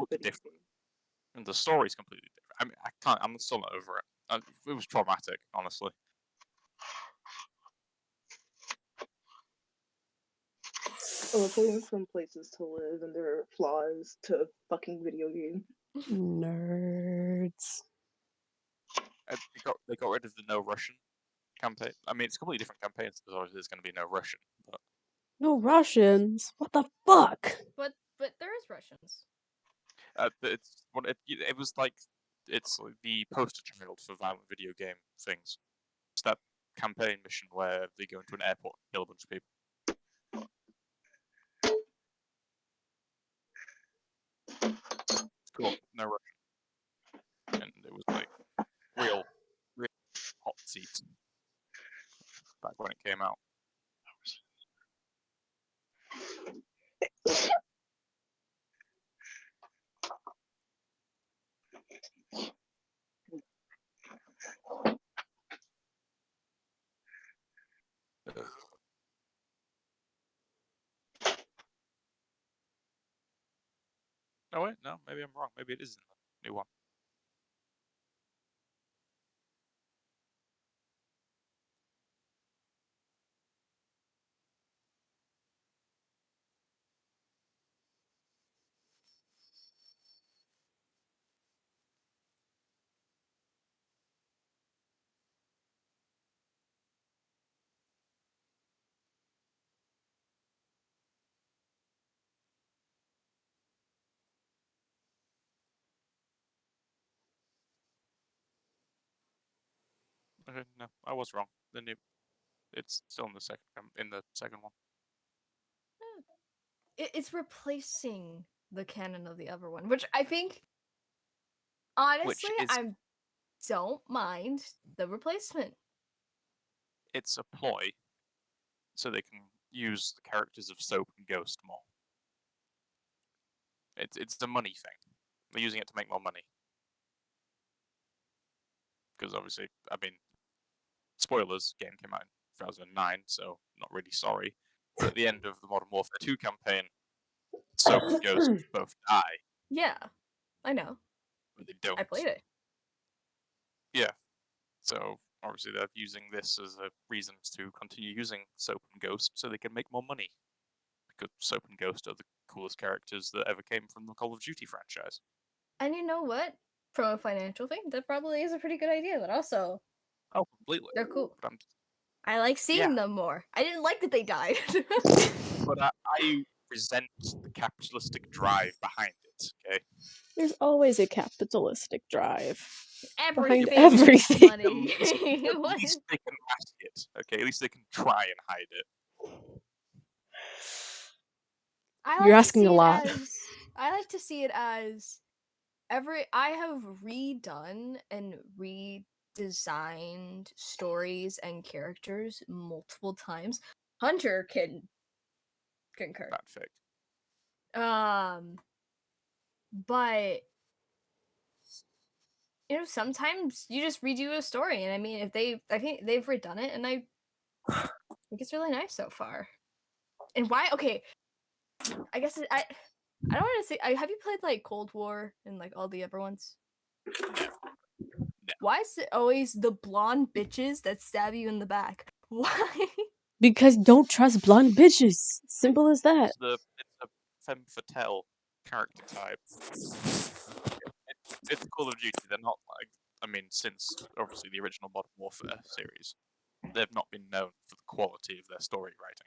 completely different, and the story's completely different. I mean, I can't. I'm still not over it. It was traumatic, honestly. Oh, they went from places to live and their flaws to fucking video game. Nerds. They got rid of the no Russian campaign. I mean, it's a completely different campaign because obviously there's going to be no Russian. But No Russians? What the fuck? But there is Russians. it was like it's like the poster child for violent video game things. It's that campaign mission where they go into an airport and kill a bunch of people. It's cool, no Russian, and it was like real hot seat back when it came out. Oh wait, no, maybe I'm wrong. Maybe it is in the new one. Okay, no, I was wrong. It's still in the second one. It's replacing the canon of the other one, which I think, honestly, I don't mind the replacement. It's a ploy, so they can use the characters of Soap and Ghost more. It's the money thing. They're using it to make more money. Because obviously, I mean, spoilers, game came out in 2009, so not really sorry. But at the end of the Modern Warfare 2 campaign, Soap and Ghost both die. Yeah, I know. But they don't. I played it. Yeah. So obviously they're using this as a reason to continue using Soap and Ghost so they can make more money. Because Soap and Ghost are the coolest characters that ever came from the Call of Duty franchise. And you know what? From a financial thing, that probably is a pretty good idea, but also... Oh, completely. They're cool. But I like seeing them more. I didn't like that they died. But I resent the capitalistic drive behind it, okay? There's always a capitalistic drive. Everything behind everything. Money. At least they can mask it, okay? At least they can try and hide it. You're asking a lot. I like to see it as I have redone and redesigned stories and characters multiple times. Hunter can concur. Bad fake. But you know, sometimes you just redo a story, and I mean, I think they've redone it, and I think it's really nice so far. And why? Okay, I guess I don't want to say. Have you played like Cold War and like all the other ones? No. Why is it always the blonde bitches that stab you in the back? Why? Because don't trust blonde bitches. Simple as that. It's a femme fatale character type. It's Call of Duty. They're not like, I mean, since obviously the original Modern Warfare series, they've not been known for the quality of their story writing.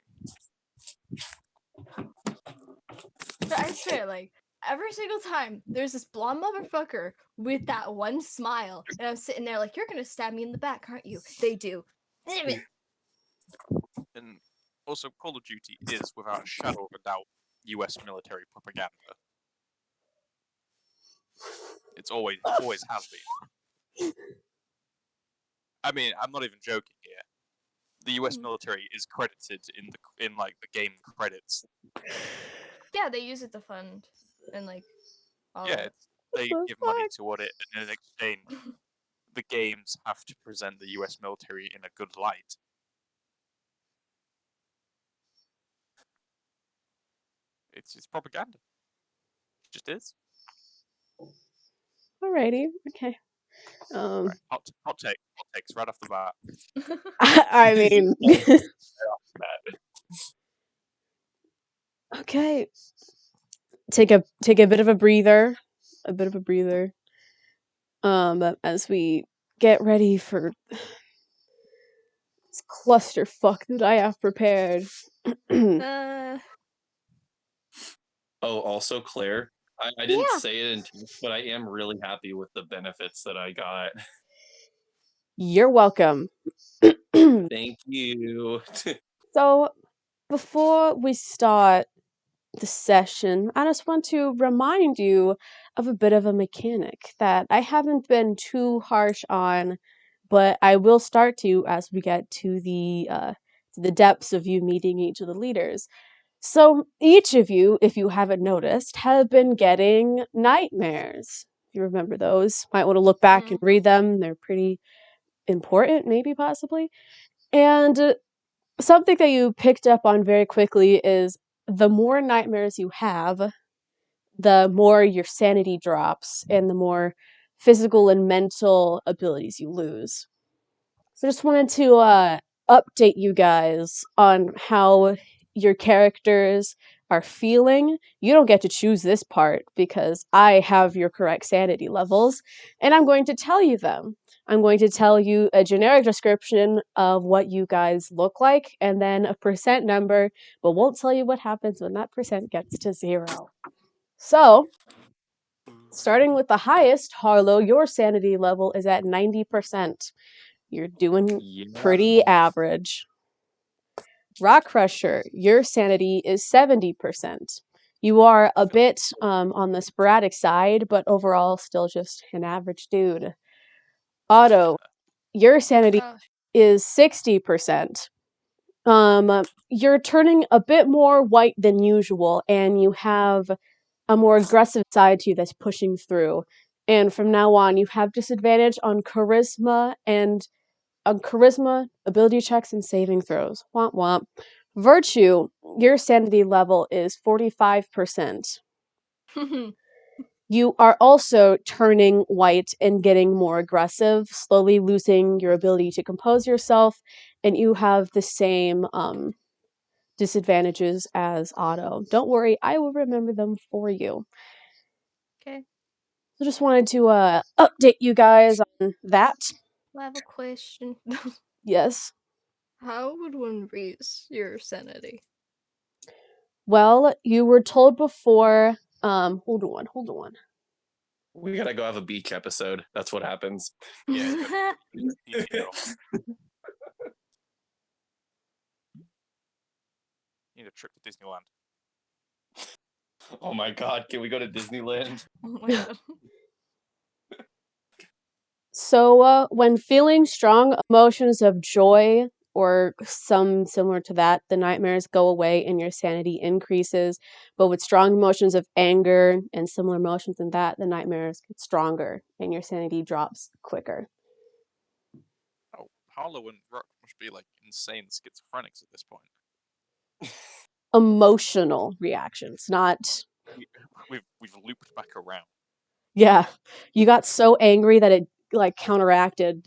But I swear, like, every single time there's this blonde motherfucker with that one smile, and I'm sitting there like, you're gonna stab me in the back, aren't you? They do. Damn it. And also, Call of Duty is, without a shadow of a doubt, US military propaganda. It's always has been. I mean, I'm not even joking here. The US military is credited in like the game credits. Yeah, they use it to fund and like all that. They give money toward it, and in exchange, the games have to present the US military in a good light. It's propaganda. It just is. Alrighty. Okay. Right. Hot takes right off the bat. I mean, okay. Take a bit of a breather. A bit of a breather. As we get ready for this clusterfuck that I have prepared. Uh, Oh, also, Claire, I didn't say it in text, but I am really happy with the benefits that I got. You're welcome. Thank you. So, before we start the session, I just want to remind you of a bit of a mechanic that I haven't been too harsh on, but I will start to as we get to the depths of you meeting each of the leaders. So each of you, if you haven't noticed, have been getting nightmares. If you remember those, might want to look back and read them. They're pretty important, maybe possibly. And something that you picked up on very quickly is the more nightmares you have, the more your sanity drops and the more physical and mental abilities you lose. So just wanted to update you guys on how your characters are feeling. You don't get to choose this part because I have your correct sanity levels, and I'm going to tell you them. I'm going to tell you a generic description of what you guys look like, and then a percent number, but won't tell you what happens when that percent gets to 0. So, starting with the highest, Harlow, your sanity level is at 90%. You're doing pretty Yeah. average. Rock Crusher, your sanity is 70%. You are a bit on the sporadic side, but overall still just an average dude. Otto, your sanity is 60%. You're turning a bit more white than usual, and you have a more aggressive side to you that's pushing through. And from now on, you have disadvantage on charisma, ability checks, and saving throws. Womp womp. Virtue, your sanity level is 45%. You are also turning white and getting more aggressive, slowly losing your ability to compose yourself, and you have the same disadvantages as Otto. Don't worry, I will remember them for you. Okay. So just wanted to update you guys on that. I have a question. Yes. How would one raise your sanity? Well, you were told before. Hold on. We gotta go have a beach episode. That's what happens. Yeah, you need to go. Need a trip to Disneyland. Oh my god, can we go to Disneyland? Oh my god. So, when feeling strong emotions of joy or some similar to that, the nightmares go away and your sanity increases. But with strong emotions of anger and similar emotions in that, the nightmares get stronger and your sanity drops quicker. Oh, Harlow and Rock must be like insane schizophrenics at this point. Emotional reactions, not. We've looped back around. Yeah, you got so angry that it like counteracted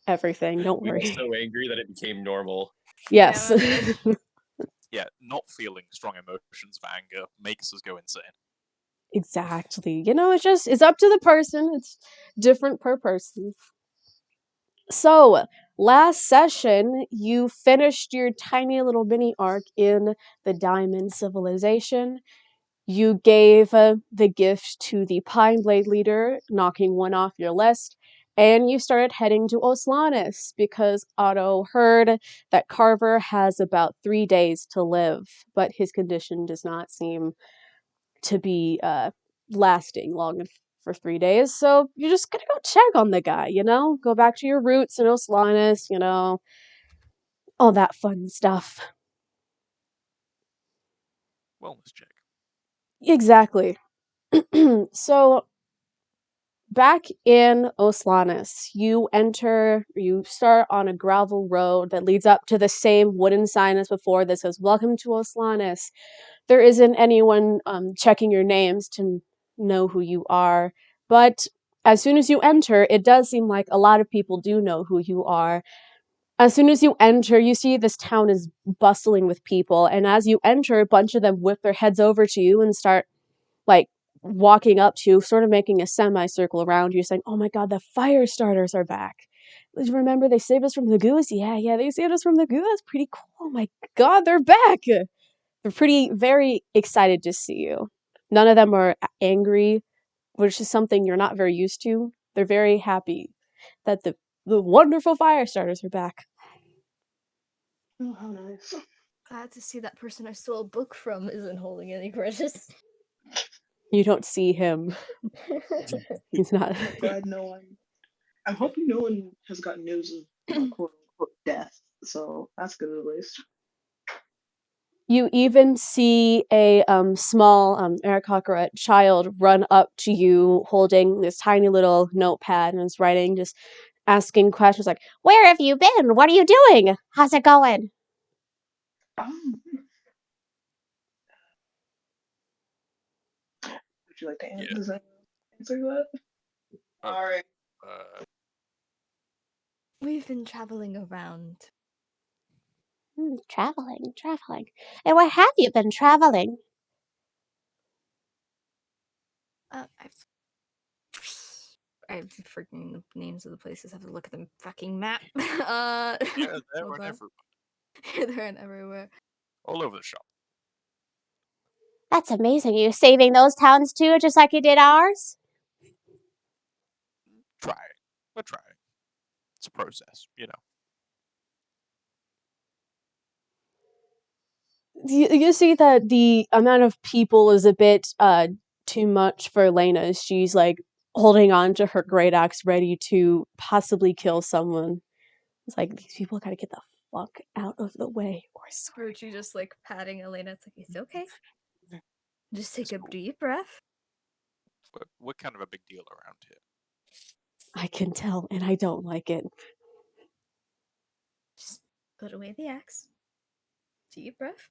everything. Don't We worry. were so angry that it became normal. Yes. Yeah, Yeah, not feeling strong emotions of anger makes us go insane. Exactly. It's up to the person. It's different per person. So, last session, you finished your tiny little mini arc in the Diamond Civilization. You gave the gift to the Pine Blade leader, knocking one off your list, and you started heading to Oslanis because Otto heard that Carver has about 3 days to live, but his condition does not seem to be lasting long for 3 days. So you're just gonna go check on the guy, go back to your roots in Oslanis, all that fun stuff. Wellness check. Exactly. So back in Oslanis, you start on a gravel road that leads up to the same wooden sign as before that says, "Welcome to Oslanis." There isn't anyone checking your names to know who you are, but as soon as you enter, it does seem like a lot of people do know who you are. As soon as you enter, you see this town is bustling with people, and as you enter, a bunch of them whip their heads over to you and start, like, walking up to you, sort of making a semicircle around you, saying, "Oh my god, the fire starters are back. Remember they saved us from the goose? Yeah, they saved us from the goose. That's pretty cool. Oh my god, they're back!" They're very excited to see you. None of them are angry, which is something you're not very used to. They're very happy that the wonderful fire starters are back. Oh, how nice. Glad to see that person I stole a book from isn't holding any grudges. You don't see him. He's not. Glad no one. I'm hoping no one has got news of my quote unquote death. So that's good at least. You even see a small Aarakocra child run up to you holding this tiny little notepad and is writing, just asking questions like, "Where have you been? What are you doing? How's it going?" Um, would you like to Yeah. answer that? Oh. All right. We've been traveling around. Traveling. And where have you been traveling? I've forgotten the names of the places. I have to look at the fucking map. Yeah, they're Hold in on. everywhere. They're in everywhere. All over the shop. That's amazing. You saving those towns too, just like you did ours? Trying. We're trying. It's a process, you know. You see that the amount of people is a bit too much for Lena. She's like holding on to her great axe, ready to possibly kill someone. It's like, these people gotta get the fuck out of the way, or I swear. Ruchi just like patting Elena. It's like, it's okay. Just take It's a cool. deep breath. We're kind of a big deal around here. I can tell, and I don't like it. Just put away the axe. Deep breath.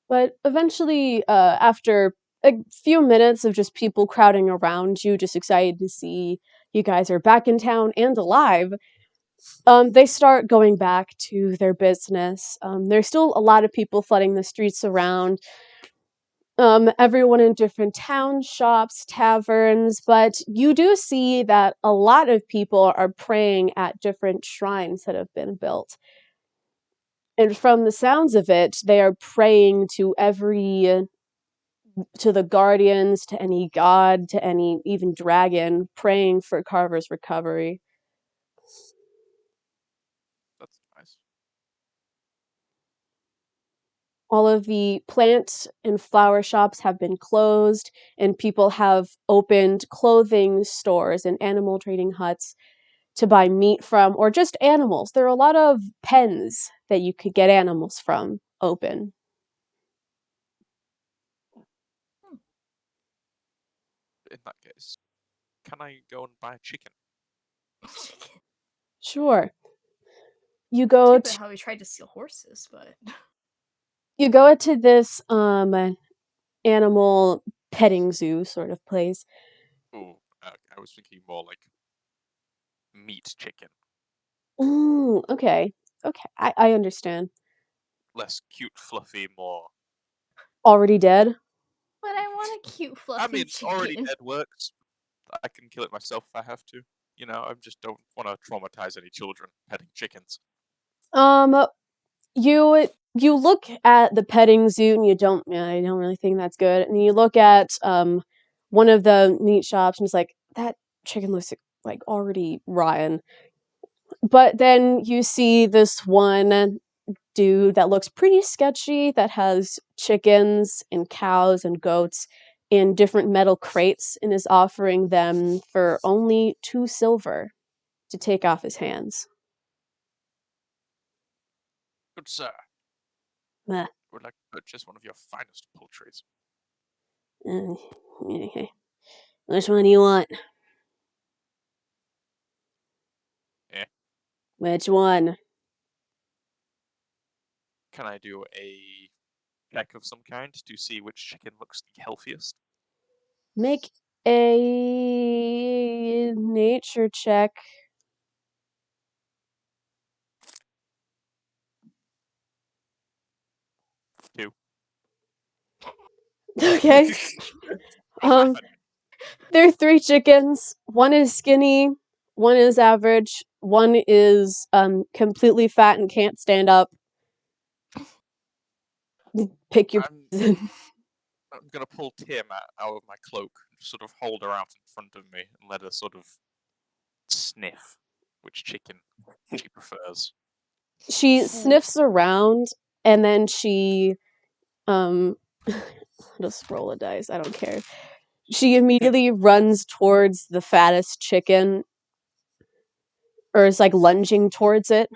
But eventually, after a few minutes of just people crowding around you, just excited to see you guys are back in town and alive, they start going back to their business. There's still a lot of people flooding the streets around. Everyone in different towns, shops, taverns, but you do see that a lot of people are praying at different shrines that have been built. And from the sounds of it, they are praying to to the guardians, to any god, to any even dragon, praying for Carver's recovery. That's nice. All of the plant and flower shops have been closed, and people have opened clothing stores and animal trading huts to buy meat from, or just animals. There are a lot of pens that you could get animals from open. In that case, can I go and buy a chicken? Sure. You go Too bad to how we tried to steal horses, but this animal petting zoo sort of place. Oh, I was thinking more like meat chicken. Ooh, okay. Okay, I understand. Less cute, fluffy, more. Already dead? but I want a cute fluffy I mean, chicken. already dead works. I can kill it myself if I have to. You know, I just don't want to traumatize any children petting chickens. You look at the petting zoo and I don't really think that's good. And you look at one of the meat shops and it's like, that chicken looks like already rotten. But then you see this one dude that looks pretty sketchy that has chickens and cows and goats in different metal crates and is offering them for only 2 silver to take off his hands. Good sir, Meh. would like to purchase one of your finest poultries. Okay. Which one do you want? Yeah. Which one? Can I do a check of some kind to see which chicken looks the healthiest? Make a nature check. Two. Okay. Laughing. There are 3 chickens. One is skinny, one is average, one is completely fat and can't stand up. Pick your I'm, poison. I'm gonna pull Tim out of my cloak, and sort of hold her out in front of me, and let her sort of sniff which chicken she prefers. She sniffs around and then she just roll a dice, I don't care. She immediately runs towards the fattest chicken, or is like lunging towards it.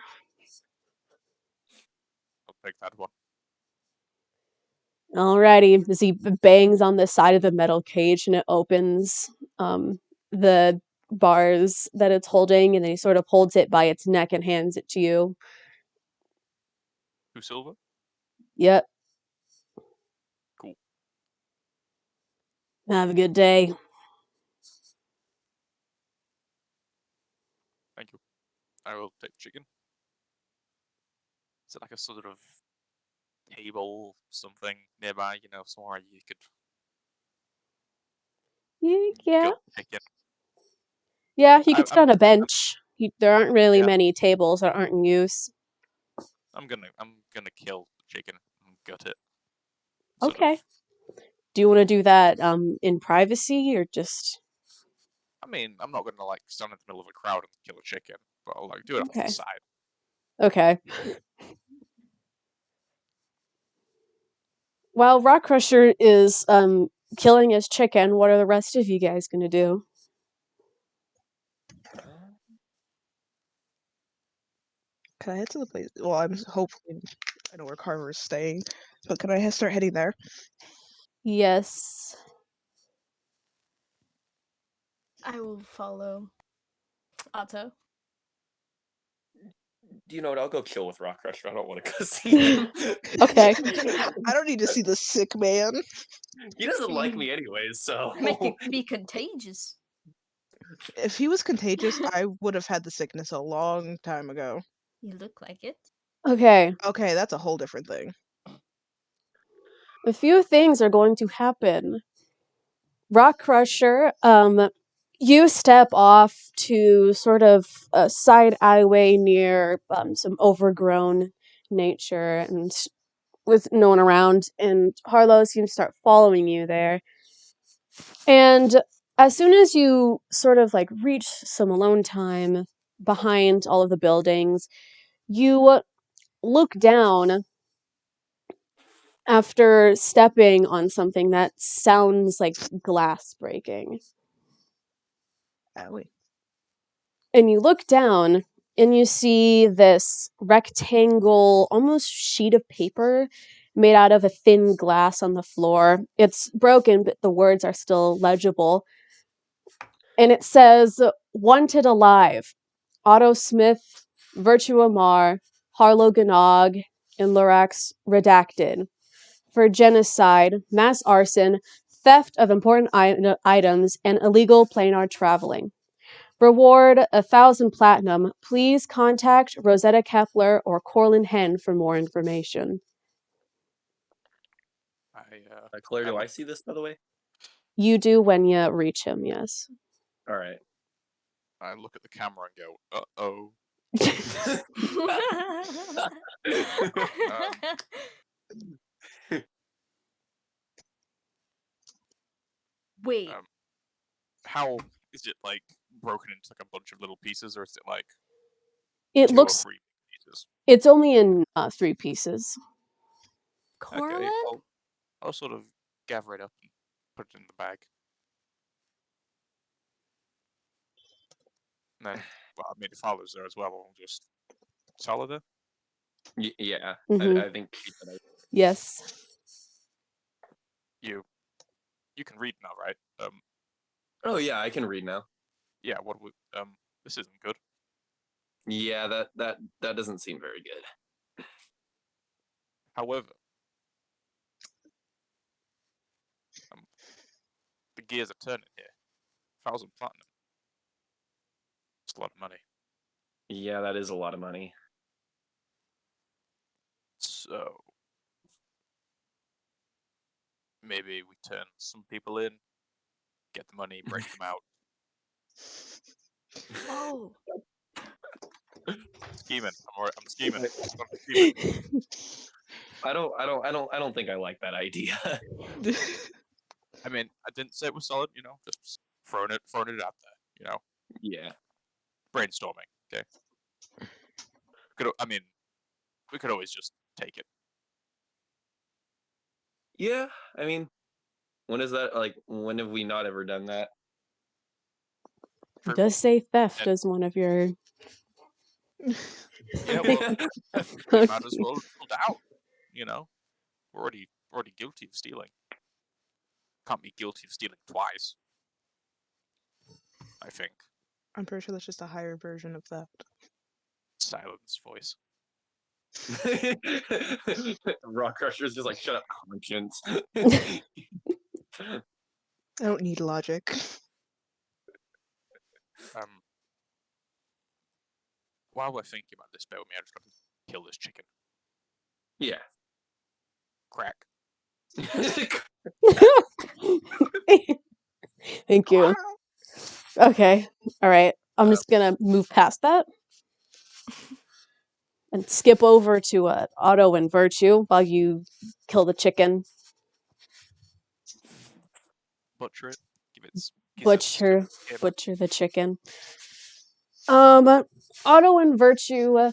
I'll take that one. Alrighty, as he bangs on the side of the metal cage and it opens the bars that it's holding, and then he sort of holds it by its neck and hands it to you. 2 silver? Yep. Cool. Have a good day. Thank you. I will take chicken. Is it like a sort of table, something nearby, somewhere you could Yeah. gut chicken? Yeah, you could sit I'm on a bench. There aren't really Yeah. many tables that aren't in use. I'm gonna kill the chicken and gut it. Sort Okay. of. Do you want to do that in privacy or just I mean, I'm not gonna like stand in the middle of a crowd and kill a chicken, but I'll like do it off to okay? the side. Okay. While Rock Crusher is killing his chicken, what are the rest of you guys gonna do? Can I head to the place? Well, I'm hopefully I know where Carver is staying, but can I start heading there? Yes. I will follow Otto. Do you know what? I'll go chill with Rock Crusher. I don't want to go see him. Okay. I don't need to see the sick man. He doesn't like me anyways, so. Might be contagious. If he was contagious, I would have had the sickness a long time ago. You look like it. Okay. Okay, that's a whole different thing. A few things are going to happen. Rock Crusher, you step off to sort of a side alleyway near some overgrown nature and with no one around, and Harlow seems to start following you there. And as soon as you sort of like reach some alone time behind all of the buildings, you look down after stepping on something that sounds like glass breaking. Owie. And you look down and you see this rectangle, almost sheet of paper made out of a thin glass on the floor. It's broken, but the words are still legible. And it says, "Wanted alive. Otto Smith, Virtua Mar, Harlow Gannog, and Lorax redacted. For genocide, mass arson, theft of important items, and illegal planar traveling. Reward 1,000 platinum. Please contact Rosetta Kepler or Corlin Hen for more information." Claire, I do I look, see this, by the way? You do when you reach him, yes. All right. I look at the camera and go, "Uh-oh." Wait. How is it like broken into like a bunch of little pieces, or is it like It 2 or looks 3 pieces? it's only in 3 pieces. Corlin? Okay, I'll sort of gather it up and put it in the bag. And then, well, I mean, if Harlow's there as well, I'll just sell her there. Yeah, Mhm. I think she said Yes. You can read now, right? Oh yeah, I can read now. Yeah. This isn't good. Yeah, that doesn't seem very good. However, gears are turning here. 1,000 platinum. It's a lot of money. Yeah, that is a lot of money. So maybe we turn some people in, get the money, break them out. Whoa. Scheming. I'm scheming. I'm scheming. I don't think I like that idea. I mean, I didn't say it was solid, just throwing it out there, Yeah. brainstorming. Okay. We could always just take it. Yeah, I mean, when is that, like, when have we not ever done that? It does say theft And- as one of your. Yeah, well, we might as well hold out. We're already guilty of stealing. Can't be guilty of stealing twice. I think. I'm pretty sure that's just a higher version of theft. Silence voice. Rock Crusher's just like, shut up, conscience. I don't need logic. While we're thinking about this, bear with me, I just got to kill this chicken. Yeah. Crack. Thank you. Okay. All right. I'm just gonna move past that and skip over to Auto and Virtue while you kill the chicken. Butcher it. Give it pieces to him. Butcher the chicken. Auto and Virtue.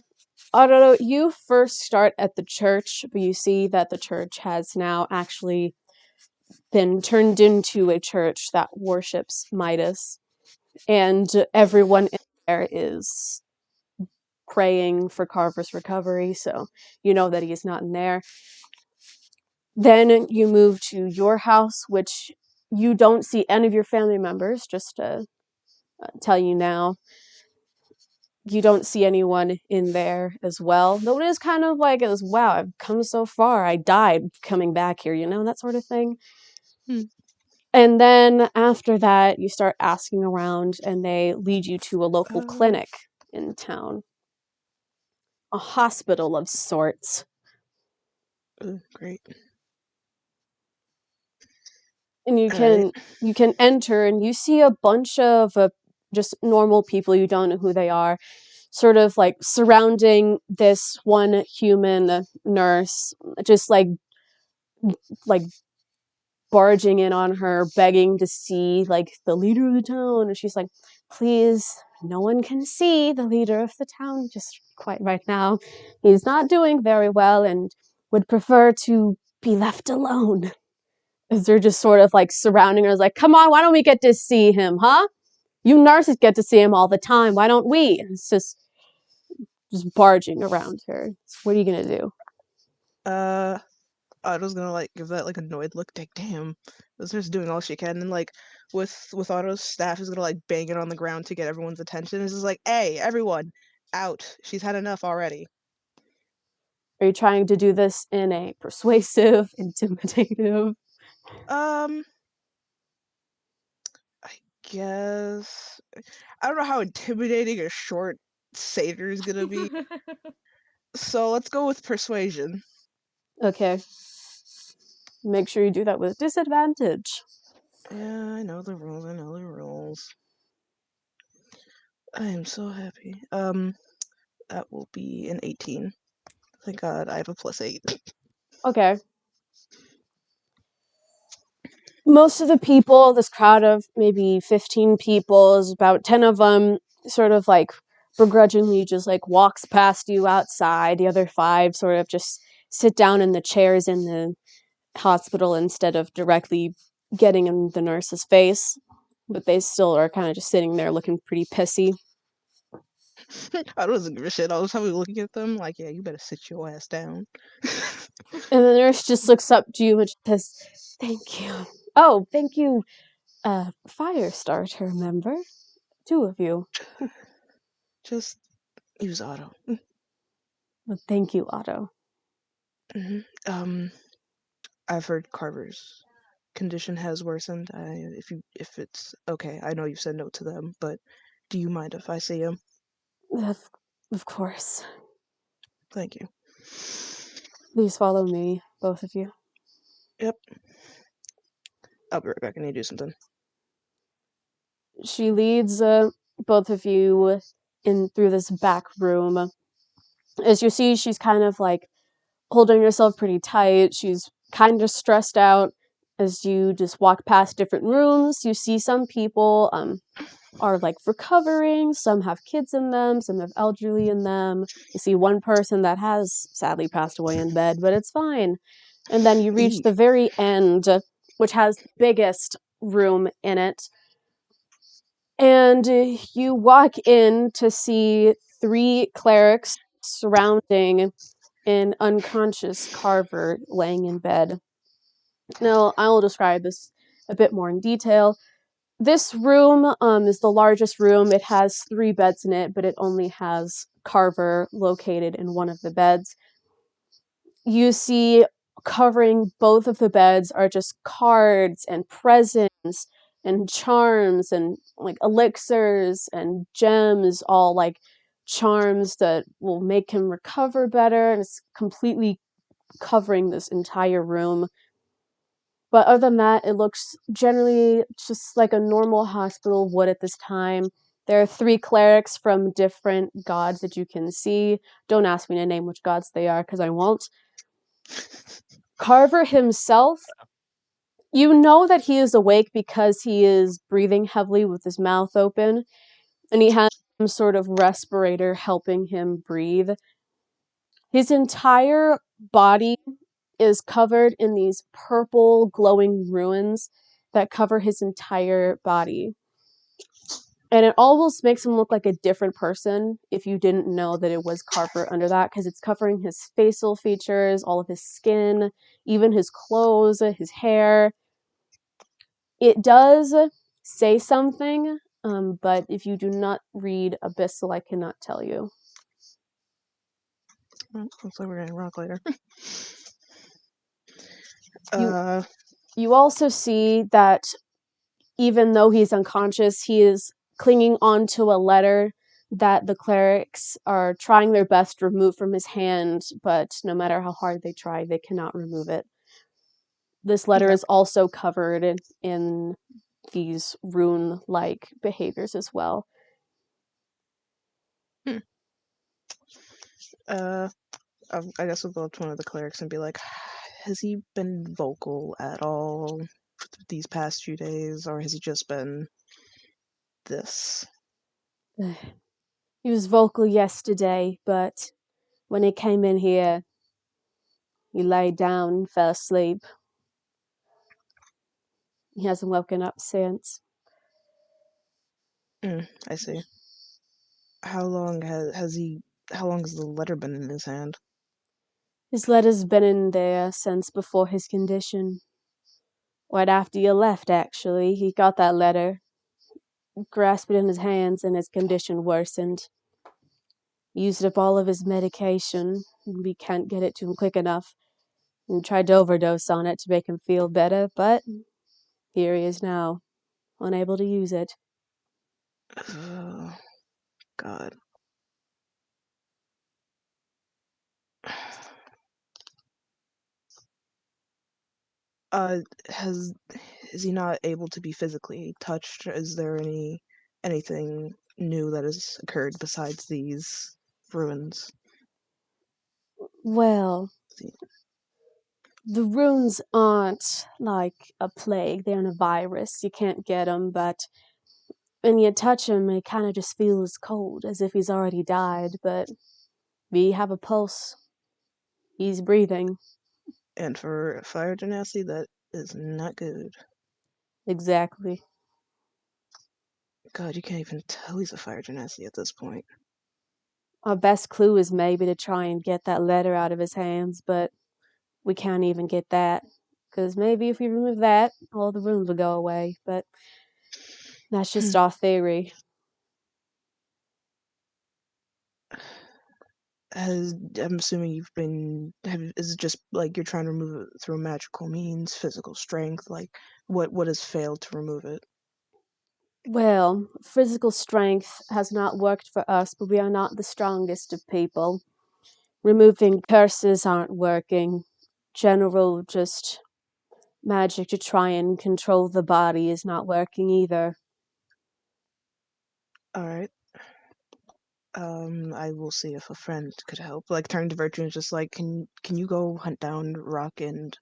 Auto, you first start at the church, but you see that the church has now actually been turned into a church that worships Midas, and everyone in there is praying for Carver's recovery, so you know that he is not in there. Then you move to your house, which you don't see any of your family members, just to tell you now. You don't see anyone in there as well. Though it is kind of like, wow, I've come so far. I died coming back here, that sort of thing. And then after that, you start asking around, and they lead you to a local clinic in town. A hospital of sorts. Great. And you can enter, and you see a bunch of just normal people. You don't know who they are, sort of like surrounding this one human nurse, just like barging in on her, begging to see like the leader of the town. And she's like, please, no one can see the leader of the town just quite right now. He's not doing very well and would prefer to be left alone. As they're just sort of like surrounding her, like, come on, why don't we get to see him, huh? You nurses get to see him all the time. Why don't we? It's just barging around her. So what are you gonna do? I was gonna like give that like annoyed look, like damn, this nurse doing all she can, and like with Otto's staff is gonna like bang it on the ground to get everyone's attention. It's just like, hey, everyone, out! She's had enough already. Are you trying to do this in a persuasive, intimidative? I guess I don't know how intimidating a short satyr is gonna be. So let's go with persuasion. Okay. Make sure you do that with disadvantage. Yeah, I know the rules. I know the rules. I am so happy. That will be an 18. Thank God I have a +8. Okay. Most of the people, this crowd of maybe 15 people, is about 10 of them sort of like begrudgingly just like walks past you outside. The other 5 sort of just sit down in the chairs in the hospital instead of directly getting in the nurse's face. But they still are kind of just sitting there looking pretty pissy. I wasn't give a shit. I was probably looking at them like, yeah, you better sit your ass down. And the nurse just looks up to you and just says, thank you. Oh, thank you, Firestarter member. 2 of you. Just use Otto. Well, thank you, Otto. I've heard Carver's condition has worsened, if it's okay, I know you said no to them, but do you mind if I see him? Of course. Thank you. Please follow me, both of you. Yep. I'll be right back. I need to do something. She leads both of you in through this back room. As you see, she's kind of like holding herself pretty tight. She's kind of stressed out. As you just walk past different rooms, you see some people are like recovering, some have kids in them, some have elderly in them. You see one person that has sadly passed away in bed, but it's fine. And then you reach the very end, which has the biggest room in it. And you walk in to see 3 clerics surrounding an unconscious Carver laying in bed. Now, I will describe this a bit more in detail. This room is the largest room. It has 3 beds in it, but it only has Carver located in one of the beds. You see covering both of the beds are just cards and presents and charms and like elixirs and gems, all like charms that will make him recover better, and it's completely covering this entire room. But other than that, it looks generally just like a normal hospital would at this time. There are 3 clerics from different gods that you can see. Don't ask me to name which gods they are, because I won't. Carver himself, you know that he is awake because he is breathing heavily with his mouth open, and he has some sort of respirator helping him breathe. His entire body is covered in these purple glowing ruins that cover his entire body. And it almost makes him look like a different person if you didn't know that it was Carver under that, because it's covering his facial features, all of his skin, even his clothes, his hair. It does say something, but if you do not read Abyssal, I cannot tell you. Well, looks like we're getting rock later. You also see that even though he's unconscious, he is clinging onto a letter that the clerics are trying their best to remove from his hand, but no matter how hard they try, they cannot remove it. This letter Okay. is also covered in these rune-like behaviors as well. I guess we'll go up to one of the clerics and be like, has he been vocal at all these past few days, or has he just been this? He was vocal yesterday, but when he came in here, he laid down and fell asleep. He hasn't woken up since. I see. How long has the letter been in his hand? His letter's been in there since before his condition. Right after you left, actually. He got that letter, grasped it in his hands, and his condition worsened. Used up all of his medication. We can't get it to him quick enough. We tried to overdose on it to make him feel better, but here he is now, unable to use it. Oh, God. Is he not able to be physically touched? Is there anything new that has occurred besides these ruins? Well, the runes aren't like a plague. They're a virus. You can't get them, but when you touch him, it kind of just feels cold, as if he's already died, but we have a pulse. He's breathing. And for fire genasi, that is not good. Exactly. God, you can't even tell he's a fire genasi at this point. Our best clue is maybe to try and get that letter out of his hands, but we can't even get that. Because maybe if we remove that, all the runes will go away, but that's just our theory. I'm assuming you've been. Is it just like you're trying to remove it through magical means, physical strength? Like, what has failed to remove it? Well, physical strength has not worked for us, but we are not the strongest of people. Removing curses aren't working. General just magic to try and control the body is not working either. All right. I will see if a friend could help. Like, turn to Virtue and just like, can you go hunt down Rock and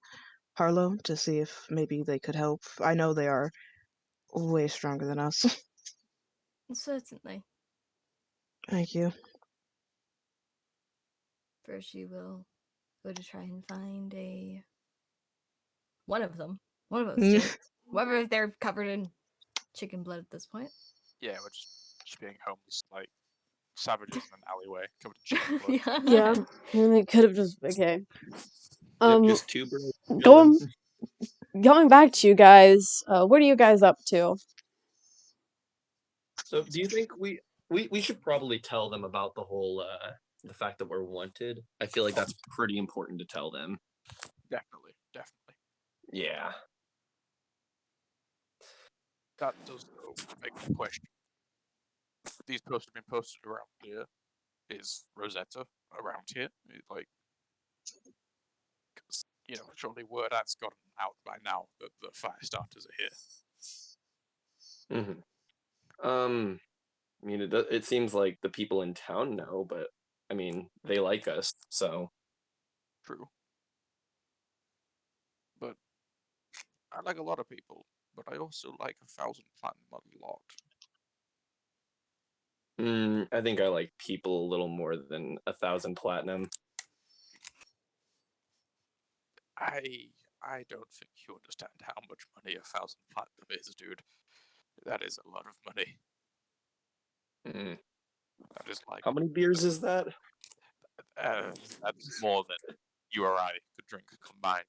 Harlow to see if maybe they could help? I know they are way stronger than us. Certainly. Thank you. First, you will go to try and find one of them. One of those two. Whether they're covered in chicken blood at this point. Yeah, we're just being homeless, like savages in an alleyway covered in chicken blood. Yeah, and it could have just okay. Just two birds Going chilling. going back to you guys. What are you guys up to? So, do you think we should probably tell them about the whole the fact that we're wanted? I feel like that's pretty important to tell them. Definitely. Yeah. That does though make the question. These posts have been posted around here. Is Rosetta around here? Like, cause, surely word has gotten out by now that the fire starters are here. I mean, it seems like the people in town know, but I mean, they like us, so. True. But I like a lot of people, but I also like 1,000 platinum a lot. I think I like people a little more than 1,000 platinum. I don't think you understand how much money 1,000 platinum is, dude. That is a lot of money. That is like How many beers is that? that's more than you or I could drink combined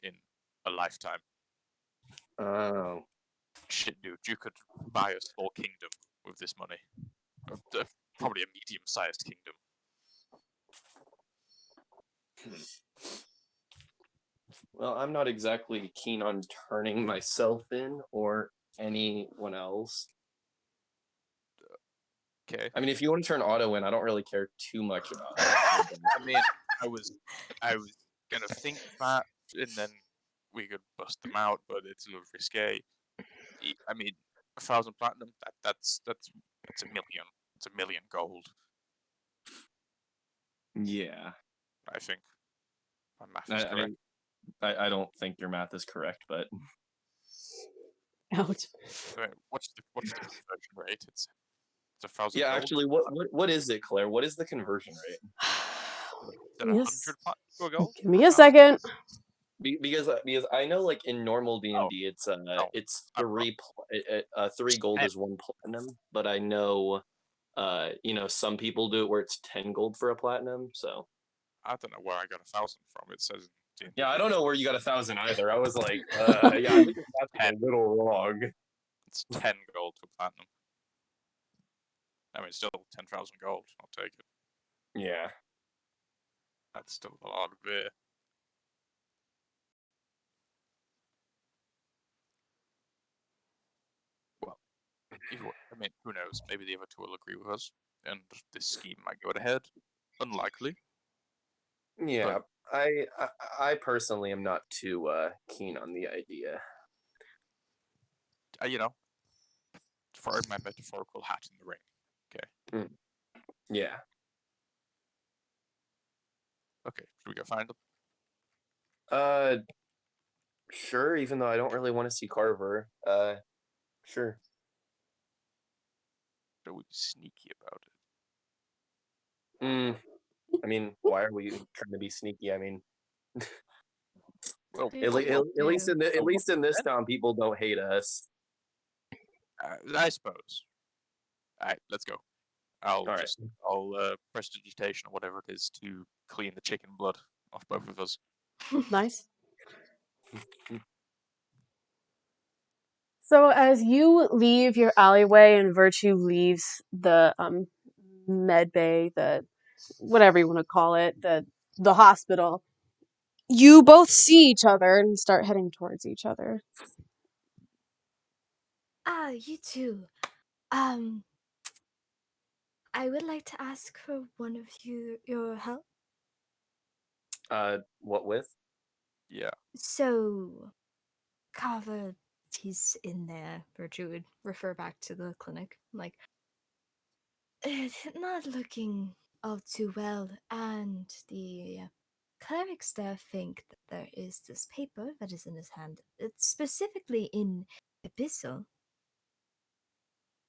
in a lifetime. Oh. Shit, dude, you could buy a small kingdom with this money. Probably a medium-sized kingdom. Well, I'm not exactly keen on turning myself in or anyone else. Okay. I mean, if you want to turn Otto in, I don't really care too much about it. I mean, I was gonna think that, and then we could bust them out, but it's a little risque. I mean, 1,000 platinum. That's a million. It's a million gold. Yeah. I think my math is I correct. mean, I don't think your math is correct, but Out. What's the conversion rate? It's 1,000 yeah. gold. Actually, what is it, Claire? What is the conversion rate? Is it 100 platinum to a gold? Give me a second. Because I know, like, in normal D&D, it's I'm wrong. three gold is 1 platinum, but I know some people do it where it's 10 gold for a platinum. So I don't know where I got 1,000 from. It says D&D. yeah, I don't know where you got 1,000 either. I was like, yeah, I think that's a little wrong. It's 10 gold for platinum. I mean, still 10,000 gold. I'll take it. Yeah. That's still a lot of beer. Well, I mean, who knows? Maybe the other two will agree with us, and this scheme might go ahead. Unlikely. Yeah, I personally am not too keen on the idea. Throwing my metaphorical hat in the ring. Okay. Yeah. Okay, should we go find them? Sure, even though I don't really want to see Carver. Sure. Are we sneaky about it? I mean, why are we trying to be sneaky? I mean, Well, at least in this town, people don't hate us. I suppose. Alright, let's go. I'll All right. prestidigitation or whatever it is to clean the chicken blood off both of us. Nice. So as you leave your alleyway and Virtue leaves the med bay, the whatever you want to call it, the hospital, you both see each other and start heading towards each other. Ah, you too. I would like to ask for one of your help. What with? Yeah. So, Carver, he's in there. Virtue would refer back to the clinic. Like, it's not looking all too well, and the clerics there think that there is this paper that is in his hand. It's specifically in Abyssal.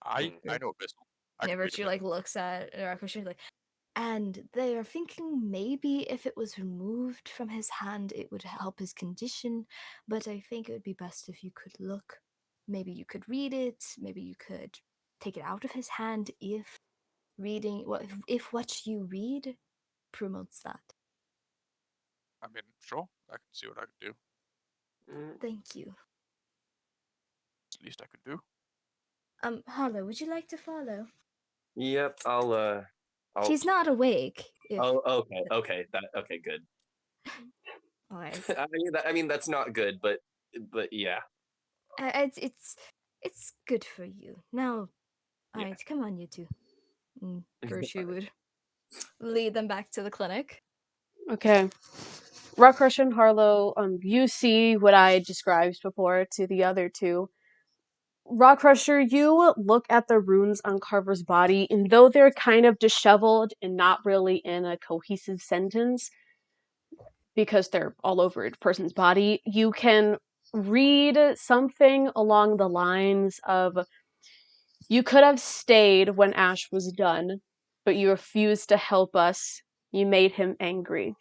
I know Abyssal. I And can read Virtue Abyssal. looks at Rakushin like, and they are thinking maybe if it was removed from his hand, it would help his condition. But I think it would be best if you could look. Maybe you could read it. Maybe you could take it out of his hand if reading if what you read promotes that. I mean, sure, I can see what I can do. Thank you. It's the least I could do. Harlow, would you like to follow? Yep, I'll. He's not awake. If Oh, okay, okay, good. Alright. I mean, that's not good, but yeah. It's good for you. Now, Yeah. alright, come on, you two. Gertrude would lead them back to the clinic. Okay. Rock Crusher and Harlow, you see what I described before to the other two. Rock Crusher, you look at the runes on Carver's body, and though they're kind of disheveled and not really in a cohesive sentence, because they're all over a person's body, you can read something along the lines of, "You could have stayed when Ash was done, but you refused to help us. You made him angry.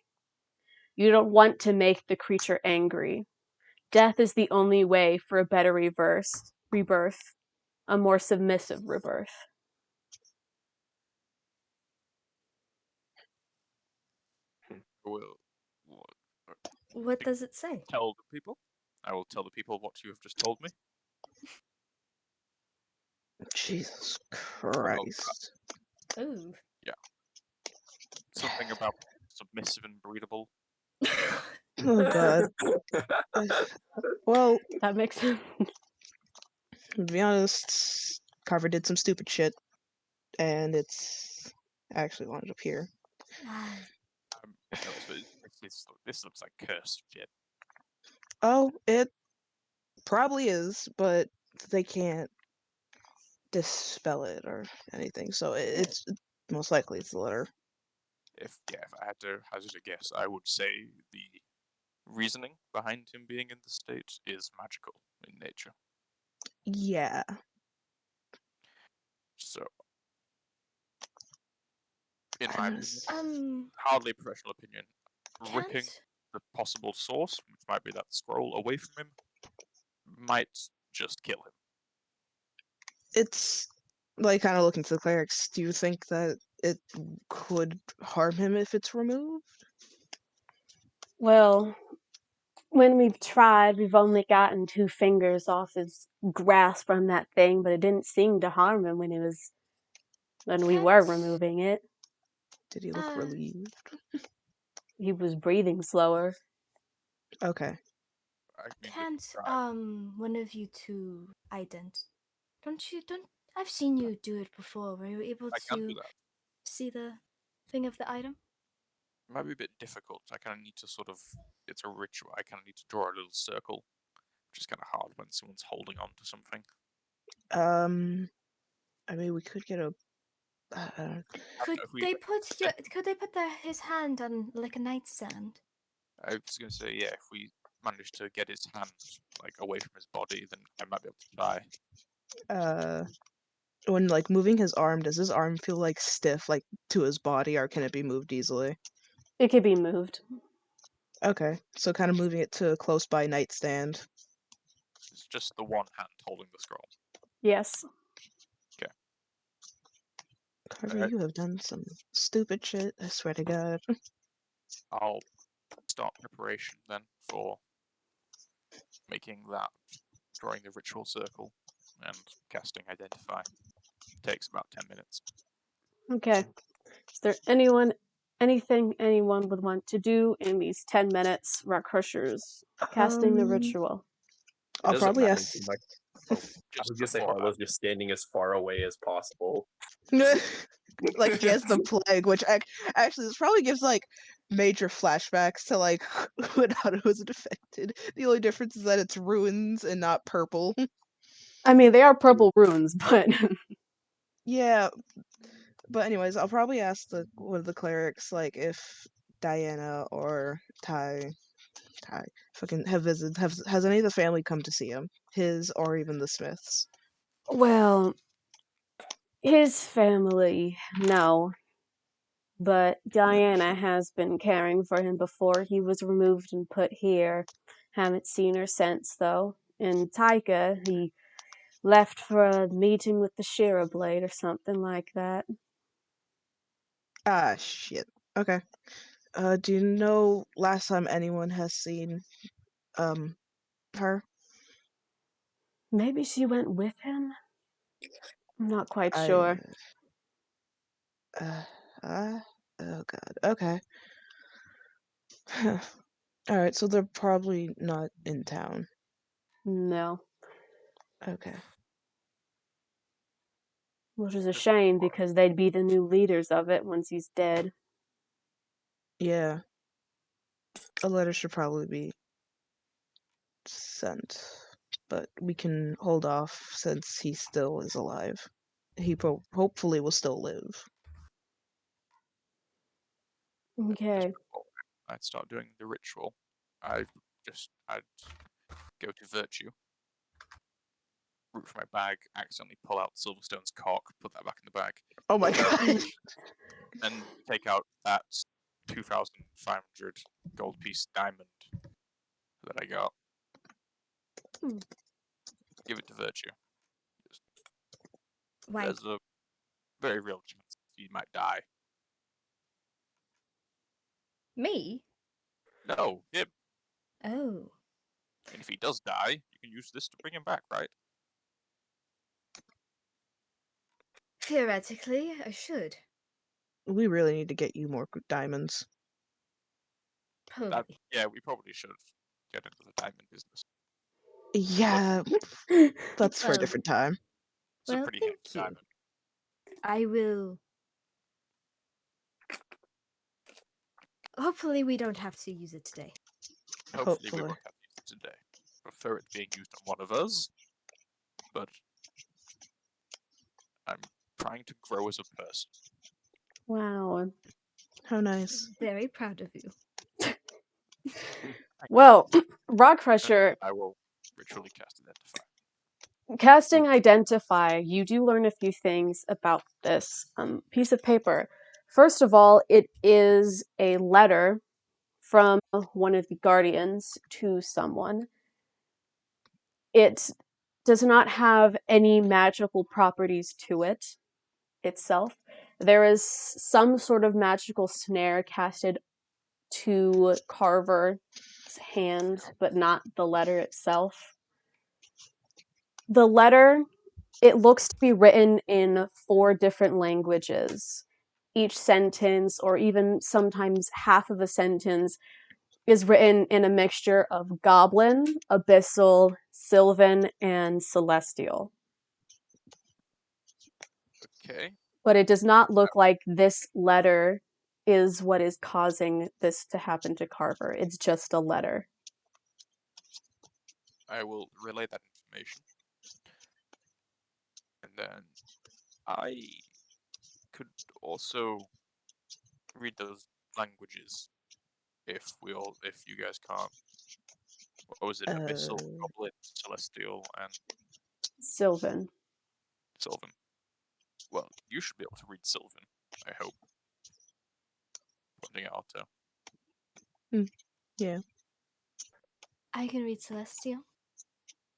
You don't want to make the creature angry. Death is the only way for a better rebirth, a more submissive rebirth." Will What does it say? tell the people. I will tell the people what you have just told me. Jesus Christ. Ooh. Something about submissive and breedable. Oh god. Well, That makes sense. to be honest, Carver did some stupid shit, and it's actually wound up here. No, so this looks like cursed shit. Oh, it probably is, but they can't dispel it or anything, so it's most likely it's the letter. If I had to hazard a guess, I would say the reasoning behind him being in the state is magical in nature. Yeah. So, in my Yes. hardly professional opinion, ripping Can't. the possible source, which might be that scroll, away from him, might just kill him. It's like kind of looking to the clerics. Do you think that it could harm him if it's removed? Well, when we've tried, we've only gotten 2 fingers off his grasp on that thing, but it didn't seem to harm him when we were Can't. removing it. Did he look relieved? He was breathing slower. Okay. I mean, we Can't tried. one of you two don't I've seen you do it before. Were you able I can do to that. see the thing of the item? It might be a bit difficult. I kind of need to it's a ritual. I kind of need to draw a little circle, which is kind of hard when someone's holding on to something. I mean, we could get a. Could if we- they put his hand on like a nightstand? I was going to say, yeah, if we manage to get his hand like away from his body, then I might be able to try. When like moving his arm, does his arm feel like stiff, like to his body, or can it be moved easily? It could be moved. Okay, so kind of moving it to a close by nightstand. It's just the one hand holding the scroll. Yes. Okay. Carver, Alright. you have done some stupid shit. I swear to God. I'll start preparation then for making that, drawing the ritual circle and casting Identify. Takes about 10 minutes. Okay. Is there anything anyone would want to do in these 10 minutes? Rock Crusher's casting the ritual. It I'll doesn't probably matter ask. too much. Oh, I was gonna say before Harlow's just standing as far away as possible. Like he has the plague, which actually this probably gives like major flashbacks to like when Otto was affected. The only difference is that it's ruins and not purple. I mean, they are purple runes, but Yeah, but anyways, I'll probably ask one of the clerics like if Diana or Ty fucking have visited. Has any of the family come to see him? His or even the Smiths? well, his family, no. But Diana has been caring for him before he was removed and put here. Haven't seen her since, though. And Taika, he left for a meeting with the Shirablade or something like that. Ah, shit. Okay. Do you know last time anyone has seen her? Maybe she went with him? I'm not quite I sure. uh, oh god. Okay. All right, so they're probably not in town. No. Okay. Which is a shame because they'd be the new leaders of it once he's dead. Yeah. A letter should probably be sent, but we can hold off since he still is alive. He hopefully will still live. Okay. Before I'd start doing the ritual, I'd go to Virtue, root for my bag, accidentally pull out Silverstone's cock, put that back in the bag, Oh my god. and take out that 2,500 gold piece diamond that I got. Give it to Virtue. Why? There's a very real chance he might die. Me? No, him. Oh. And if he does die, you can use this to bring him back, right? Theoretically, I should. We really need to get you more diamonds. Probably. Yeah, we probably should get into the diamond business. Yeah, that's for a Well, different time. It's a well, pretty thank handy you. diamond. I will. Hopefully, we don't have to use it today. Hopefully we won't have to use it today. Prefer it being used on one of us, but I'm trying to grow as a person. Wow. How nice. Very proud of you. Well, Rock Crusher, I will ritually cast Identify. casting Identify, you do learn a few things about this piece of paper. First of all, it is a letter from one of the guardians to someone. It does not have any magical properties to it itself. There is some sort of magical snare casted to Carver's hand, but not the letter itself. The letter, it looks to be written in 4 different languages. Each sentence, or even sometimes half of a sentence, is written in a mixture of Goblin, Abyssal, Sylvan, and Celestial. Okay. But it does not look like this letter is what is causing this to happen to Carver. It's just a letter. I will relay that information. And then I could also read those languages if you guys can't. What was it? Abyssal, Goblin, Celestial, and Sylvan. Sylvan. Well, you should be able to read Sylvan, I hope. Pointing at Otto. Yeah. I can read Celestial.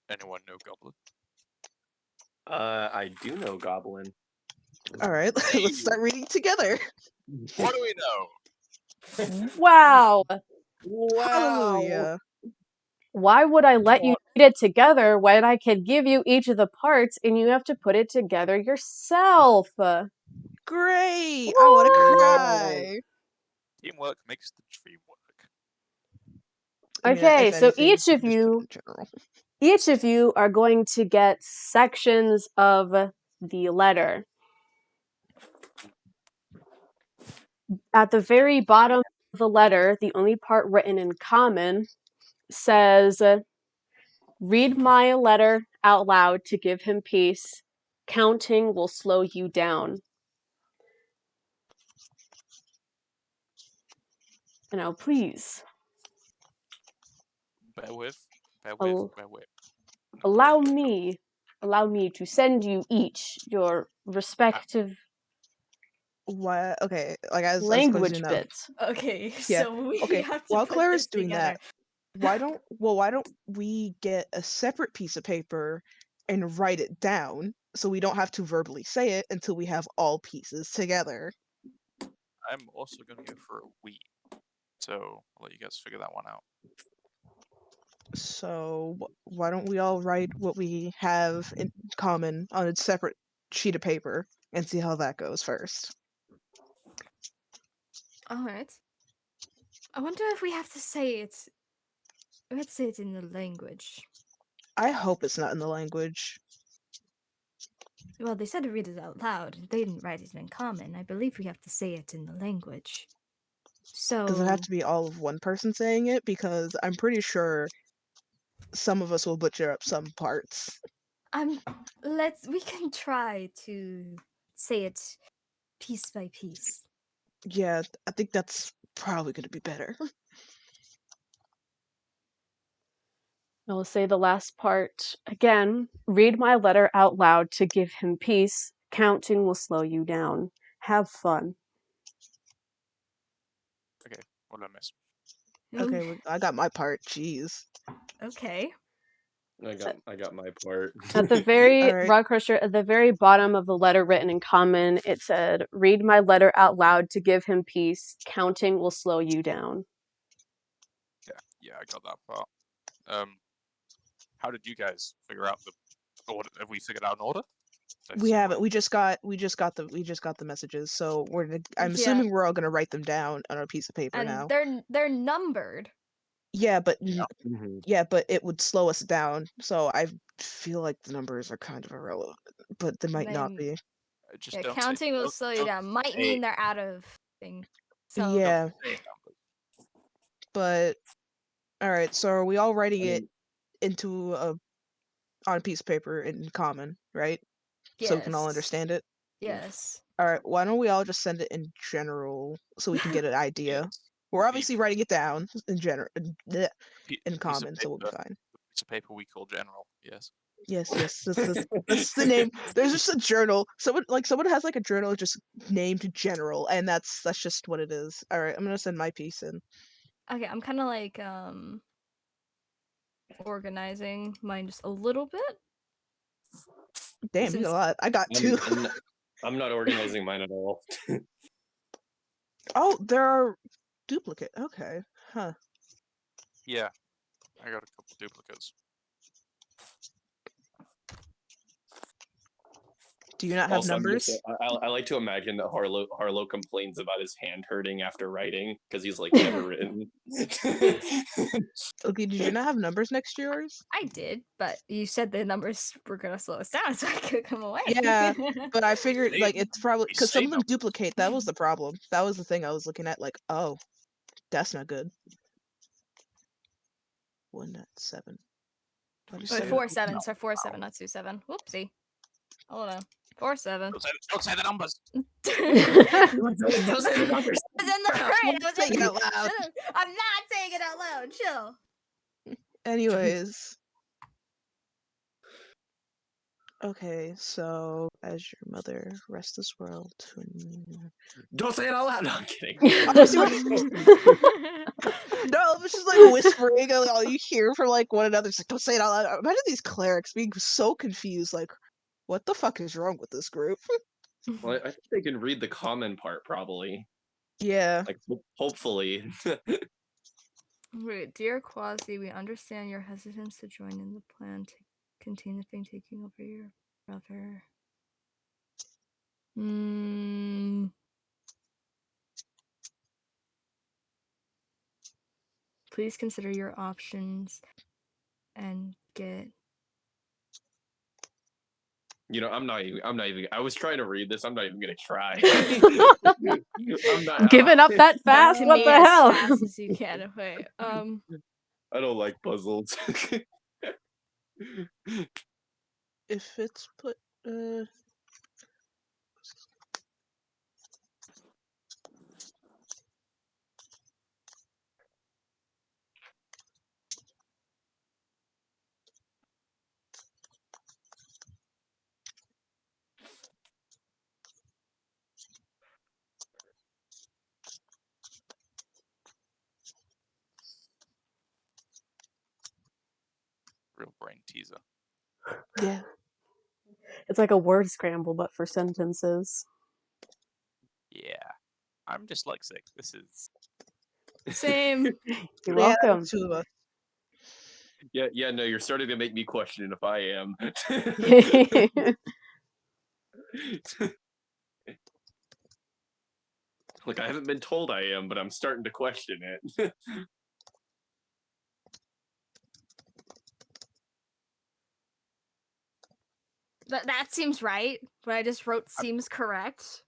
Anyone know Goblin? I do know Goblin. All right, let's start reading together. What do we know? Wow! Hallelujah. Why would I let you read it together when I could give you each of the parts and you have to put it together yourself? great! I want to What? cry. Teamwork makes the dream work. I mean, Okay, if so anything, each you of can just put it you in general. Each of you are going to get sections of the letter. At the very bottom of the letter, the only part written in common says, read my letter out loud to give him peace. Counting will slow you down. Now, please, Bear with. al- No, allow no. me to send you each your respective What? Okay, like as Claire's language doing that. bits. Okay, Yeah. so we Okay. have to While put Claire this is doing together. that, why don't we get a separate piece of paper and write it down so we don't have to verbally say it until we have all pieces together? I'm also going to go for a we. So I'll let you guys figure that one out. So why don't we all write what we have in common on a separate sheet of paper and see how that goes first? All right. I wonder if we have to say it. We have to say it in the language. I hope it's not in the language. Well, they said to read it out loud. They didn't write it in common. I believe we have to say it in the language. So Does it have to be all of one person saying it? Because I'm pretty sure some of us will butcher up some parts. we can try to say it piece by piece. Yeah, I think that's probably going to be better. I will say the last part again. Read my letter out loud to give him peace. Counting will slow you down. Have fun. Okay, what did I miss? Okay, I got my part. Jeez. Okay. I got my part. At the very All right. Rod Crusher, at the very bottom of the letter written in common, it said, "Read my letter out loud to give him peace. Counting will slow you down." Yeah, I got that part. How did you guys figure out the order? Have we figured out an order? We haven't. We just got the messages. So I'm assuming we're all gonna write them down on a piece of paper And now. they're numbered. Yeah, but Mhm. yeah, but it would slow us down. So I feel like the numbers are kind of irrelevant, but they might not be. Just Yeah, don't counting will slow you down. Might mean they're out of thing. So Yeah, Don't say numbers. but all right. So are we all writing I it mean, into on a piece of paper in common, right? So we can all yes. understand it. Yes. All right. Why don't we all just send it in general so we can get an idea? Yes. We're The obviously writing it down in general, in piece of common, so we'll be paper. fine. Piece of paper we call general. Yes. Yes, that's the name. There's just a journal. Someone has like a journal just named General, and that's just what it is. All right, I'm gonna send my piece in. Okay, I'm kind of like organizing mine just a little bit. Damn, you got a lot. I got two. I'm not organizing mine at all. Oh, there are duplicate. Okay, huh? Yeah, I got a couple duplicates. Do you not have Also, numbers? I like to imagine that Harlow complains about his hand hurting after writing because he's like never written. Okay, did you not have numbers next to yours? I did, but you said the numbers were gonna slow us down, so I could come away. Yeah, but I figured like it's probably We because say some of them numbers. duplicate. That was the problem. That was the thing I was looking at. Like, oh, that's not good. 1.7. We Wait, say 4-7, so 4-7, not 2-7. Whoopsie. Hold on. 4-7. Don't say the numbers. Those are the numbers. Say it out loud. I'm not saying it out loud. Chill. Anyways. Okay, so as your mother, rest this world. Don't say it out loud. No, I'm kidding. No, it's just like whispering, and all you hear from like one another. It's like, don't say it out loud. Imagine these clerics being so confused. Like, what the fuck is wrong with this group? Well, I think they can read the common part probably. Yeah. Like, hopefully. Wait, dear Quasi, we understand your hesitance to join in the plan to contain the thing taking over your brother. Please consider your options and get. You know, I'm not even. I was trying to read this. I'm not even gonna try. I'm not Giving up that Back fast? to What me the as hell? fast as you can. Okay. I don't like puzzles. If it's put, Real brain teaser. yeah. It's like a word scramble, but for sentences. Yeah. I'm dyslexic. This is. Same. You're Yeah, welcome. two of us. Yeah. No, you're starting to make me question if I am. Like, I haven't been told I am, but I'm starting to question it. That seems right. What I just wrote seems correct.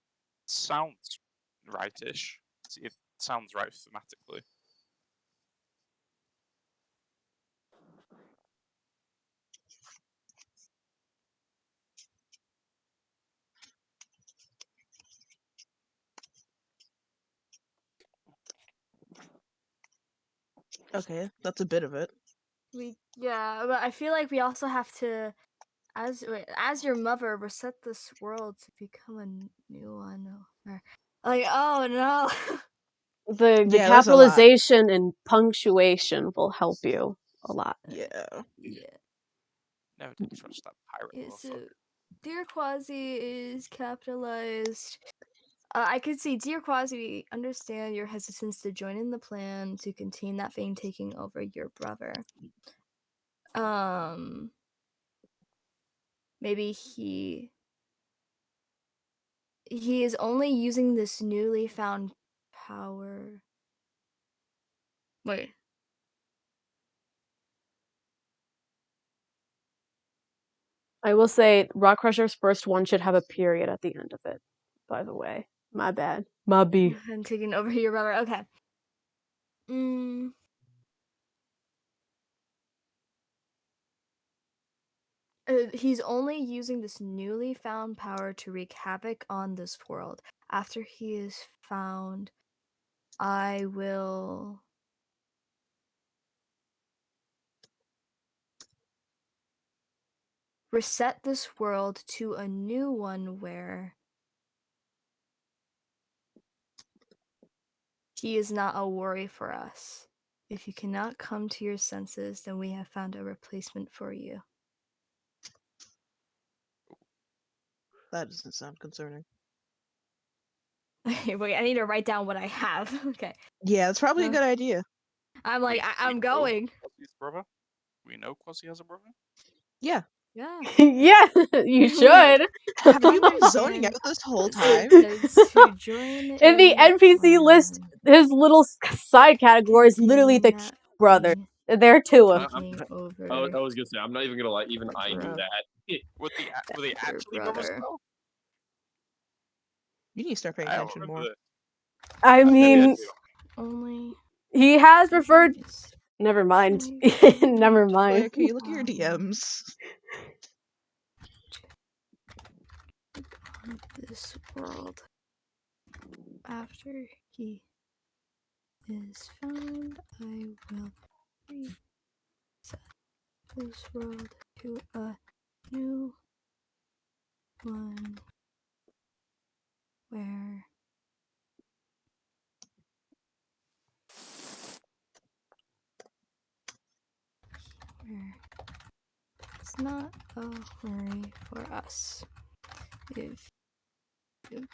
Sounds rightish. It sounds right thematically. Okay, that's a bit of it. But I feel like we also have to, as your mother, reset this world to become a new one. Like, oh no. The Yeah, there's a lot. capitalization and punctuation will help you a lot. Yeah. Yeah. Never did trust that pirate So, motherfucker. Dear Quasi is capitalized. I could see, Dear Quasi, we understand your hesitance to join in the plan to contain that thing taking over your brother. Maybe he is only using this newly found power. Wait. I will say Rock Crusher's first one should have a period at the end of it, by the way. My bad. My B. And taking over your brother. Okay. He's only using this newly found power to wreak havoc on this world. After he is found, I will reset this world to a new one where he is not a worry for us. If you cannot come to your senses, then we have found a replacement for you. That doesn't sound concerning. Wait, I need to write down what I have. Okay. Yeah, that's probably a good idea. I'm like, I'm going. Quasi's brother? We know Quasi has a brother? Yeah. Yeah. Yeah, you should. Have you been zoning out this whole time? To join In the NPC list, his little side category is literally the brother. There are two of them. I was gonna say, I'm not even gonna lie. Even I knew that. Were they actually brothers though? You need to start paying I don't attention remember more. this. I Maybe mean, do. Only he has referred. Never mind. Never mind. Like, can you look at your DMs? this world. After he is found, I will reset this world to a new one where it's not a worry for us. If you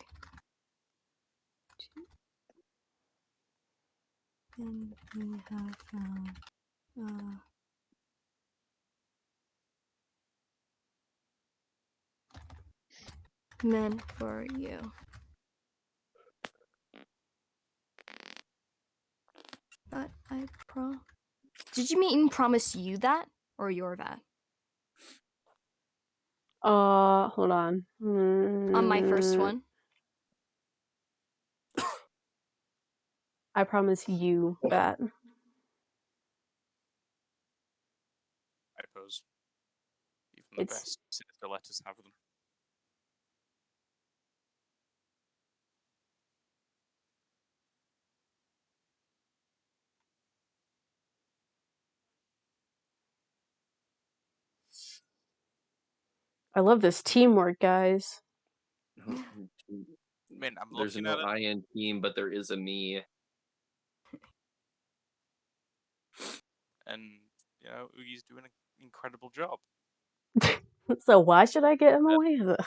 then we have found meant for you. But I Did you mean promise you that or your that? Hold on. On my first one. I promise you that. I suppose. Even the It's best sinister letters have them. I love this teamwork, guys. I mean, I'm There's looking no at it. I in team, but there is a me. And he's doing an incredible job. So why should I get in the way of it?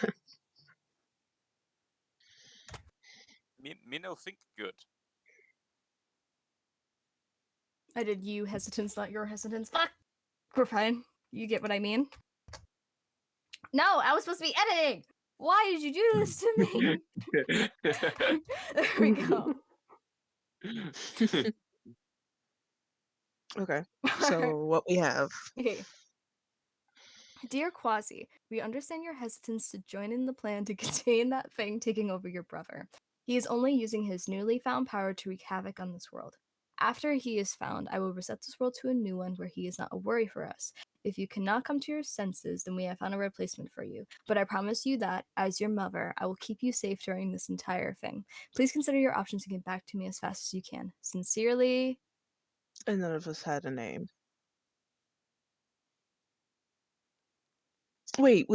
Me no think good. I did you hesitance, not your hesitance. Fuck! We're fine. You get what I mean? No, I was supposed to be editing! Why did you do this to me? There we go. Okay. So what we have? Okay. Dear Quasi, we understand your hesitance to join in the plan to contain that thing taking over your brother. He is only using his newly found power to wreak havoc on this world. After he is found, I will reset this world to a new one where he is not a worry for us. If you cannot come to your senses, then we have found a replacement for you. But I promise you that, as your mother, I will keep you safe during this entire thing. Please consider your options and get back to me as fast as you can. Sincerely, And none of us had a name. Wait,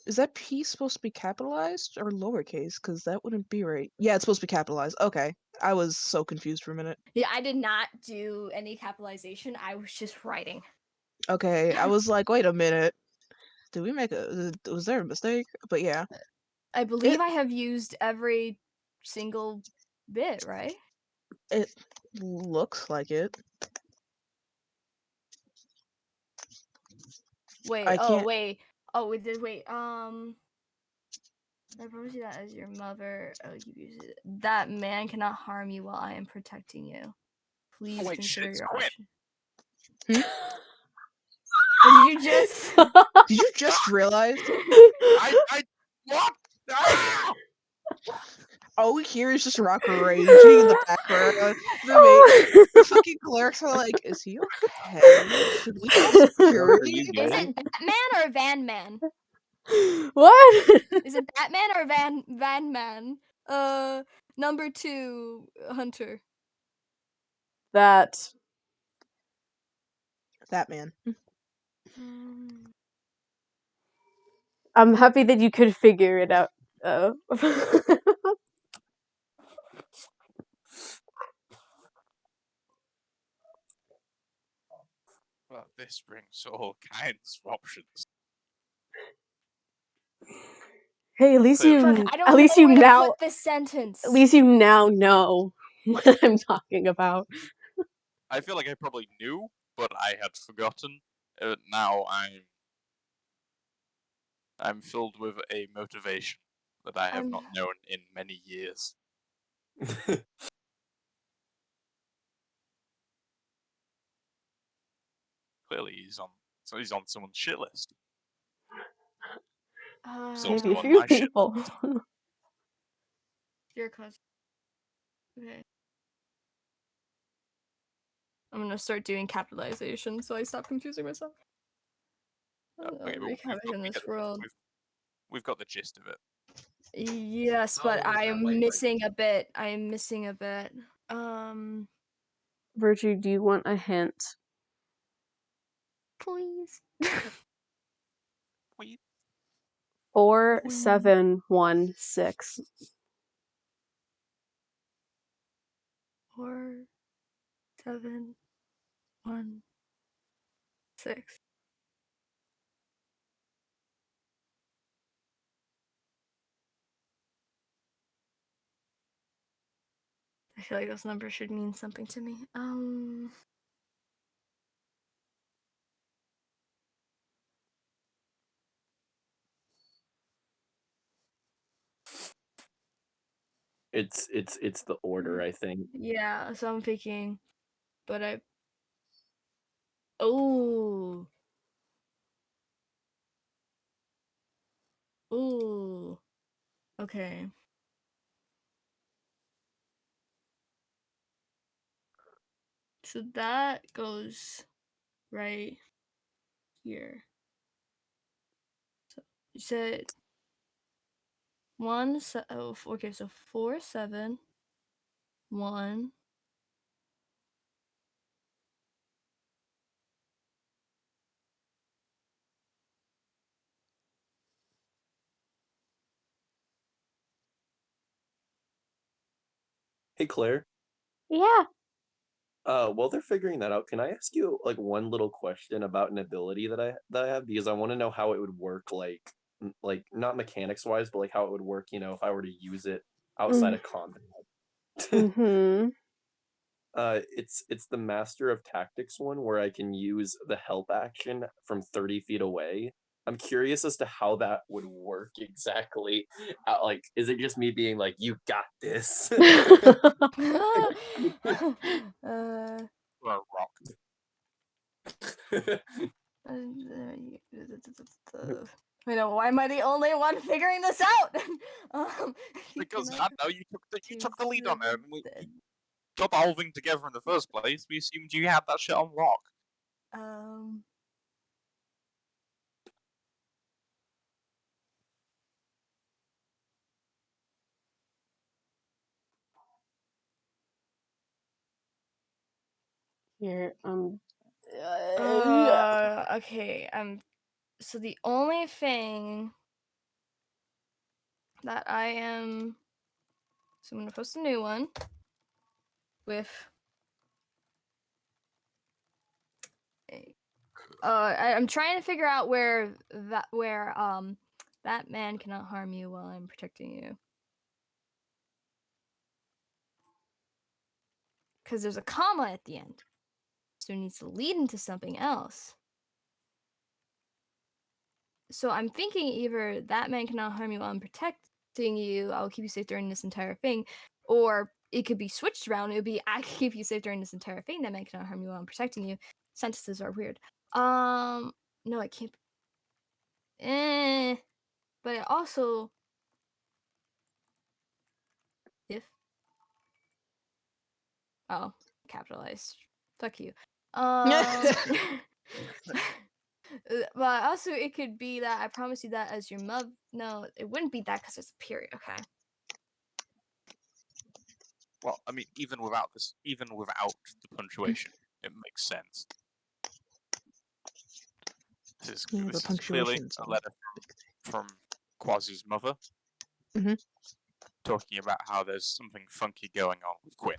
is that P supposed to be capitalized or lowercase? Because that wouldn't be right. Yeah, it's supposed to be capitalized. Okay. I was so confused for a minute. yeah, I did not do any capitalization. I was just writing. Okay, I was like, wait a minute. Did we was there a mistake? But yeah. I believe I have used every single bit, right? It looks like it. Wait, I oh can't. wait. Oh, we did wait. I promise you that as your mother, that man cannot harm you while I am protecting you. Please wait, consider shit, your quit. option. Did you just Did you just realize? I what? Ah! All we hear is just Rock raging in the background. The fucking clerics are like, is he okay? Should we call Rock, are security? you Is good? it Batman or Van Man? What? Is it Batman or Van Man? Number 2, Hunter. That. That man. I'm happy that you could figure it out. Well, this brings all kinds of options. Hey, at least Clearly. Fuck, you I don't know where to put this sentence. at least you now know what I'm talking about. I feel like I probably knew, but I had forgotten. Now I'm filled with a motivation that I have not known in many years. Clearly, he's on someone's shit list. He's also Maybe a on few my shit people. list. Your cousin. Okay. I'm gonna start doing capitalization so I stop confusing myself. Okay, but Wreak havoc in this world. we've got the gist of it. Yes, but Oh, I that am light missing a bit. I am missing a bit. Virtue, do you want a hint? Please. Wait, 4716. 4, 7, 1, 6. I feel like those numbers should mean something to me. It's the order, I think. Yeah, so I'm picking, but I. Oh. Ooh. Okay. So that goes right here. So you said okay, so 4, 7, 1. Hey, Claire. Yeah. While they're figuring that out, can I ask you like one little question about an ability that I have because I want to know how it would work, like not mechanics wise, but like how it would work, if I were to use it outside Mm. of combat. Mm-hmm. It's the Master of Tactics one where I can use the help action from 30 feet away. I'm curious as to how that would work exactly. Like, is it just me being like, "You got this"? Well, rock. Wait, no, why am I the only one figuring this out? You Because cannot I know you choose took the lead on it. And we the- got the whole thing together in the first place. We assumed you had that shit on lock. um. Here, Okay. So the only thing that I am. So I'm gonna post a new one with. I'm trying to figure out where that man cannot harm you while I'm protecting you. Because there's a comma at the end, so it needs to lead into something else. So I'm thinking either that man cannot harm you while I'm protecting you, I'll keep you safe during this entire thing, or it could be switched around. It would be I can keep you safe during this entire thing. That man cannot harm you while I'm protecting you. Sentences are weird. No, I can't. But it also if capitalized. Fuck you. But also it could be that I promise you that as your mother. No, it wouldn't be that because it's a period. Okay. Well, I mean, even without the punctuation, it makes sense. This Yeah, the is clearly punctuation's a letter from Quasi's mother, Mhm. talking about how there's something funky going on with Quinn.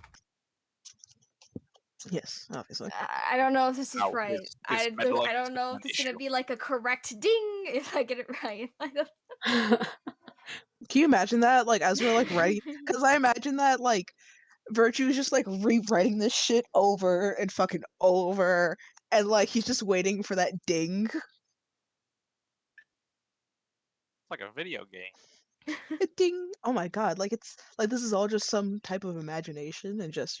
Yes, obviously. I don't know if this is How right. his I mental don't know an if this is gonna issue. be like a correct ding if I get it right. I don't. Can you imagine that? Like, as we're like writing, because I imagine that like Virtue is just like rewriting this shit over and fucking over, and like he's just waiting for that ding. It's like a video game. A ding! Oh my god! Like it's like this is all just some type of imagination and just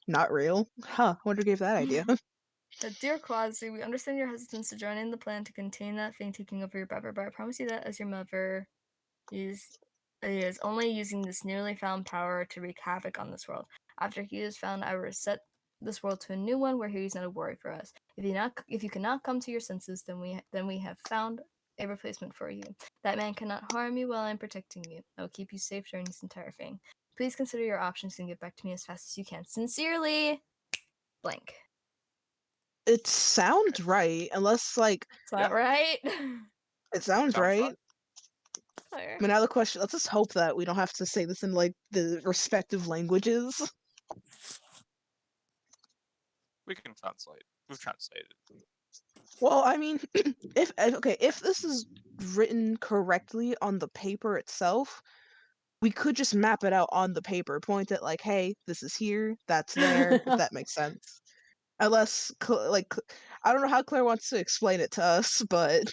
not real. Huh? Wonder who gave that idea. Dear Quasi, we understand your hesitance to join in the plan to contain that thing taking over your brother, but I promise you that as your mother is only using this newly found power to wreak havoc on this world. After he is found, I will reset this world to a new one where he is not a worry for us. If you cannot come to your senses, then we have found a replacement for you. That man cannot harm you while I'm protecting you. I will keep you safe during this entire thing. Please consider your options and get back to me as fast as you can. Sincerely, blank. It sounds right, unless like Is that right? it sounds Sounds right. right. Claire. But now the question, let's just hope that we don't have to say this in like the respective languages. We can translate. We've translated. Well, I mean, if this is written correctly on the paper itself, we could just map it out on the paper, point it like, hey, this is here, that's there, if that makes sense. Unless, I don't know how Claire wants to explain it to us, but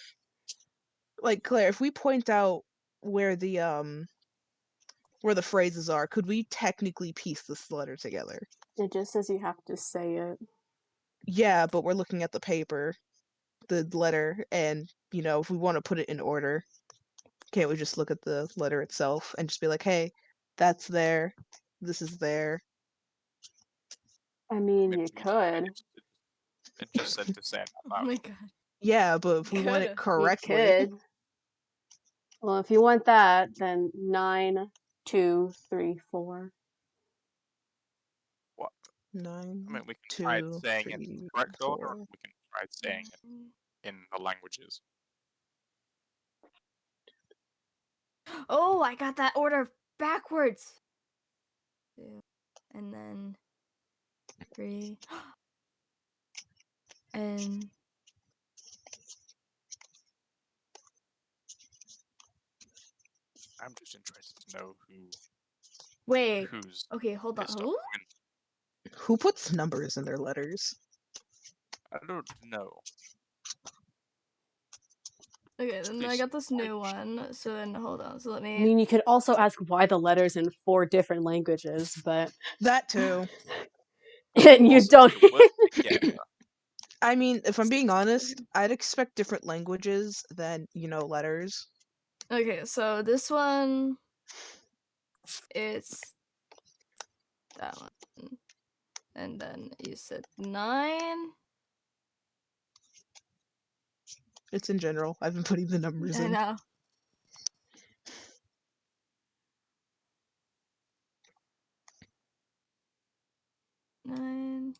like Claire, if we point out where the where the phrases are, could we technically piece this letter together? It just says you have to say it. Yeah, but we're looking at the paper, the letter, and if we want to put it in order, can't we just look at the letter itself and just be like, hey, that's there, this is there. I I mean, mean, you to be fair, could. it just said to say it Oh out my loud. god. Yeah, but if we want it Coulda. You correctly, could. Well, if you want that, then 9, 2, 3, 4. What? I 9, mean, we can try it 2, saying it in 3, the correct order, or 4. we can try it saying it in the languages. Oh, I got that order backwards. 2, and then 3, and I'm just interested to know wait. who's Okay, hold on. pissed off Who? when. Who puts numbers in their letters? I don't know. Okay, then I Please, got this new one. So then hold on. So let I me. mean, you could also ask why the letters in 4 different languages, but. That too. And you also, don't. to work together. I mean, if I'm being honest, I'd expect different languages than, letters. Okay, so this one, it's that one, and then you said 9. It's in general. I've been putting the numbers I in. know. Nine.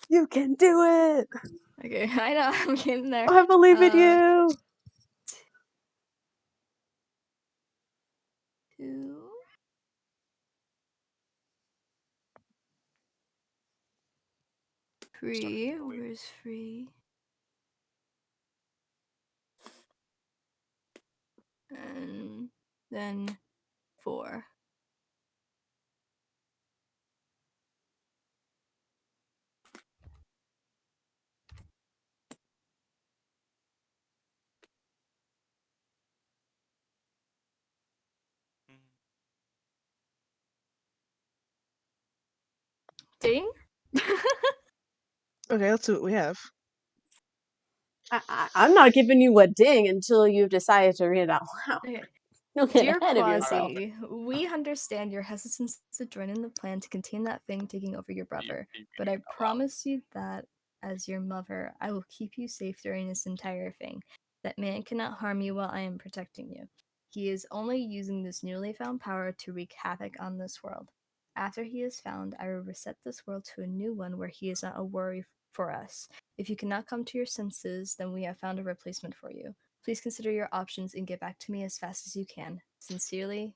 You can do it! Okay, I know. I'm getting there. I believe in you! 2. Free. Where's free? And then 4. Ding. Okay, let's see what we have. I'm not giving you a ding until you've decided to read it out loud. Okay. Don't get Dear ahead of yourself. Quasi, we understand your hesitance to join in the plan to contain that thing taking over your brother, but I promise you that, as your mother, I will keep you safe during this entire thing. That man cannot harm you while I am protecting you. He is only using this newly found power to wreak havoc on this world. After he is found, I will reset this world to a new one where he is not a worry for us. If you cannot come to your senses, then we have found a replacement for you. Please consider your options and get back to me as fast as you can. Sincerely.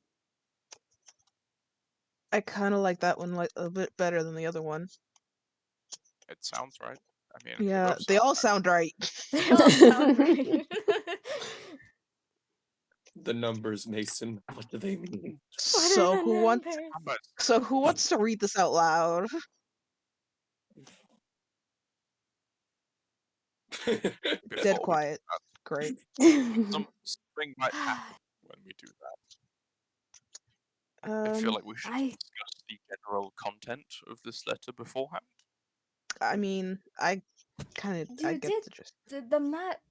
I kind of like that one like a bit better than the other one. It sounds right. I mean, Yeah, both they all sound sound right. They all sound right. The numbers, Mason. What do they mean? What are So the who wants? numbers? How much? So who wants to read this out loud? Before Dead we do quiet. that, Great. something might happen when we do that. I feel like we should I discuss the general content of this letter beforehand. I mean, I you get did the gist.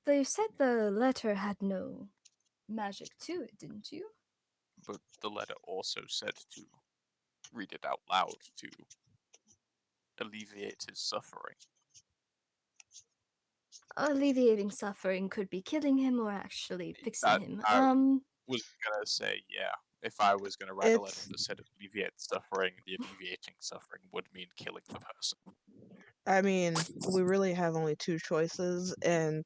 they said the letter had no magic to it, didn't you? But the letter also said to read it out loud to alleviate his suffering. Alleviating suffering could be killing him or actually fixing That him. I was gonna say, yeah. If I was gonna write a letter It's. that said alleviate suffering, the alleviating suffering would mean killing the person. I mean, we really have only two choices, and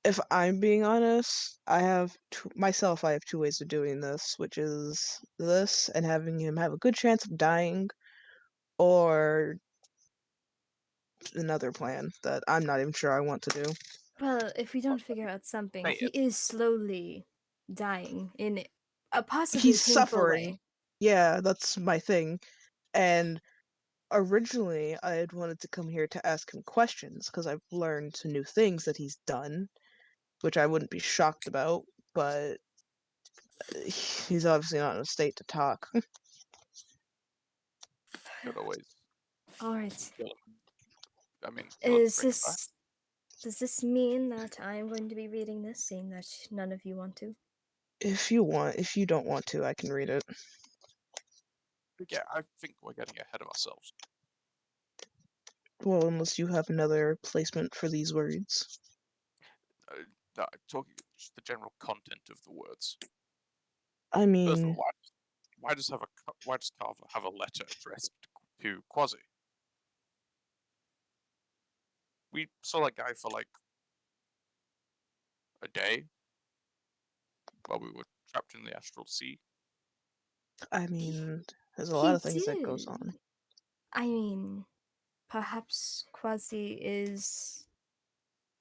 if I'm being honest, I have I have two ways of doing this, which is this and having him have a good chance of dying, or another plan that I'm not even sure I want to do. Well, if we don't figure out something, Say he it. is slowly dying in a possibly He's painful suffering. way. Yeah, that's my thing. And originally, I had wanted to come here to ask him questions because I've learned new things that he's done. which I wouldn't be shocked about, but he's obviously not in a state to talk. Could always All right. kill him. I mean, let's Is bring him back. this? Does this mean that I'm going to be reading this, seeing that none of you want to? If you want, if you don't want to, I can read it. Yeah, I think we're getting ahead of ourselves. Well, unless you have another placement for these words. Talking just the general content of the words. I First of mean, all, why does Carver have a letter addressed to Quasi? We saw that guy for like a day while we were trapped in the astral sea. there's a lot of things that goes on. I mean, perhaps Quasi is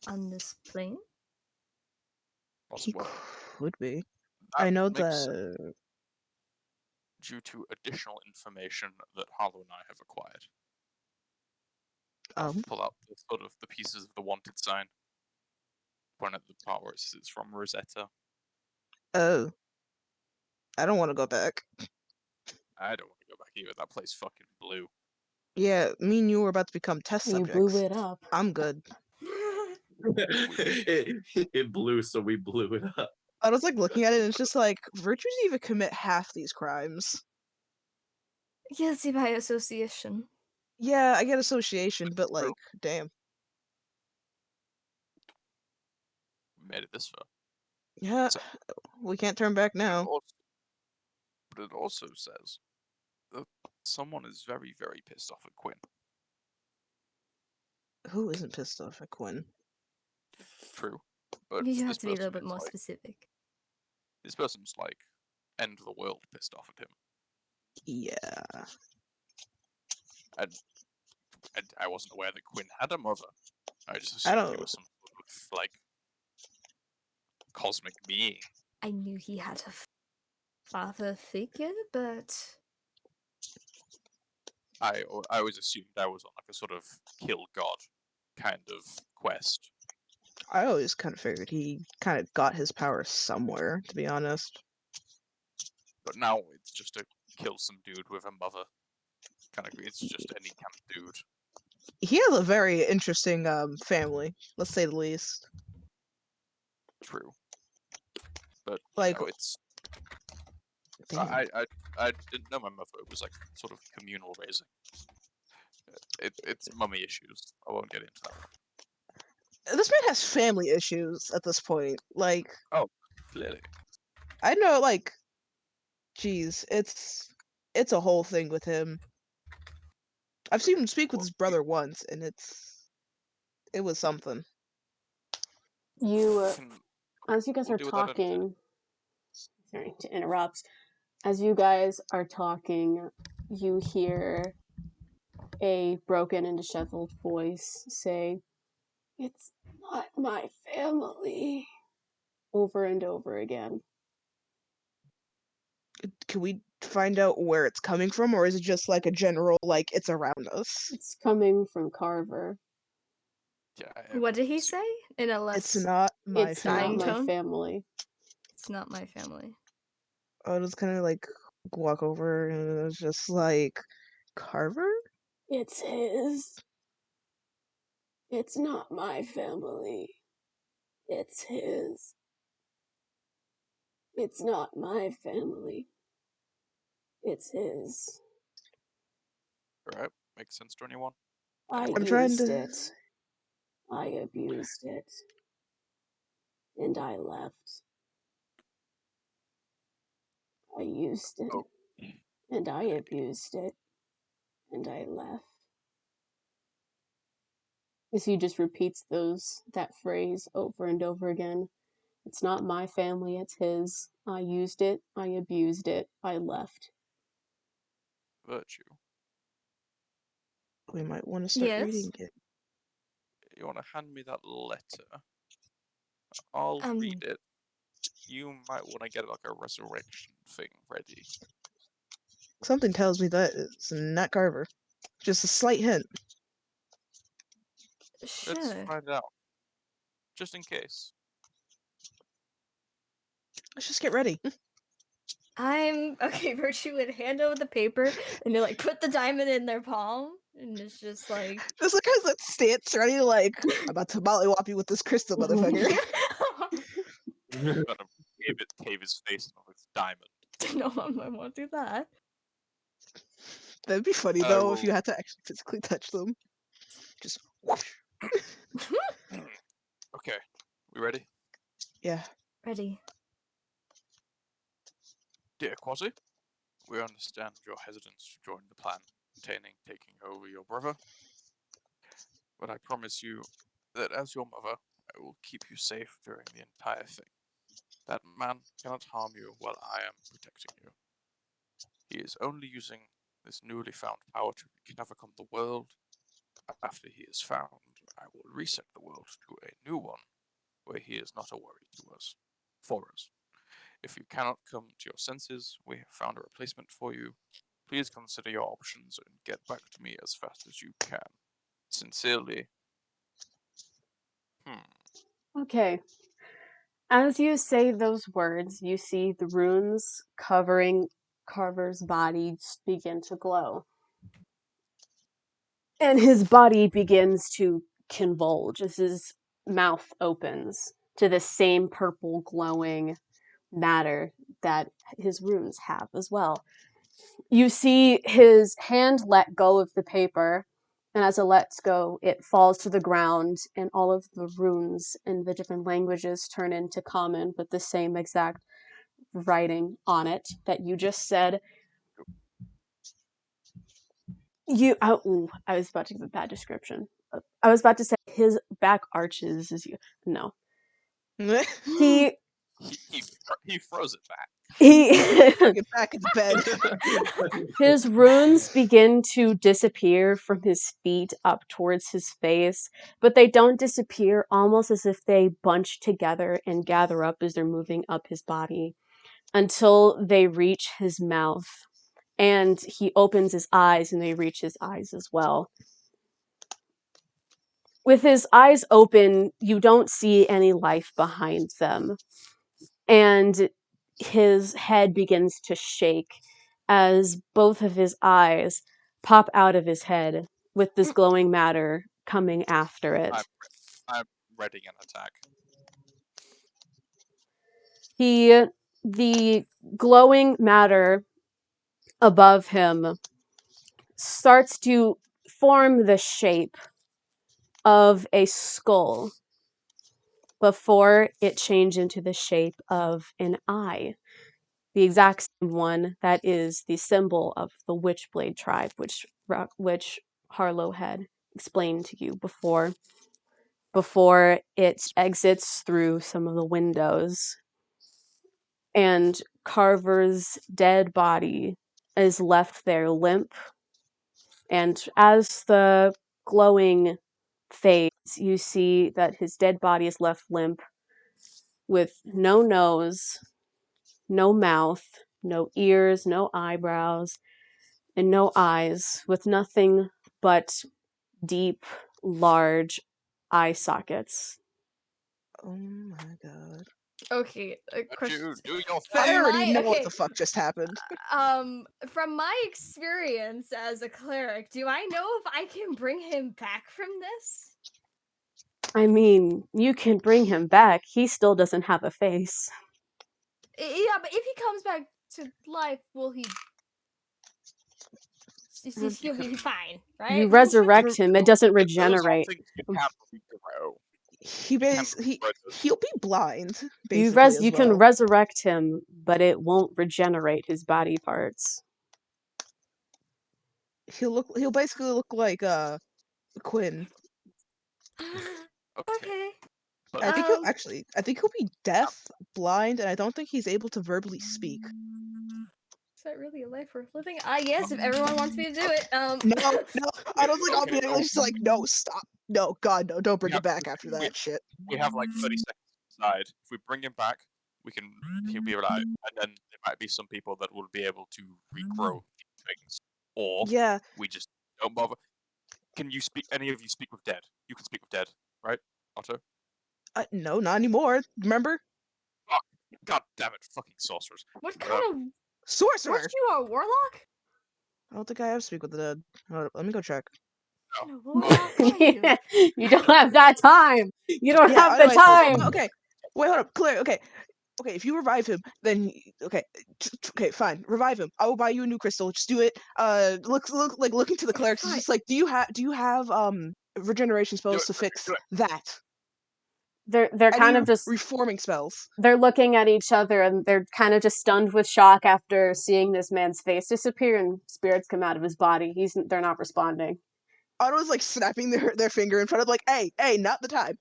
on this plane? He Possible. could be. That I know makes sense that. due to additional information that Harlow and I have acquired. I'll Um, pull out the pieces of the wanted sign. Point at the part where it says it's from Rosetta. oh, I don't want to go back. I don't want to go back either. That place fucking blew. Yeah, me and you were about to become test You subjects. blew it up. I'm good. it blew, so we blew it up. I was like looking at it, and it's just like virtues even commit half these crimes. Guilty by association. Yeah, I get association, but True. like, damn. We made it this far. Yeah, So- we can't turn back now. But it also says that someone is very, very pissed off at Quinn. Who isn't pissed off at Quinn? True. But You have this to be a little person bit is more like, specific. this person's like end of the world pissed off at him. Yeah. I wasn't aware that Quinn had a mother. I just I assumed he don't. was some sort of like cosmic being. I knew he had a father figure, but I always assumed I was on like a sort of kill god kind of quest. I always kind of figured he kind of got his power somewhere, to be honest. But now it's just to kill some dude with a mother. It's just any kind of dude. He has a very interesting family, let's say the least. True. But Like, it's damn. I didn't know my mother. It was like sort of communal raising. It's mummy issues. I won't get into that one. This man has family issues at this point. Like, Clearly. I know, like, geez, it's a whole thing with him. I've seen him speak with his brother once, and it was something. You, as you guys We'll are deal with that in a bit. talking, sorry to interrupt. As you guys are talking, you hear a broken and disheveled voice say, "It's not my family," over and over again. Can we find out where it's coming from, or is it just like a general, like, it's around us? It's coming from Carver. Yeah. what did he say in a less? It's not my It's not family. my tone? family. It's not my family. I was kind of like walk over, and it was just like, Carver? It's his. It's not my family. It's his. It's not my family. It's his. Alright, makes sense to anyone? I I'm trying used to. it. I abused it. And I left. I used it. Oh. And I abused it. And I left. As he just repeats that phrase over and over again. It's not my family, it's his. I used it, I abused it, I left. Virtue. We might want to start Yes. reading it. You want to hand me that letter? I'll read it. You might want to get like a resurrection thing ready. Something tells me that it's not Carver. Just a slight hint. Sure. Let's find out. Just in case. Let's just get ready. I'm okay. Virtue would hand over the paper and they like put the diamond in their palm, and it's just like. This like has that stance ready to like, I'm about to mollywop you with this crystal, motherfucker. Gotta cave his face in with diamond. No, I won't do that. That'd be funny I though if will- you had to actually physically touch them. Just whoosh. Okay, we ready? Yeah. Ready. Dear Quasi, we understand your hesitance to join the plan containing taking over your brother. But I promise you that as your mother, I will keep you safe during the entire thing. That man cannot harm you while I am protecting you. He is only using this newly found power to wreak havoc on the world. After he is found, I will reset the world to a new one, where he is not a worry to us, for us. If you cannot come to your senses, we have found a replacement for you. Please consider your options and get back to me as fast as you can. Sincerely. Okay. As you say those words, you see the runes covering Carver's body begin to glow. And his body begins to convulge as his mouth opens to the same purple glowing matter that his runes have as well. You see his hand let go of the paper, and as it lets go, it falls to the ground, and all of the runes in the different languages turn into common with the same exact writing on it that you just said. I was about to give a bad description. I was about to say his back arches as you. No. He He froze it back. Get back in the bed. His runes begin to disappear from his feet up towards his face, but they don't disappear, almost as if they bunch together and gather up as they're moving up his body until they reach his mouth. And he opens his eyes and they reach his eyes as well. With his eyes open, you don't see any life behind them. And his head begins to shake as both of his eyes pop out of his head with this glowing matter coming after it. I'm ready an attack. The glowing matter above him starts to form the shape of a skull before it changed into the shape of an eye. The exact same one that is the symbol of the Witchblade tribe, which Harlow had explained to you before it exits through some of the windows. And Carver's dead body is left there limp. And as the glowing fades, you see that his dead body is left limp with no nose, no mouth, no ears, no eyebrows, and no eyes, with nothing but deep, large eye sockets. Oh my god. Okay, a question. Do your I thing. already know what okay. the fuck just happened. From my experience as a cleric, do I know if I can bring him back from this? I mean, you can bring him back. He still doesn't have a face. Yeah, but if he comes back to life, will he? He'll be fine, right? You resurrect him. It doesn't Those are regenerate. things you can't regrow. He'll be blind, You basically, as you can well. resurrect him, but it won't regenerate his body parts. He'll basically look like Quinn. Okay. But I think he'll be deaf, blind, and I don't think he's able to verbally speak. Is that really a life worth living? Yes, if everyone wants me to do it. No, I don't think I'll be Okay, able to just like, no, stop. No, God, no, don't bring We him back after we- that shit. we have like 30 seconds to decide. If we bring him back, he'll be alive, and then there might be some people that will be able to regrow things, or Yeah, we just don't bother. Can you speak? Any of you speak with dead? You can speak with dead, right, Otto? no, not anymore. Remember? God damn it! fucking sorcerers. What kind of Sorcerer. weren't you a warlock? I don't think I have speak with the dead. Hold up, let me go check. What kind of warlock are you? Yeah, you don't have that time. You don't Yeah. have the Anyways, time. okay. Wait, hold up. Clear. Okay. Okay. If you revive him, then okay. Okay. Fine. Revive him. I will buy you a new crystal. Just do it. Looking to the clerics. It's Fine. just like, do you have regeneration spells to fix do it. that? They're kind Any of just reforming spells? they're looking at each other and they're kind of just stunned with shock after seeing this man's face disappear and spirits come out of his body. They're not responding. Otto's like snapping their finger in front of like, hey, not the time,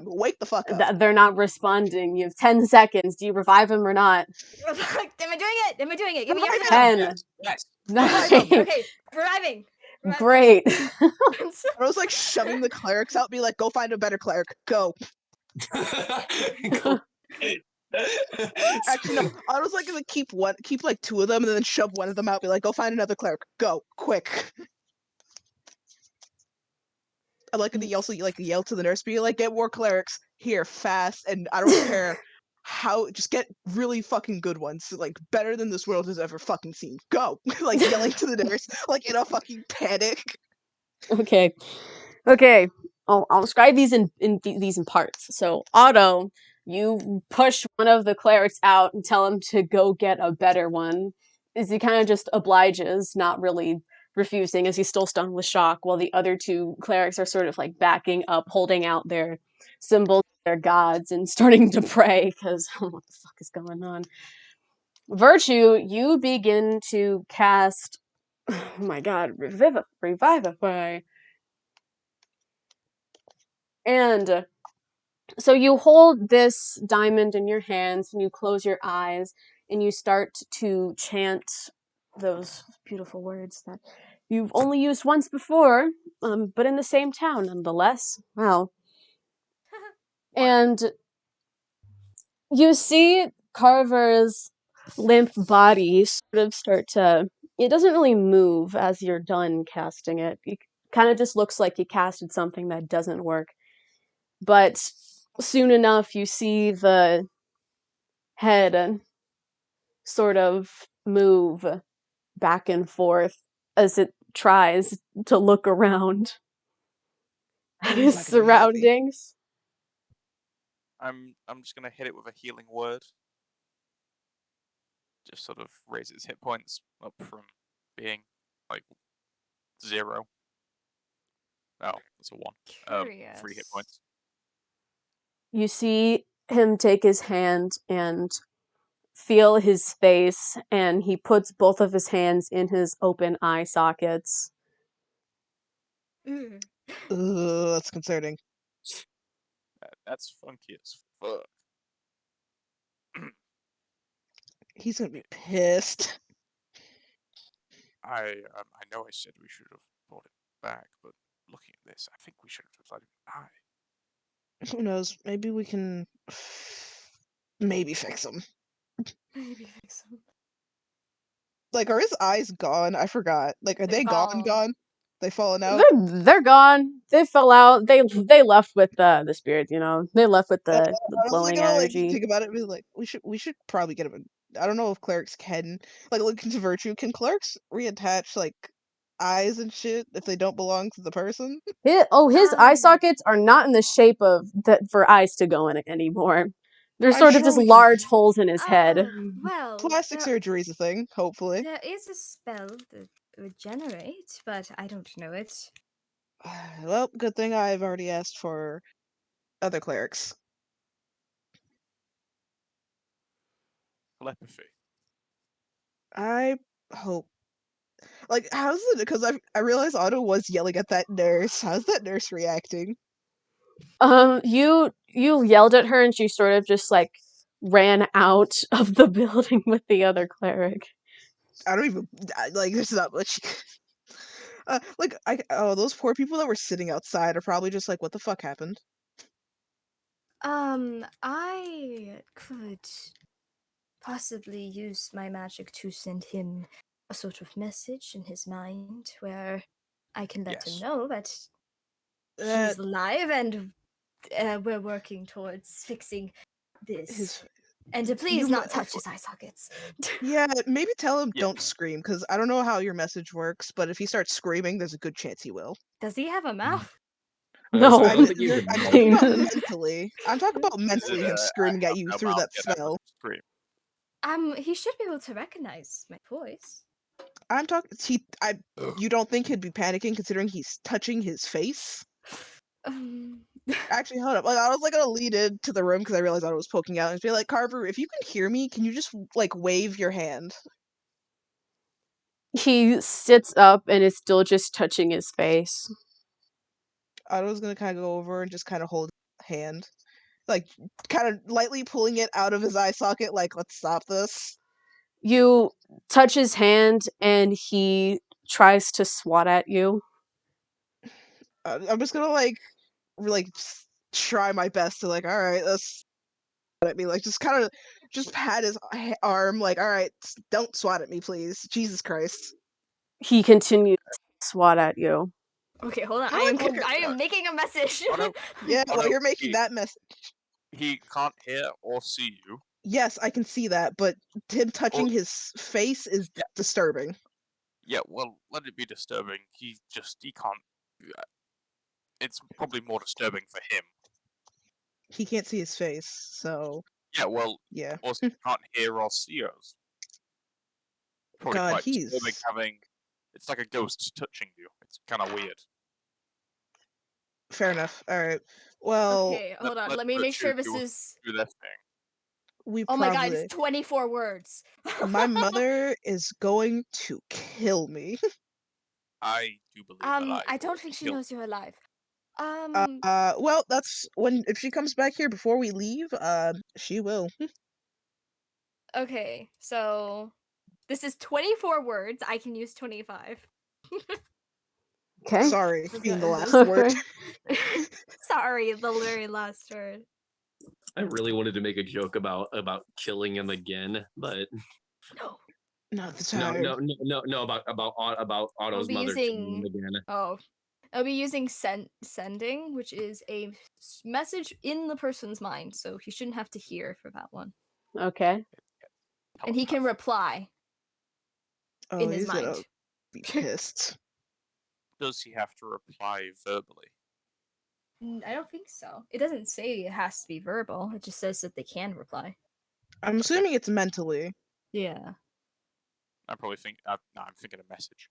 wake the fuck up. They're not responding. You have 10 seconds. Do you revive him or not? Am I doing it? Give me your Revive hand. 10. Yes. Revive him. Okay, reviving. Great. Otto's like shoving the clerics out, be like, go find a better cleric, go. Actually, no. Otto's like gonna keep like two of them, and then shove one of them out, be like, go find another cleric, go, quick. I like to also yell to the nurse, be like, get more clerics here, fast, and I don't care how, just get really fucking good ones, like better than this world has ever fucking seen. Go, like yelling to the nurse, like in a fucking panic. Okay. I'll describe these in parts. So Otto, you push one of the clerics out and tell him to go get a better one. As he kind of just obliges, not really refusing, as he's still stunned with shock, while the other two clerics are sort of like backing up, holding out their symbols of their gods and starting to pray because what the fuck is going on? Virtue, you begin to cast. Oh my god, revivify. And so you hold this diamond in your hands and you close your eyes and you start to chant those beautiful words that you've only used once before, but in the same town nonetheless. Wow. And you see Carver's limp body sort of start to. It doesn't really move as you're done casting it. It kind of just looks like you casted something that doesn't work. But soon enough, you see the head sort of move back and forth as it tries to look around at He's his not gonna be happy. surroundings. I'm just gonna hit it with a healing word. Just sort of raise its hit points up from being like 0. Oh, that's a 1. 3 hit points. You see him take his hand and feel his face, and he puts both of his hands in his open eye sockets. Mm. Ugh, that's concerning. That's funky as fuck. He's gonna be pissed. I know I said we should have brought it back, but looking at this, I think we should have just let him die. Who knows? Maybe we can maybe fix him. Maybe fix him. Like, are his eyes gone? I forgot. Like, are They're they gone. gone? They fallen out? They're gone. They fell out. They left with the spirit. You know, they left with the I was like glowing gonna energy. think about it and be like, we should probably get him. I don't know if clerics can look into virtue. Can clerics reattach like eyes and shit if they don't belong to the person? His eye Um, sockets are not in the shape of that for eyes to go in it anymore. They're I'm sort of sure just we can- large holes in his head. Well, Plastic surgery's a thing, hopefully. there is a spell that regenerate, but I don't know it. Well, good thing I've already asked for other clerics. Telepathy. I hope. Like, how's it? Because I realized Otto was yelling at that nurse. How's that nurse reacting? You yelled at her and she sort of just like ran out of the building with the other cleric. I don't even like. There's not much. Those poor people that were sitting outside are probably just like, what the fuck happened? I could possibly use my magic to send him a sort of message in his mind where I can let him Yes. know that That he's alive and we're working towards fixing this. his And to please not touch his eye sockets. Yeah, maybe tell him Yeah. don't scream, because I don't know how your message works, but if he starts screaming, there's a good chance he will. Does he have a mouth? No. I don't think he's I'm a talking about Amen. mentally. I'm talking about mentally him screaming at you no through mouth, that yeah, that spell. was scream. He should be able to recognize my voice. I'm talking. You don't think he'd be panicking considering he's touching his face? Um, Actually, hold up. Like, I was like gonna lead into the room because I realized I was poking out and be like, Carver, if you can hear me, can you just like wave your hand? He sits up and is still just touching his face. I was gonna kind of go over and just kind of hold hand, like kind of lightly pulling it out of his eye socket, like let's stop this. You touch his hand and he tries to swat at you. I'm just gonna like try my best to like, all right, let's at me, like just kind of just pat his arm, like, all right, don't swat at me, please, Jesus Christ. He continues to swat at you. okay, hold on. How do I I am making a message. Oh no, Yeah, oh well, no, you're making that mess. he can't hear or see you. Yes, I can see that, but him touching Or- his face is Yeah. disturbing. Yeah, well, let it be disturbing. He can't. It's probably more disturbing for him. He can't see his face, so Yeah, well, yeah. also he can't hear or see us. Probably God, quite disturbing he's having. It's like a ghost touching you. It's kind of weird. fair enough. All right. Well, okay, hold on. Let Let me make sure virtue this is. do their thing. we Oh my god, probably. it's 24 words. My mother is going to kill me. I do believe that I don't think she knows you're alive. Well, that's when if she comes back here before we leave, she will. Okay, so this is 24 words. I can use 25. Okay. Sorry, We're being the good. last word. Sorry, the very last word. I really wanted to make a joke about killing him again, but No. Not the no, time. no, about Otto's be mother killing him using- again. Oh. I'll be using sending, which is a message in the person's mind, so he shouldn't have to hear for that one. Okay. And he can reply Oh, in his he's gonna mind. be pissed. Does he have to reply verbally? I don't think so. It doesn't say it has to be verbal. It just says that they can reply. I'm assuming it's mentally. Yeah. I probably think. No, I'm thinking a message.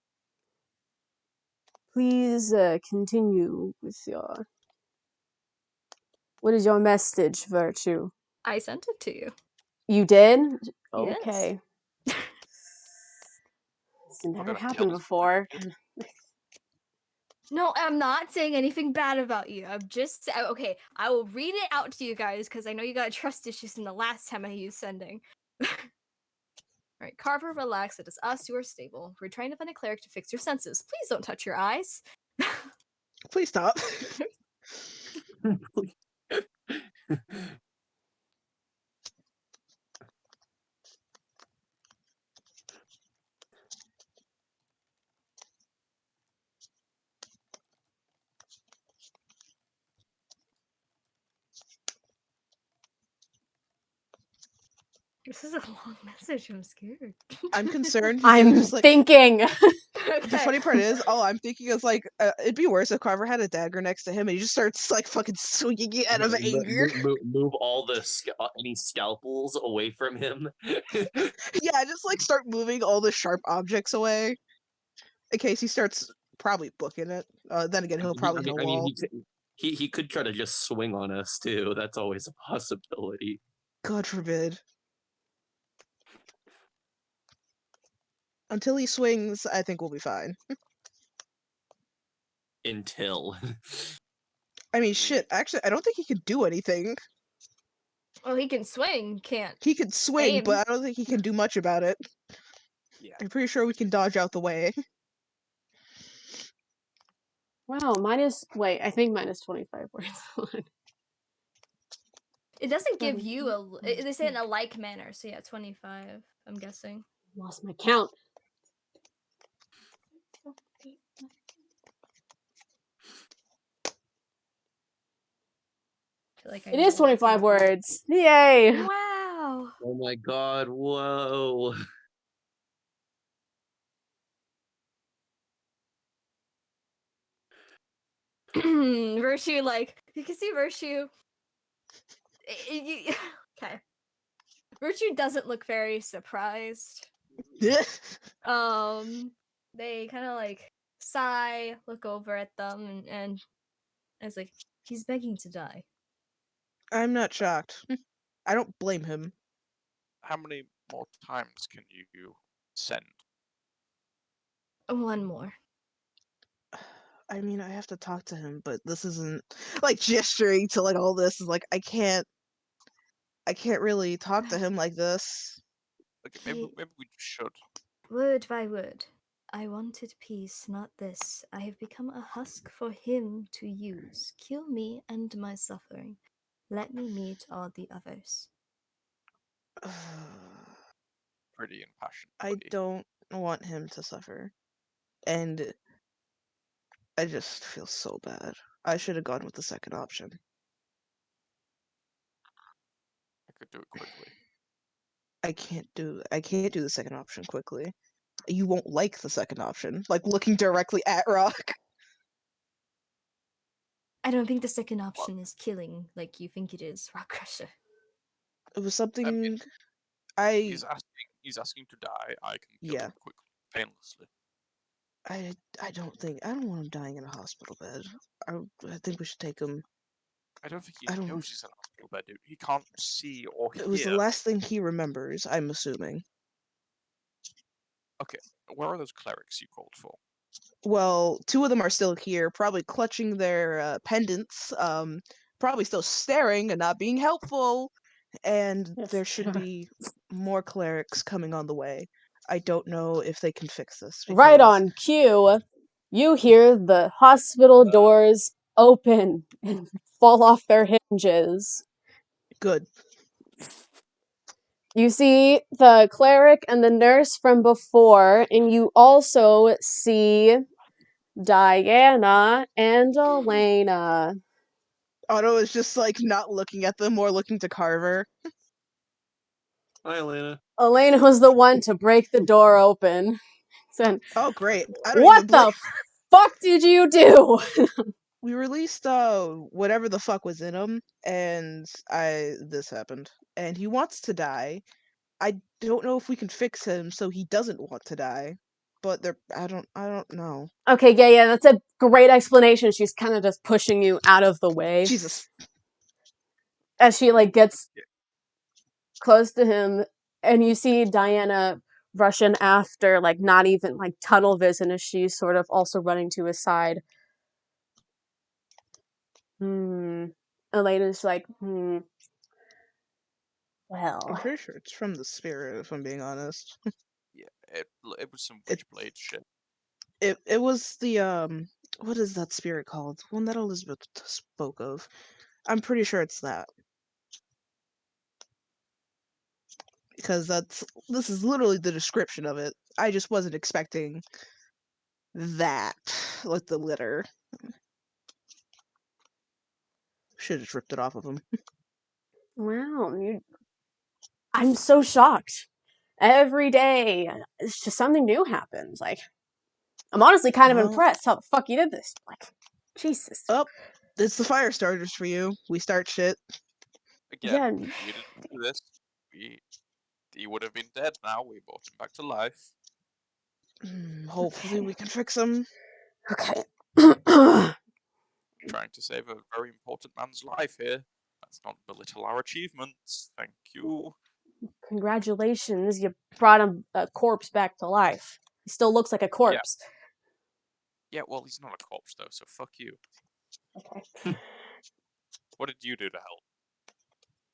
Please continue with your. What is your message, Virtue? I sent it to you. You did? Yes. Okay. This We're never gonna happened kill before. No, I'm not saying anything bad about you. I'm just okay. I will read it out to you guys because I know you got trust issues in the last time I used sending. Alright, Carver, relax. It is us who are stable. We're trying to find a cleric to fix your senses. Please don't touch your eyes. Please stop. This is a long message. I'm scared. I'm concerned he's gonna I'm just like. thinking. The funny part is, all I'm thinking is like, it'd be worse if Carver had a dagger next to him and he just starts like fucking swinging it out of anger. Move all the any scalpels away from him. Yeah, just like start moving all the sharp objects away, in case he starts probably booking it. Then again, he'll probably hit a wall. He could try to just swing on us too. That's always a possibility. God forbid. Until he swings, I think we'll be fine. Until. I mean, shit. Actually, I don't think he can do anything. Well, he can swing, can't. He can swing, Aim. but I don't think he can do much about it. Yeah. I'm pretty sure we can dodge out the way. Wow, wait, I think minus 25 words. It doesn't give you they say it in a like manner, so yeah, 25, I'm guessing. Lost my count. I feel like I It know is what's 25 happening. words. Yay! Wow. Wow. Oh my god, whoa. Virtue, like, you can see Virtue. Okay. Virtue doesn't look very surprised. They kind of like sigh, look over at them, and it's like, he's begging to die. I'm not shocked. I don't blame him. How many more times can you send? One more. I mean, I have to talk to him, but this isn't like gesturing to like all this is like I can't really talk to him like this. Okay, maybe we should. Word by word. I wanted peace, not this. I have become a husk for him to use. Kill me and my suffering. Let me meet all the others. Pretty impassioned. I Buddy. don't want him to suffer. And I just feel so bad. I should have gone with the second option. I could do it quickly. I can't do the second option quickly. You won't like the second option. Like looking directly at Rock. I don't think the second option is killing like you think it is, Rock Crusher. It was I something mean, I he's asking to die. I can kill yeah. him quickly, painlessly. I don't want him dying in a hospital bed. I think we should take him. I don't think he I don't. knows he's in a hospital bed, dude. He can't see or hear. It was the last thing he remembers. I'm assuming. Okay, where are those clerics you called for? Well, two of them are still here, probably clutching their pendants. Probably still staring and not being helpful. And Yes, there should be more clerics coming on the way. I don't know if they can fix this. Right because- on cue, you hear the hospital doors open and fall off their hinges. Good. You see the cleric and the nurse from before, and you also see Diana and Elena. Otto is just like not looking at them, more looking to Carver. Hi, Elena. Elena was the one to break the door open. Said, Oh, great. I don't "What even blame. the fuck did you do?" We released whatever the fuck was in him, and this happened, and he wants to die. I don't know if we can fix him so he doesn't want to die, but I don't know. Okay, yeah, that's a great explanation. She's kind of just pushing you out of the way Jesus. as she like gets close to him, and you see Diana rushing after, like not even like tunnel vision, as she's sort of also running to his side. Elena's like, I'm well, pretty sure it's from the spirit, if I'm being honest. Yeah, it was some It- Witchblade shit. It was the what is that spirit called? One that Elizabeth spoke of. I'm pretty sure it's that. Because this is literally the description of it. I just wasn't expecting that, like the litter. Should have just ripped it off of him. wow, I'm so shocked. Every day, it's just something new happens. Like, I'm honestly kind of Well- impressed how the fuck you did this. Like, Jesus. Oh, it's the fire starters for you. We start shit. Again, Yeah. we didn't do this. He would have been dead now. We brought him back to life. Hopefully Okay. we can fix him. Okay. Trying to save a very important man's life here. Let's not belittle our achievements. Thank you. Congratulations, you brought a corpse back to life. He still looks like a corpse. Yeah, well, he's not a corpse though, so fuck you. Okay. What did you do to help?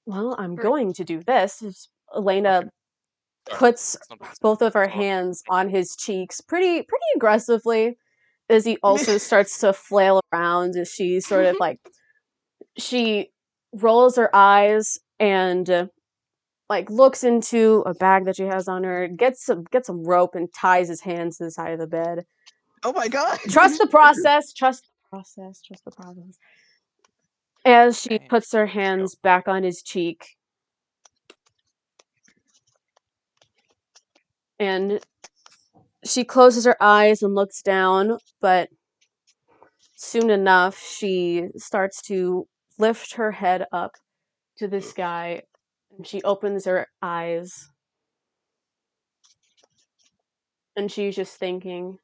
Well, I'm Right. going to do this. Elena Okay. puts It's not- both of her it's not- hands on his cheeks pretty aggressively as he also starts to flail around as she sort of like she rolls her eyes and like looks into a bag that she has on her, gets some rope and ties his hands to the side of the bed. Oh my god! Trust the process. Trust the process. As she Hey, puts her let's go. hands back on his cheek, And she closes her eyes and looks down, but soon enough she starts to lift her head up to the sky, and she opens her eyes, and she's just thinking,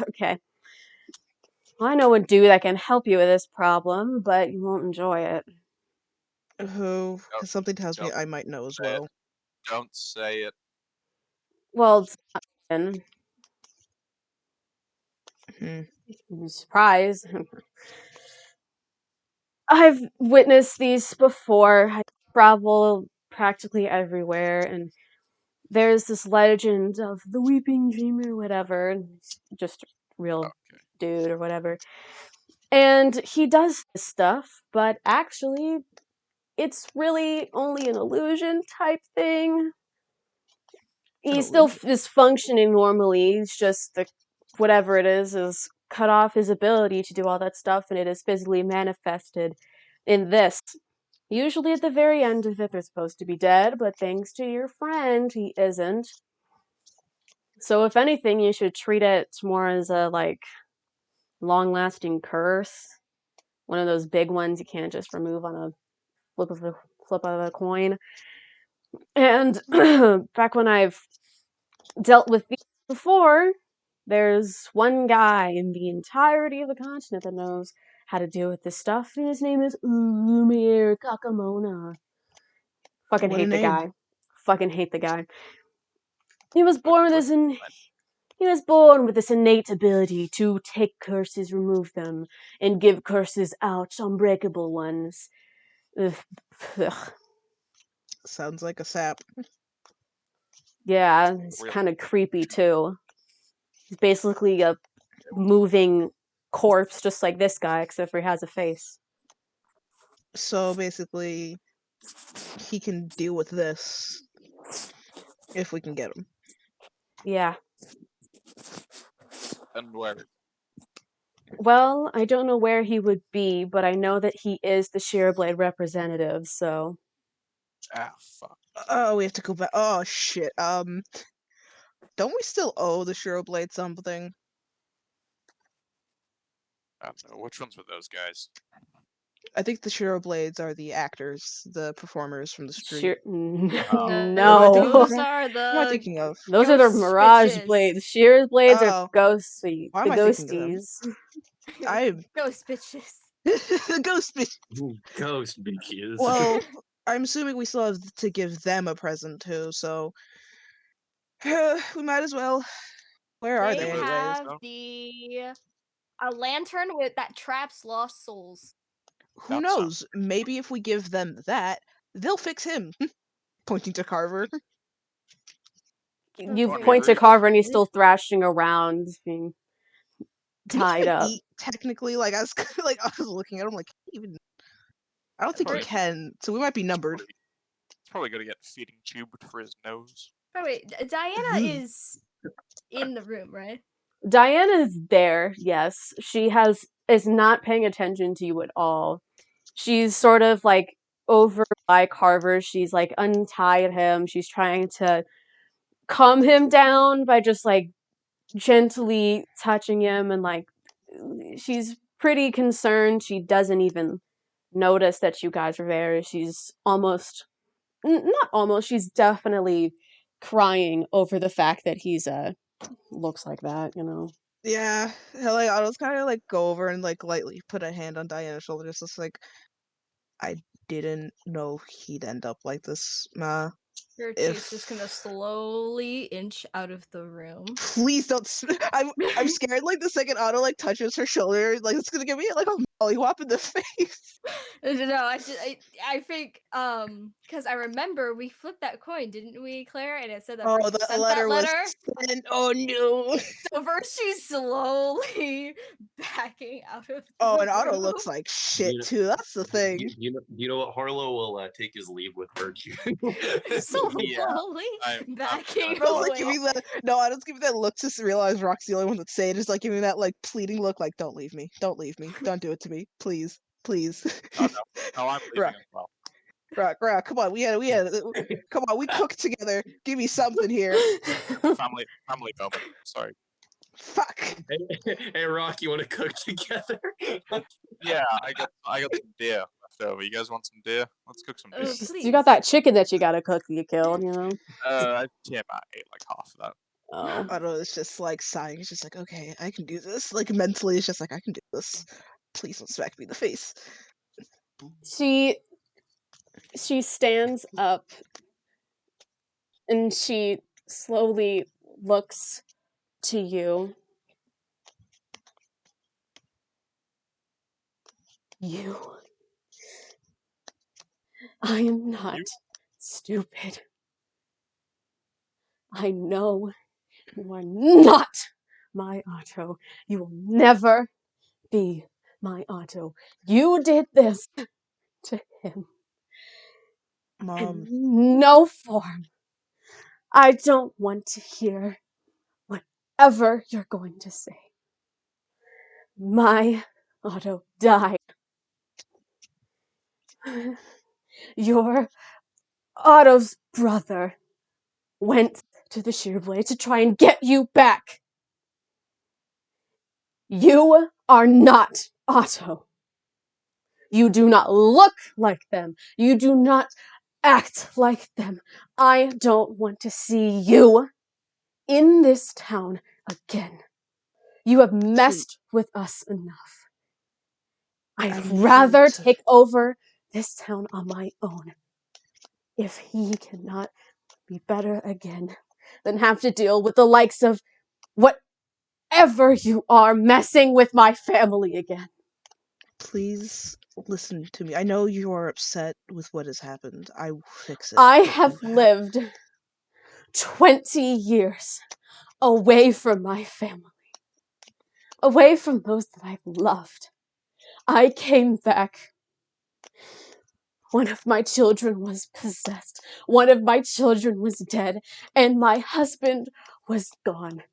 okay. I know a dude that can help you with this problem, but you won't enjoy it. Who? Because something tells me Don't I might know as say it. well. Don't say it. Well, it's not been. Surprise. I've witnessed these before. I travel practically everywhere, and there's this legend of the Weeping Dreamer, whatever. And it's just a real Okay. dude or whatever. And he does this stuff, but actually, it's really only an illusion type thing. He still is functioning normally. It's just the whatever it is cut off his ability to do all that stuff, and it is physically manifested in this. Usually at the very end of it, they're supposed to be dead, but thanks to your friend, he isn't. So if anything, you should treat it more as a long-lasting curse. One of those big ones you can't just remove on a flip of a coin. And back when I've dealt with these before, there's one guy in the entirety of the continent that knows how to deal with this stuff, and his name is Lumiar Kakamona. Fucking What a hate the name. guy. Fucking hate the guy. He was Okay, born with this innate ability to take curses, remove them, and give curses out, unbreakable ones. Ugh. Ugh. Sounds like a sap. Yeah, it's Really? kind of creepy too. He's basically a moving corpse, just like this guy, except for he has a face. So basically, he can deal with this if we can get him. Yeah. And where? Well, I don't know where he would be, but I know that he is the Shirablade representative, so... Ah, fuck. Oh, we have to go back. Oh, shit. Don't we still owe the Shirablade something? I don't know. Which ones were those guys? I think the Shirablades are the actors, the performers from the street. No. Those are What am I the thinking of? Those are the ghost Mirage bitches. Blades. Shears Blades are Oh. ghosty. Why The am I thinking of them? ghosties. I'm Ghost bitches. ghost bitch. Ghost bitches. Well, I'm assuming we still have to give them a present too, so we might as well. Where are They they anyways? have No? a lantern that traps lost souls. Who That sounds knows? Maybe if we give them that, they'll fix him. Pointing to Carver. You What, point to really? Carver and he's still thrashing around, being Can he tied even up. eat technically? Like I was like I was looking at him like even. I don't think he Probably. can. So we might be numbered. He's probably gonna get feeding tubed for his nose. Oh wait, Diana is in the room, right? Diana's there, yes. She is not paying attention to you at all. She's sort of like over by Carver. She's like untied him. She's trying to calm him down by just like gently touching him, and like she's pretty concerned. She doesn't even notice that you guys are there. She's almost not almost, she's definitely crying over the fact that he's looks like that, you know. Yeah, like I'll just kind of like go over and like lightly put a hand on Diana's shoulder, just like I didn't know he'd end up like this. Your chief's just gonna slowly inch out of the room. Please don't. I'm scared. Like the second Otto like touches her shoulder, like it's gonna give me like a mollywop in the face. No, I think because I remember we flipped that coin, didn't we, Claire? And it said that Virtue The sent letter that letter. was sent. Oh no. So Virtue's slowly backing out of the Oh, and Otto room. looks like shit You know- too. That's the thing. You know what? Harlow will take his leave with Virtue. Slowly I'm backing Bro, away. like giving that. No, I don't give me that look to realize Rock's the only one that say it. Just like giving that like pleading look, like don't leave me, don't leave me, don't do it to me, please. Please. Oh, no. No, I'm leaving Rock, as well. Rock, come on. We had, come on. We cooked together. Give me something here. Family moment. Sorry. Fuck. Hey, Rock, you want to cook together? Yeah, I got some deer left over. You guys want some deer? Let's cook some deer. Please. You got that chicken that you gotta cook, you killed, you know? I ate like half of that. Oh. Otto is just like sighing. He's just like, okay, I can do this. Like mentally, it's just like, I can do this. Please don't smack me in the face. She stands up and she slowly looks to you. You. I am not stupid. I know you are not my Otto. You will never be my Otto. You did this to him Mom, in no form. I don't want to hear whatever you're going to say. My Otto died. Your Otto's brother went to the Shirablade to try and get you back. You are not Otto. You do not look like them. You do not act like them. I don't want to see you in this town again. You have messed with us enough. I'd I need rather you to... take over this town on my own. If he cannot be better again than have to deal with the likes of whatever you are messing with my family again. Please listen to me. I know you are upset with what has happened. I will fix it. I but have you lived 20 years away from my family, away from those that I've loved. I came back. One of my children was possessed. One of my children was dead. And my husband was gone.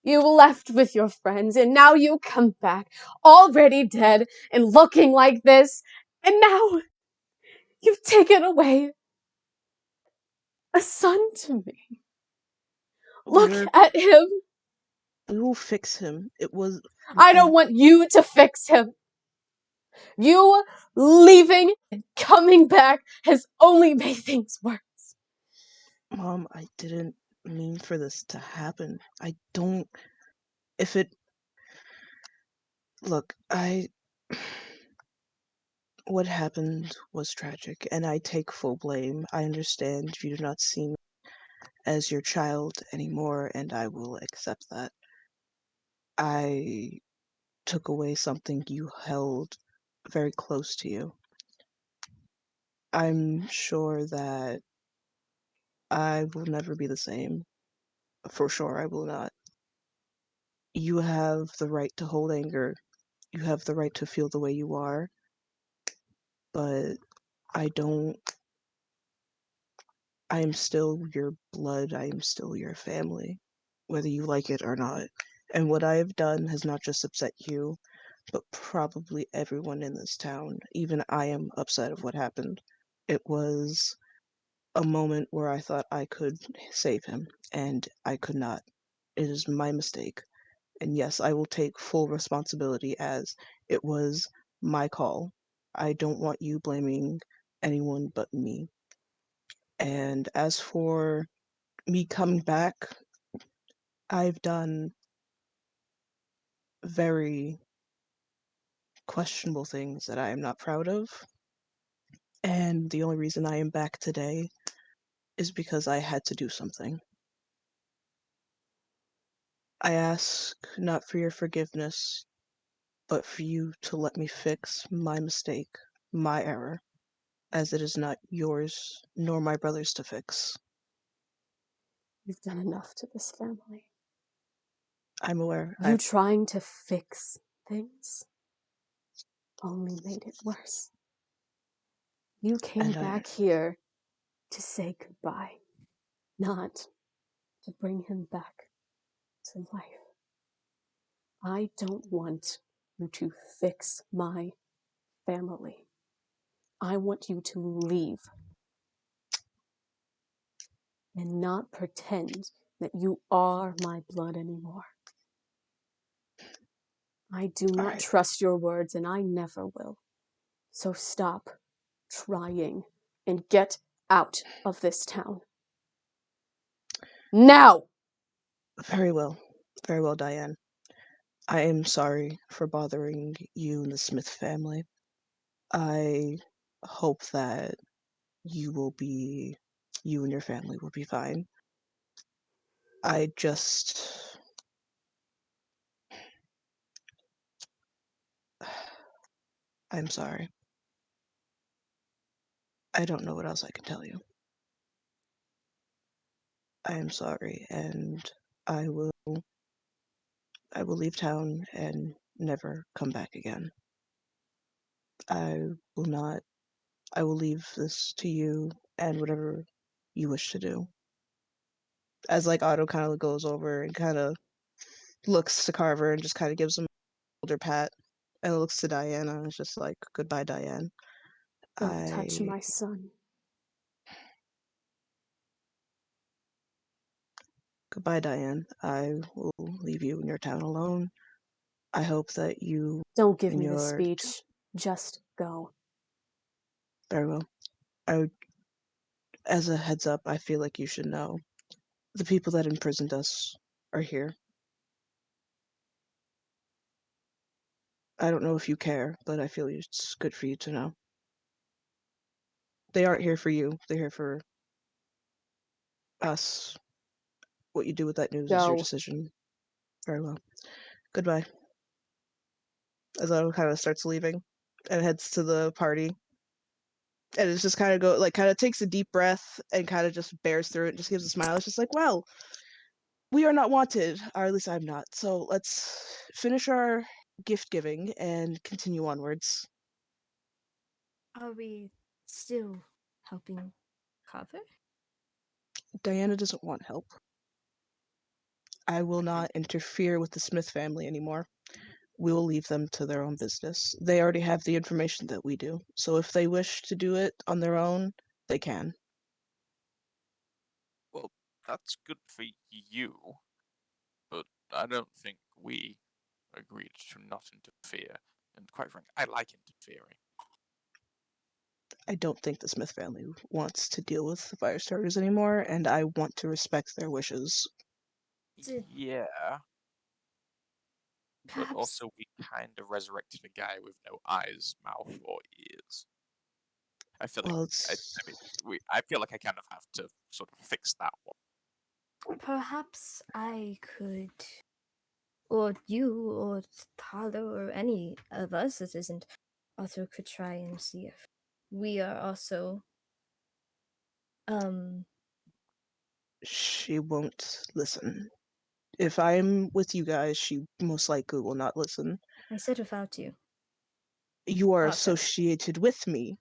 You left with your friends, and now you come back, already dead and looking like this. And now you've taken away a son to me. Look at him. We will fix him. It was... I don't want you to fix him. You leaving and coming back has only made things worse. Mom, I didn't mean for this to happen. I don't... If it... Look, what happened was tragic, and I take full blame. I understand you do not see me as your child anymore, and I will accept that. I took away something you held very close to you. I'm sure that I will never be the same. For sure, I will not. You have the right to hold anger. You have the right to feel the way you are. But I don't... I am still your blood. I am still your family, whether you like it or not. And what I have done has not just upset you, but probably everyone in this town. Even I am upset of what happened. It was a moment where I thought I could save him, and I could not. It is my mistake. And yes, I will take full responsibility as it was my call. I don't want you blaming anyone but me. And as for me coming back, I've done very questionable things that I am not proud of. And the only reason I am back today is because I had to do something. I ask not for your forgiveness, but for you to let me fix my mistake, my error, as it is not yours nor my brother's to fix. You've done enough to this family. I'm aware. You trying to fix things only made it worse. You came back here to say goodbye, not to bring him back to life. I don't want you to fix my family. I want you to leave and not pretend that you are my blood anymore. I do not Alright. trust your words, and I never will. So stop trying and get out of this town. Now! Very well. Very well, Diane. I am sorry for bothering you and the Smith family. I hope that you and your family will be fine. I'm sorry. I don't know what else I can tell you. I am sorry, and I will leave town and never come back again. I will leave this to you and whatever you wish to do. As like Otto kind of goes over and kind of looks to Carver and just kind of gives him a shoulder pat, and looks to Diana and is just like, goodbye, Diane. Don't touch my son. Goodbye, Diane. I will leave you in your town alone. I hope that you Don't give and me the your speech. Just go. very well. As a heads up, I feel like you should know. The people that imprisoned us are here. I don't know if you care, but I feel it's good for you to know. They aren't here for you. They're here for us. What you do with that news is your Go. decision. Very well. Goodbye. As Otto kind of starts leaving and heads to the party. And it's just kind of takes a deep breath and kind of just bears through it and just gives a smile. It's just like, well, we are not wanted, or at least I'm not. So let's finish our gift giving and continue onwards. Are we still helping Carver? Diana doesn't want help. I will not interfere with the Smith family anymore. We will leave them to their own business. They already have the information that we do. So if they wish to do it on their own, they can. Well, that's good for you, but I don't think we agreed to not interfere. And quite frankly, I like interfering. I don't think the Smith family wants to deal with the fire starters anymore, and I want to respect their wishes. Yeah, but Perhaps also we kind of resurrected a guy with no eyes, mouth, or ears. I feel like Well, I feel like I kind of have to sort of fix that one. perhaps I could, or you, or Talo, or any of us that isn't Otto could try and see if we are also she won't listen. If I'm with you guys, she most likely will not listen. I said without you. You are Otto. associated with me.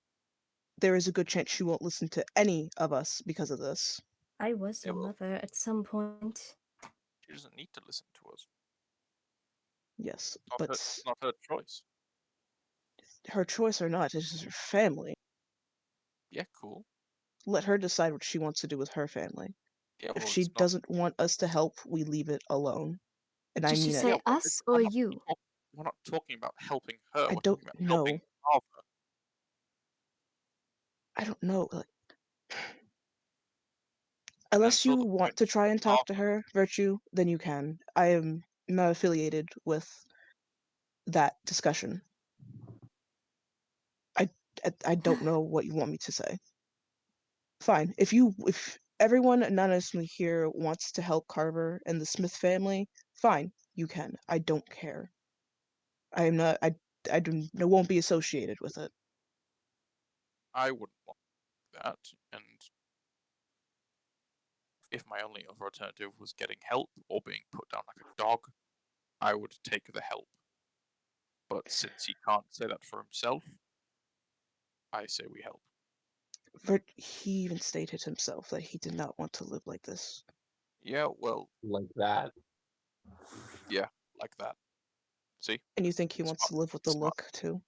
There is a good chance she won't listen to any of us because of this. I was Yeah, your well, mother at some point. she doesn't need to listen to us. Yes, Not but it's not her choice. her choice or not, it's just her family. Yeah, cool. Let her decide what she wants to do with her family. Yeah, If well, she it's not. doesn't want us to help, we leave it alone. And I Did she mean it. Yeah, say well, us or you? we're not talking about helping her. I We're don't talking about know. helping Carver. I don't know. And Unless until you the want point to try and talk to Carver, her, Virtue, then you can. I am not affiliated with that discussion. I, I don't know what you want me to say. Fine. If everyone anonymously here wants to help Carver and the Smith family, fine. You can. I don't care. I am not. I won't be associated with it. I wouldn't want that. And if my only other alternative was getting help or being put down like a dog, I would take the help. But since he can't say that for himself, I say we help. He even stated himself that he did not want to live like this. Yeah, well, Like that. yeah, like that. See? And you think he wants Smart. to live with the Smart. look too?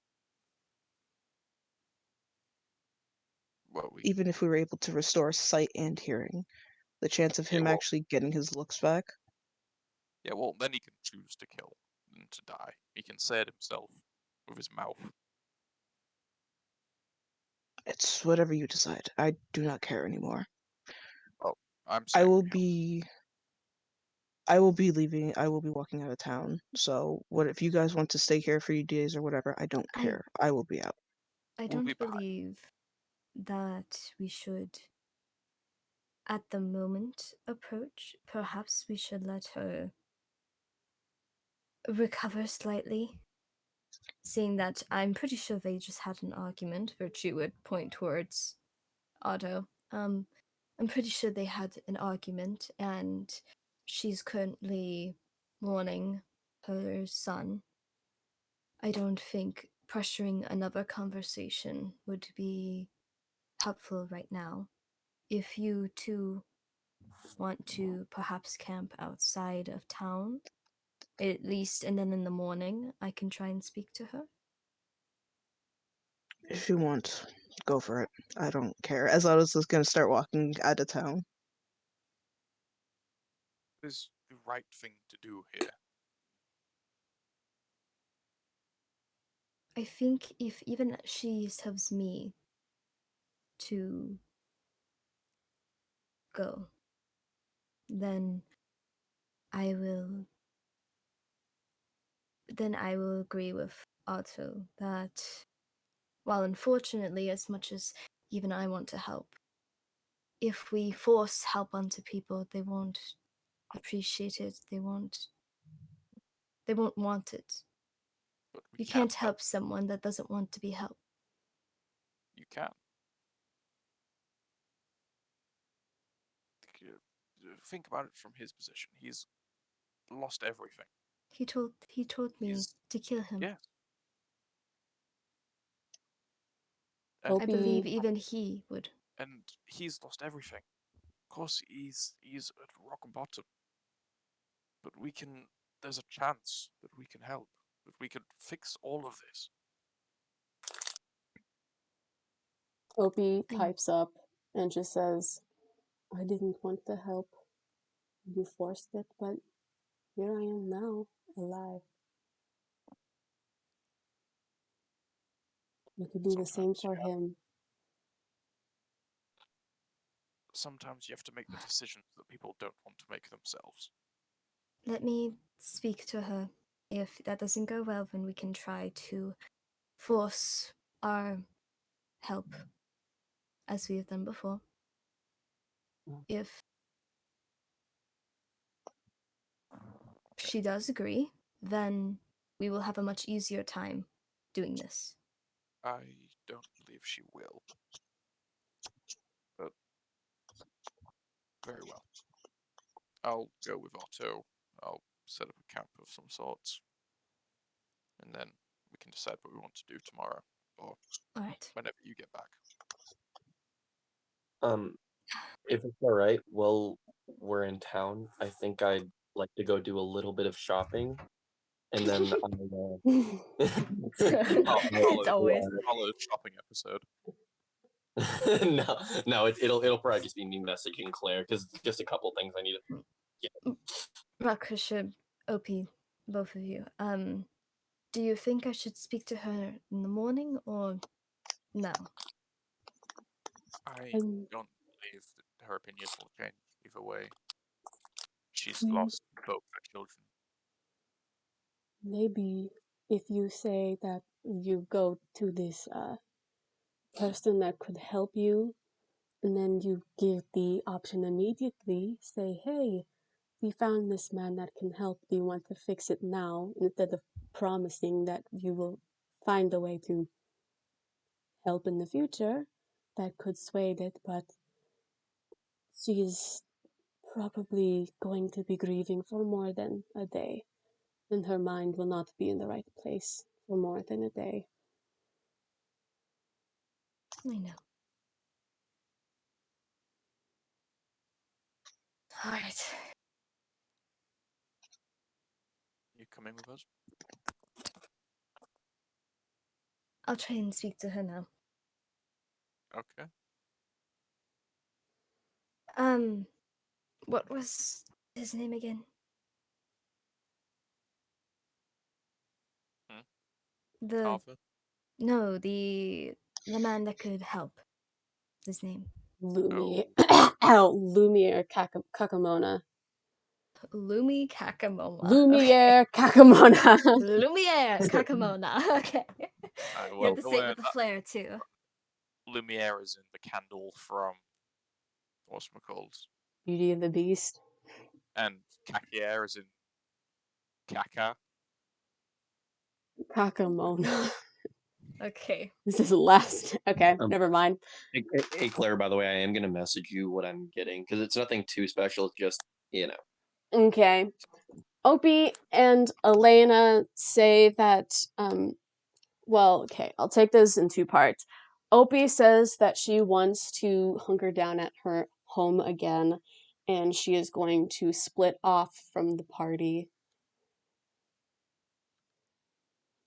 Well, we Even if we were able to restore sight and hearing, the chance of yeah, him well, actually getting his looks back. yeah, well, then he can choose to kill and to die. He can say it himself with his mouth. It's whatever you decide. I do not care anymore. Oh, I'm I saying will we help. be I will be leaving. I will be walking out of town. So what if you guys want to stay here for your days or whatever? I don't I- care. I will be out. I We'll be don't behind. believe that we should, at the moment, approach. Perhaps we should let her recover slightly. Seeing that I'm pretty sure they just had an argument, Virtue would point towards Otto. I'm pretty sure they had an argument, and she's currently mourning her son. I don't think pressuring another conversation would be helpful right now. If you two want to perhaps camp outside of town, at least, and then in the morning, I can try and speak to her. If you want, go for it. I don't care. As I was just gonna start walking out of town. It is the right thing to do here. I think if even she tells me to go, then I will agree with Otto that while unfortunately as much as even I want to help, if we force help onto people, they won't appreciate it. They won't want it. But we You can can't help someone that doesn't want to be helped. You can. Think about it from his position. He's lost everything. He told me He's to kill him. yes. I Hope believe he even he would. And he's lost everything. Of course, he's at rock bottom. But we can. There's a chance that we can help. That we could fix all of this. Opie I- pipes up and just says, I didn't want to help. You forced it, but here I am now, alive. You could do the same Sometimes for him. sometimes you have to make the decisions that people don't want to make themselves. Let me speak to her. If that doesn't go well, then we can try to force our help as we have done before. If she does agree, then we will have a much easier time doing this. I don't believe she will. But very well. I'll go with Otto. I'll set up a camp of some sorts. And then we can decide what we want to do tomorrow or All right. whenever you get back. If it's all right, well, we're in town. I think I'd like to go do a little bit of shopping, and then I'll, It's always. Follow the shopping episode. no, it'll probably just be me messaging Claire because just a couple things I need to. Rakusha, OP, both of you. Do you think I should speak to her in the morning or now? I And don't believe that her opinions will change either way. She's we lost both her children. maybe if you say that you go to this person that could help you, and then you give the option immediately, say, hey, we found this man that can help. Do you want to fix it now? Instead of promising that you will find a way to help in the future, that could sway it, but she's probably going to be grieving for more than a day, and her mind will not be in the right place for more than a day. I know. All right. You coming with us? I'll try and speak to her now. Okay. What was his name again? The Carver. no, the man that could help. His name. Lumiar. Oh. Lumiar Kakamona. Kakamona. Lumiar Kakamona. Lumiere Kakamona. Okay. You Well, have to say it with a flair too. Lumiere is in the candle from what's it called, Beauty and the Beast. and Kakier is in Kaka. Kakamona. Okay. This is the last. Okay, never mind. Hey, Claire, by the way, I am going to message you what I'm getting because it's nothing too special. It's just, Okay. Opie and Elena say that, well, okay, I'll take this in two parts. Opie says that she wants to hunker down at her home again, and she is going to split off from the party.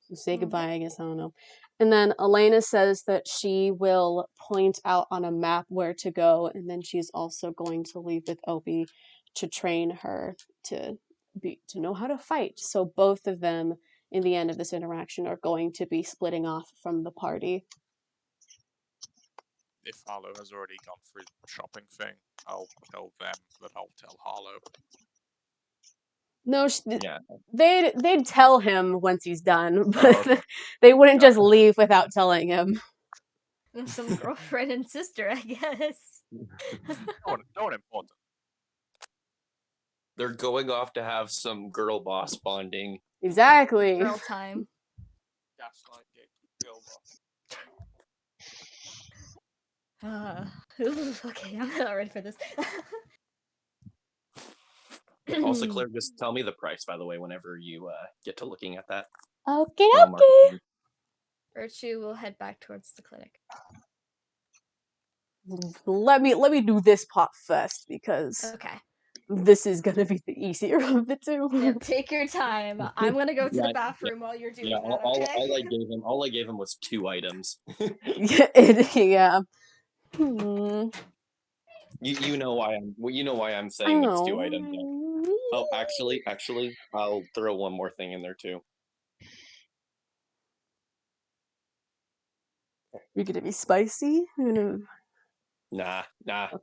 So say goodbye, I guess, I don't know. And then Elena says that she will point out on a map where to go, and then she's also going to leave with Opie to train her to know how to fight. So both of them, in the end of this interaction, are going to be splitting off from the party. If Harlow has already gone through the shopping thing, I'll tell them that I'll tell Harlow. No, yeah. they'd tell him once he's done, but Oh, okay. they wouldn't Got just it. leave without telling him. Some girlfriend and sister, I guess. No one important. They're going off to have some girl boss bonding. Exactly. Girl time. Gaslight Okay, I'm not ready for this. Also, Claire, just tell me the price, by the way, whenever you get to looking at that. Okay, And I'll mark it okay. down. Urchu will head back towards the clinic. Let me do this part first because Okay. this is gonna be the easier of the two. Yeah, take your time. I'm gonna go to Yeah, the bathroom while you're doing Yeah, that, all okay? all I gave him was 2 items. Yeah. Hmm. You know why I'm I saying it's 2 know. items. Yeah. Oh, actually, I'll throw one more thing in there too. You're gonna be spicy? Nah.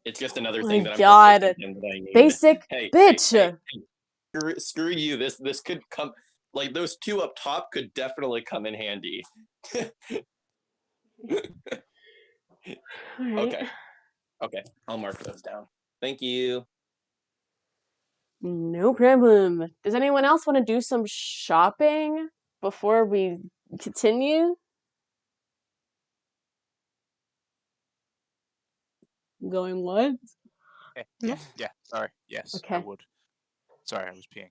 It's just another Oh thing my that I'm god. proficient in that I need. Basic Hey, bitch. screw you. This could come, like those 2 up top could definitely come in handy. Alright. Okay, I'll mark those down. Thank you. No problem. Does anyone else want to do some shopping before we continue? Going what? Yeah. Sorry. Yes, I Okay. would. Sorry, I was peeing.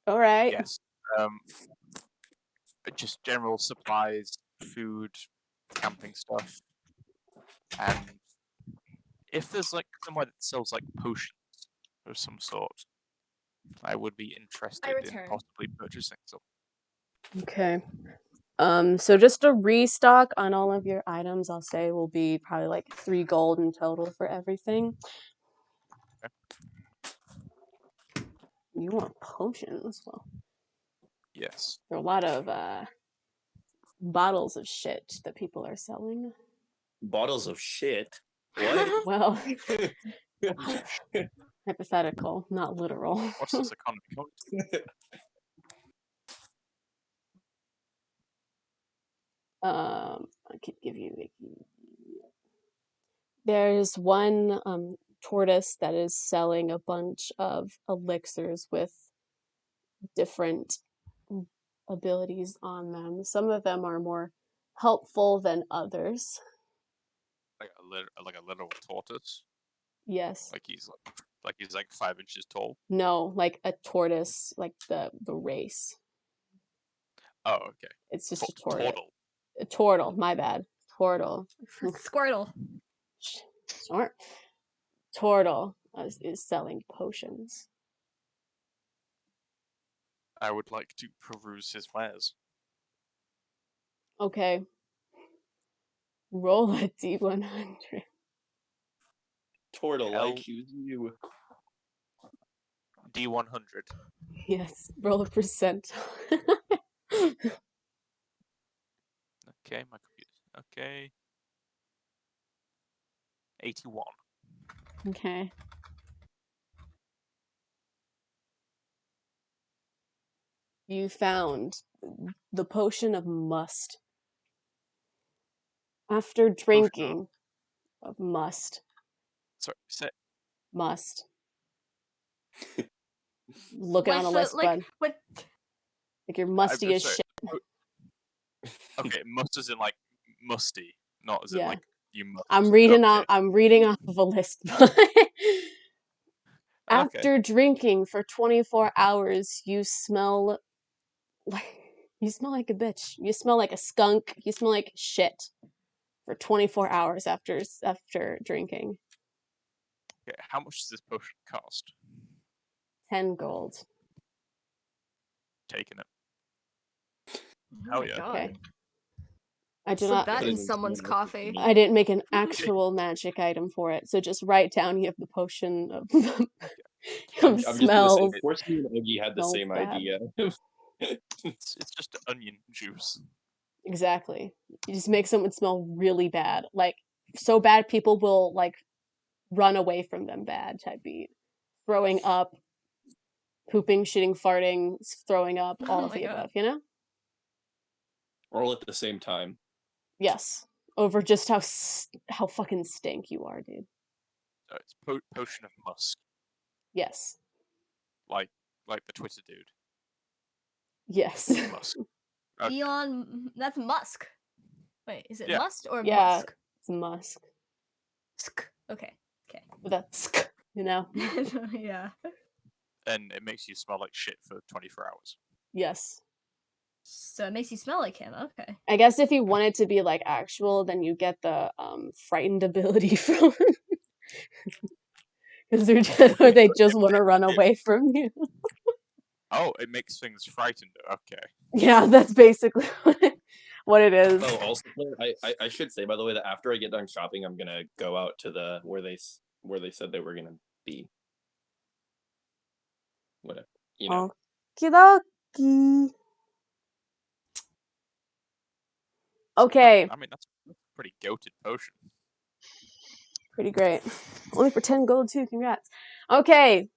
Alright. Yes. Just general supplies, food, camping stuff, and if there's like somewhere that sells like potions of some sort, I would be interested in return. possibly purchasing some. Okay. So just a restock on all of your items, I'll say will be probably like 3 gold in total for everything. Okay. You want potions? Well, Yes. there are a lot of bottles of shit that people are selling. Bottles of shit. What? Well, hypothetical, not literal. What's this economy coming to? I could give you. There's one tortoise that is selling a bunch of elixirs with different abilities on them. Some of them are more helpful than others. Like a literal tortoise. Yes. Like he's 5 inches tall. No, like a tortoise, like the race. Oh, okay. It's just a tortoise. Turtle. A turtle, my bad. Turtle. Squirtle. Smart. Turtle is selling potions. I would like to peruse his wares. Okay. Roll a d100. Turtle, I Hell. choose you. D100. Yes. Roll a percent. Okay, my computer. Okay. 81. Okay. You found the potion of must. After drinking of must. Sorry, say, Must. Looking on a list, like bud. what? Like you're musty as sorry. shit. Okay, must as in like musty, not as in Yeah. like you must. I'm reading Okay. off of a list. After drinking for 24 hours, you smell like a bitch. You smell like a skunk. You smell like shit for 24 hours after drinking. Okay, how much does this potion cost? 10 gold. Taking it. Oh Hell my yeah. god. Okay. I do Slip not. that Put it in in someone's someone else's coffee. meat. I didn't make an actual magic item for it, so just write down you have the potion of, I'm of just gonna say, smells. of course, me and Ogie had the Smells same bad. idea. It's just onion juice. Exactly. You just make someone smell really bad, like so bad people will like run away from them. Bad type beat, throwing up, pooping, shitting, farting, throwing up, all Oh of my the God. above. You know? All at the same time. Yes. Over just how fucking stink you are, dude. It's potion of musk, Yes. like the Twitter dude. Yes. Musk. Okay. Elon, that's Musk. Wait, is it Yeah. Must or Yeah. Musk? It's musk. Okay. With that sk, you know? Yeah. And it makes you smell like shit for 24 hours. Yes. So it makes you smell like him. Okay. I guess if you wanted to be like actual, then you get the frightened ability from because they just want to run away from you. Oh, it makes things frightened. Okay. Yeah, that's basically what it is. Oh, also, I should say, by the way, that after I get done shopping, I'm gonna go out to the where they said they were gonna be. Whatever, you know. Okie dokie. Okay, I mean, that's a pretty goated potion. pretty great. Only for 10 gold too. Congrats. Okay,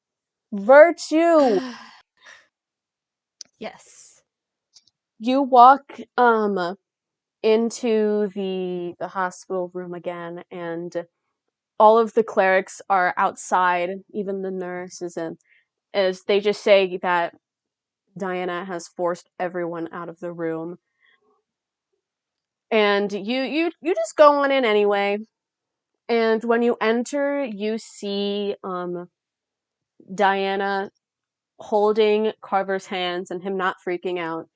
virtue. Yes. You walk into the hospital room again, and all of the clerics are outside, even the nurses, and as they just say that Diana has forced everyone out of the room. And you just go on in anyway. And when you enter, you see Diana holding Carver's hands and him not freaking out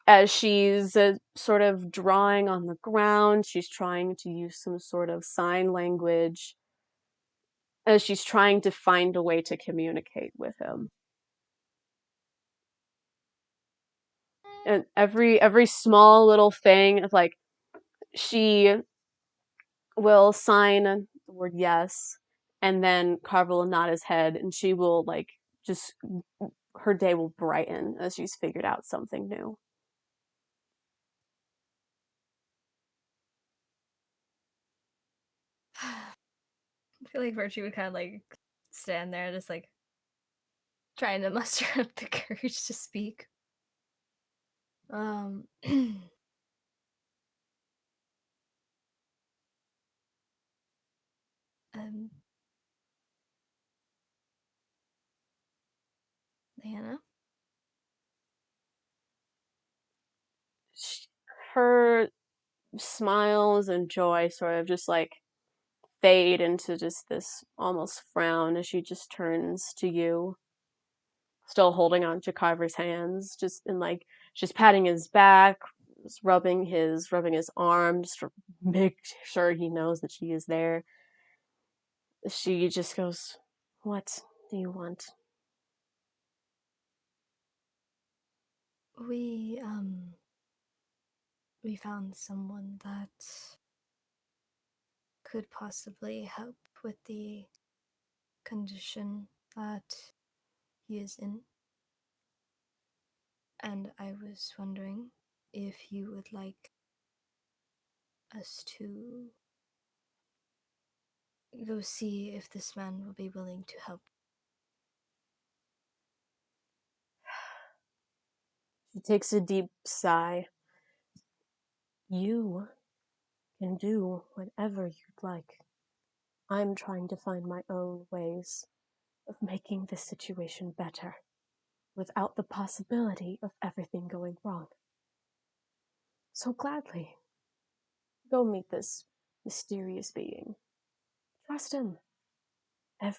as she's sort of drawing on the ground. She's trying to use some sort of sign language as she's trying to find a way to communicate with him. And every small little thing of like she will sign the word yes, and then Carver will nod his head, and she will like just her day will brighten as she's figured out something new. I feel like Virtue would kind of like stand there, just like trying to muster up the courage to speak. Um, Diana? Her smiles and joy sort of just like fade into just this almost frown as she just turns to you, still holding on to Carver's hands, just and like just patting his back, just rubbing his arm, just to make sure he knows that she is there. She just goes, "What do you want?" We we found someone that could possibly help with the condition that he is in. And I was wondering if you would like us to go see if this man will be willing to help. She takes a deep sigh. You can do whatever you'd like. I'm trying to find my own ways of making this situation better without the possibility of everything going wrong. So gladly, go meet this mysterious being. Trust him.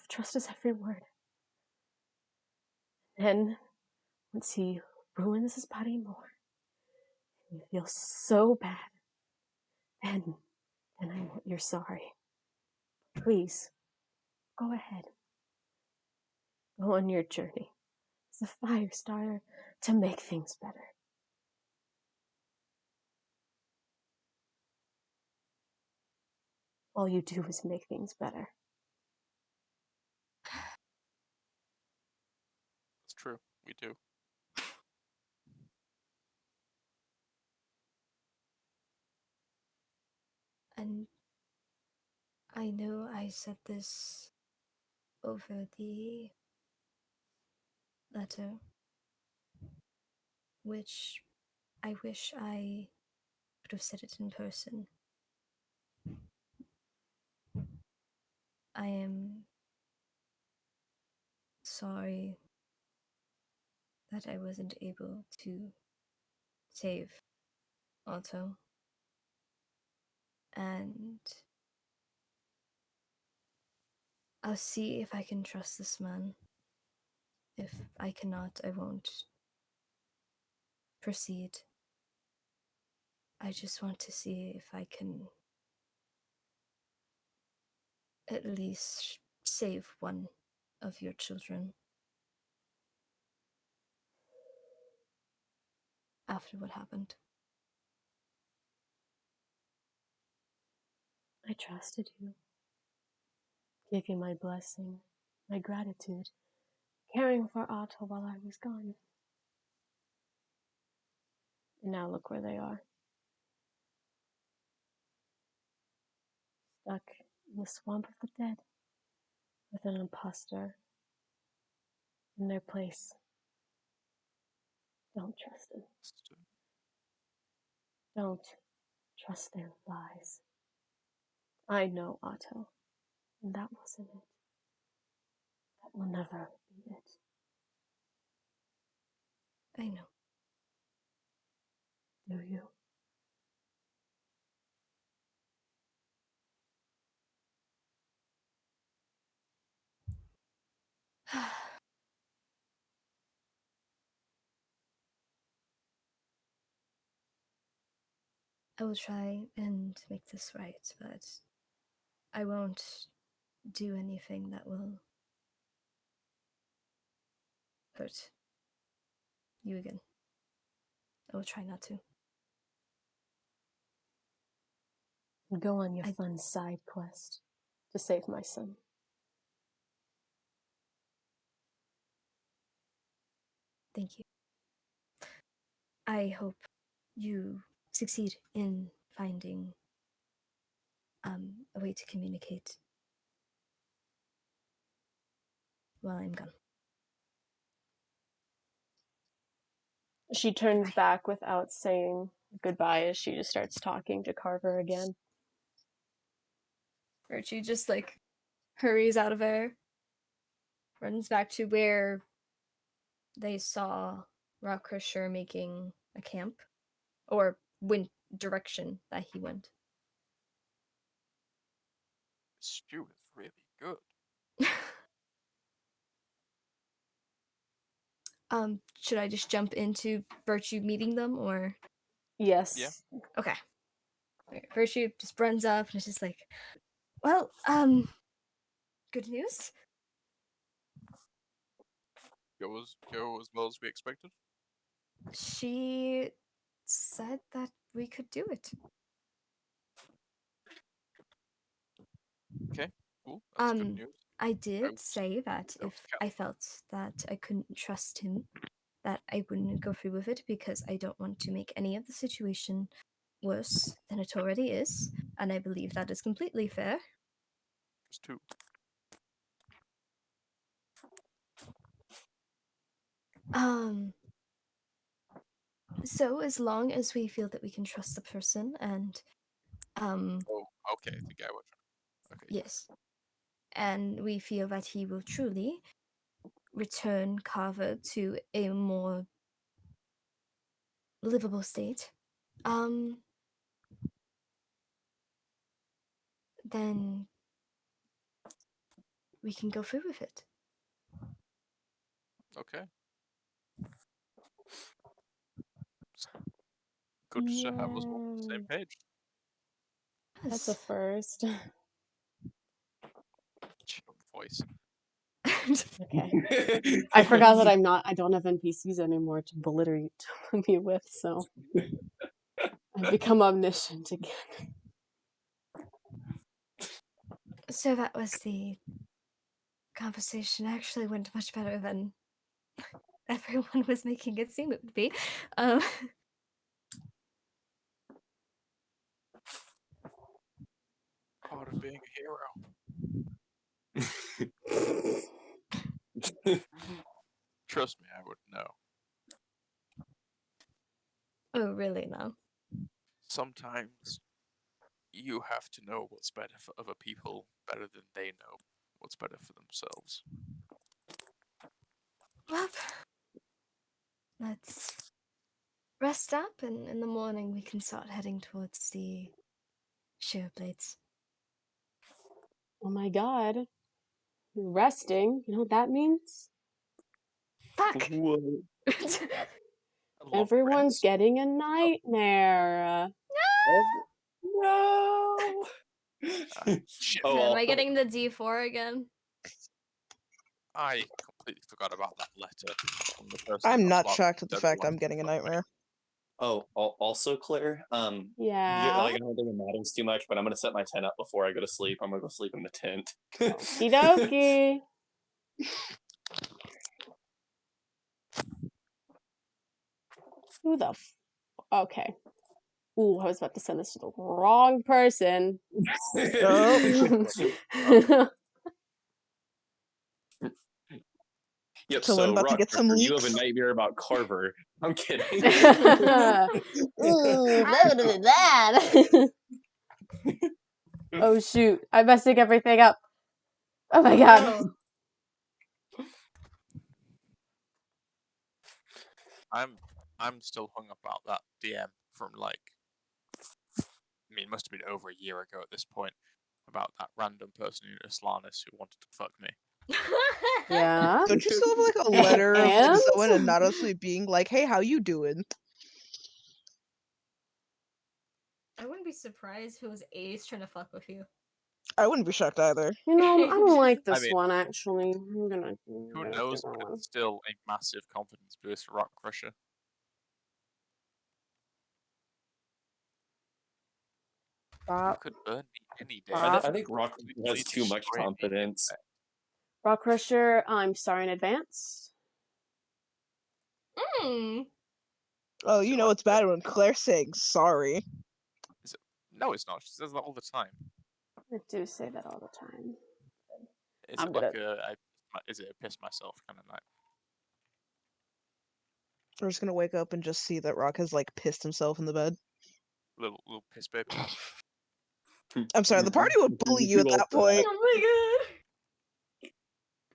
Trust his every word. And once he ruins his body more, and you feel so bad, then I know you're sorry. Please, go ahead. Go on your journey as a fire starter to make things better. All you do is make things better. It's true. We do. And I know I said this over the letter, which I wish I could have said it in person. I am sorry that I wasn't able to save Otto. And I'll see if I can trust this man. If I cannot, I won't proceed. I just want to see if I can at least save one of your children after what happened. I trusted you. Gave you my blessing, my gratitude, caring for Otto while I was gone. And now look where they are. Stuck in the swamp of the dead with an imposter in their place. Don't trust them. Don't trust their lies. I know Otto, and that wasn't it. That will never be it. I know. Do you? I will try and make this right, but I won't do anything that will hurt you again. I will try not to. Go on your fun side quest to save my son. Thank you. I hope you succeed in finding a way to communicate while I'm gone. She turns Goodbye. back without saying goodbye as she just starts talking to Carver again. Virtue just hurries out of there, runs back to where they saw Rockcrusher making a camp, or went direction that he went. Stew is really good. Should I just jump into Virtue meeting them, or? Yes. Yeah. Okay. Virtue just runs up and is just like, well, good news. Go as well as we expected. She said that we could do it. Okay, cool. That's good news. I did would- say that Oh, if yeah. I felt that I couldn't trust him, that I wouldn't go through with it because I don't want to make any of the situation worse than it already is, and I believe that is completely fair. Just 2. So as long as we feel that we can trust the person and Oh, okay. I think I would. Okay. yes, and we feel that he will truly return Carver to a more livable state, then we can go through with it. Okay. Good to have us all on the same page. That's a Yes. first. Chill voice. Okay. I forgot that I don't have NPCs anymore to beliterate me with, so I've become omniscient again. So that was the conversation. Actually went much better than everyone was making it seem it would be. Part of being a hero. Trust me, I would know. Oh, really now? Sometimes you have to know what's better for other people better than they know what's better for themselves. Well, let's rest up, and in the morning we can start heading towards the Shirablades. Oh my god. Resting? You know what that means? Fuck! What? A long Everyone's rest. getting a nightmare. No. Shit. Oh, Am I also, getting the D4 again? I completely forgot about that letter from the person. I'm who not got shocked at the slapped fact everyone. I'm getting a nightmare. also, Claire, Yeah. like, I don't think it matters too much, but I'm gonna set my tent up before I go to sleep. I'm gonna go sleep in the tent. Okie dokie. Who the okay. Ooh, I was about to send this to the wrong person. Yep. So I'm So, about to Rock, get some you have a leaks. nightmare about Carver. I'm kidding. Ooh, that. Oh shoot! I'm messing everything up. Oh my god. No. I'm still hung up about that DM from like, I mean, it must have been over a year ago at this point, about that random person in Islanis who wanted to fuck me. Yeah. Don't you still have like a letter of like And? someone anonymously being like, "Hey, how you doing?" I wouldn't be surprised if it was Ace trying to fuck with you. I wouldn't be shocked either. You know, I don't like I this mean, one actually. I'm gonna who do knows, that but one. it's still a massive confidence boost for Rock Crusher. You could burn me any day. I think Rock Completely has too much destroy me confidence. anyway. Rock Crusher, I'm sorry in advance. Hmm. Oh, Is you it know like it's bad when Claire's saying sorry. No, it's not. She says that all the time. I do say that all the time. Is I'm it like gonna- is it a piss myself kind of night? We're just gonna wake up and just see that Rock has like pissed himself in the bed. Little piss baby. I'm sorry, the party would bully you at Too old that for that. point. Oh my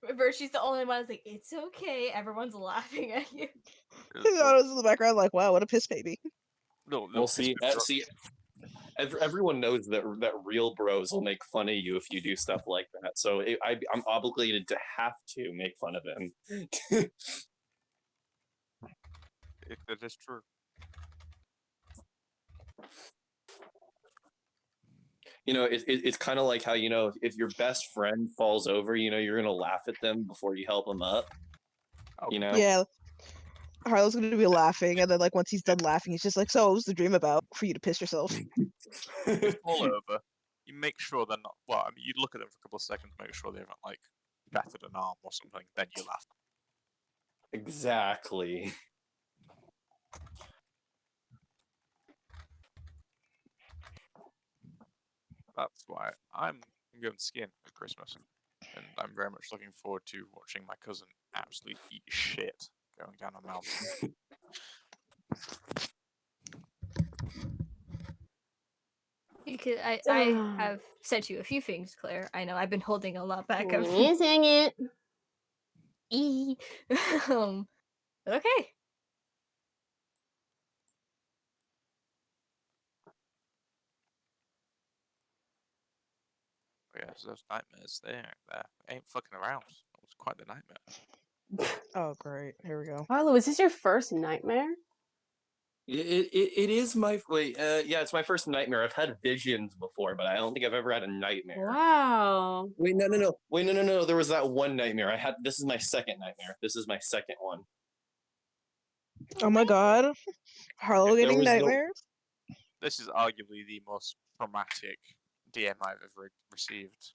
god. Virtie's the only one that's like, it's okay. Everyone's laughing at you. Otto's in the background like, wow, what a piss baby. Little Well, piss see, baby. everyone knows that real bros will make fun of you if you do stuff like that. So I'm obligated to have to make fun of him. That is true. You know, it's kind of like how, you know, if your best friend falls over, you know, you're gonna laugh at them before you help them up. Oh, You know, Yeah. Harlow's gonna be laughing, and then like once he's done laughing, he's just like, "So, what was the dream about? For you to piss yourself?" It's all over. You make sure they're not. Well, I mean, you look at them for a couple of seconds, make sure they haven't like battered an arm or something. Then you laugh. Exactly. That's why I'm going skiing at Christmas, and I'm very much looking forward to watching my cousin absolutely eat shit going down a mountain. You could. I have sent you a few things, Claire. I know I've been holding a lot back. Sing it. But okay. Yes, those nightmares there ain't fucking around. It was quite the nightmare. Oh, great. Here we go. Harlow, is this your first nightmare? It is my yeah, it's my first nightmare. I've had visions before, but I don't think I've ever had a nightmare. Wow. Wait, no. Wait, no. There was that one nightmare. This is my second nightmare. This is my second one. Oh my god. Harlow There getting was no- nightmares? This is arguably the most traumatic DM I've ever received.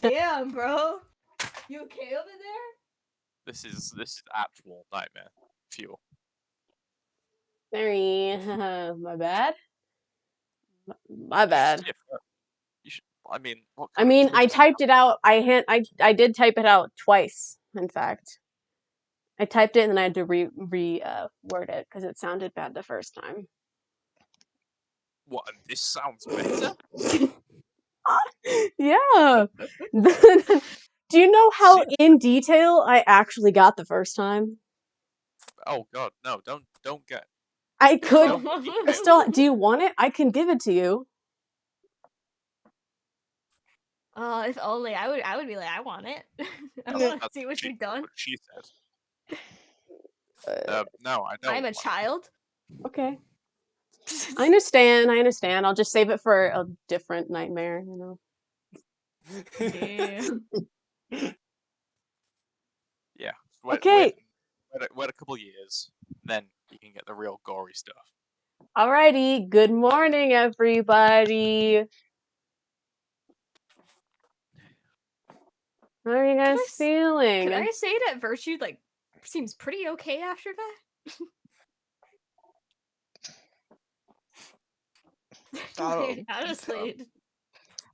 Damn, bro. You okay over there? This is actual nightmare fuel. Sorry. My bad. My bad. You should. I mean, what I kind mean, of I twist is typed it out. I did type it out twice. In fact, I typed it and then I had to word it because it sounded bad the first time. What? This sounds better. Yeah. Do you know how in detail I actually got the first time? Oh God, no! Don't get. I could. Don't Crystal, do you want it? I can give it to you. Oh, if only I would be like, I want it. I No, want to see what you've done. What she said. No, I don't. I'm a want it. child. Okay. I understand. I'll just save it for a different nightmare, you know. Damn. Yeah. Okay. Wait a couple years, then you can get the real gory stuff. Alrighty. Good morning, everybody. How are you guys feeling? Can I say that Virtue like seems pretty okay after that? Honestly.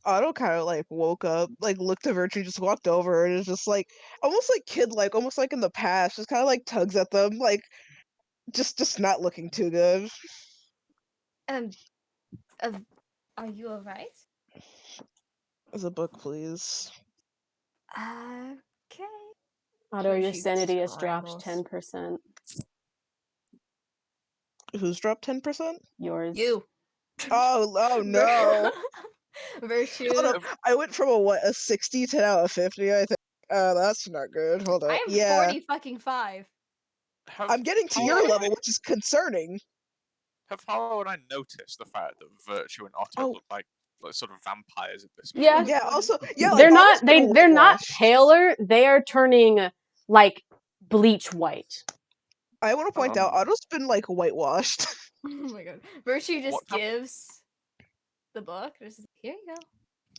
Otto kind of like woke up, like looked at Virtue, just walked over, and is just like almost like kid-like, almost like in the past, just kind of like tugs at them, like just not looking too good. Are you alright? As a book, please. Okay. Otto, your Virtue sanity has dropped scrambles. 10%. Who's dropped 10%? Yours. You. Oh no. Virtue. Hold up. I went from a 60 to now a 50, I think. That's not good. Hold up. I am Yeah. 40 fucking 5. I'm getting to your level, which is concerning. Have Harlow and I noticed the fact that Virtue and Otto look like sort of vampires at this point? Yeah. Yeah, also, yeah, they're like, not they're not paler, they are turning like bleach white. I want to point out Otto's been like whitewashed. Oh my god. Virtue just gives the book. Just, here you go.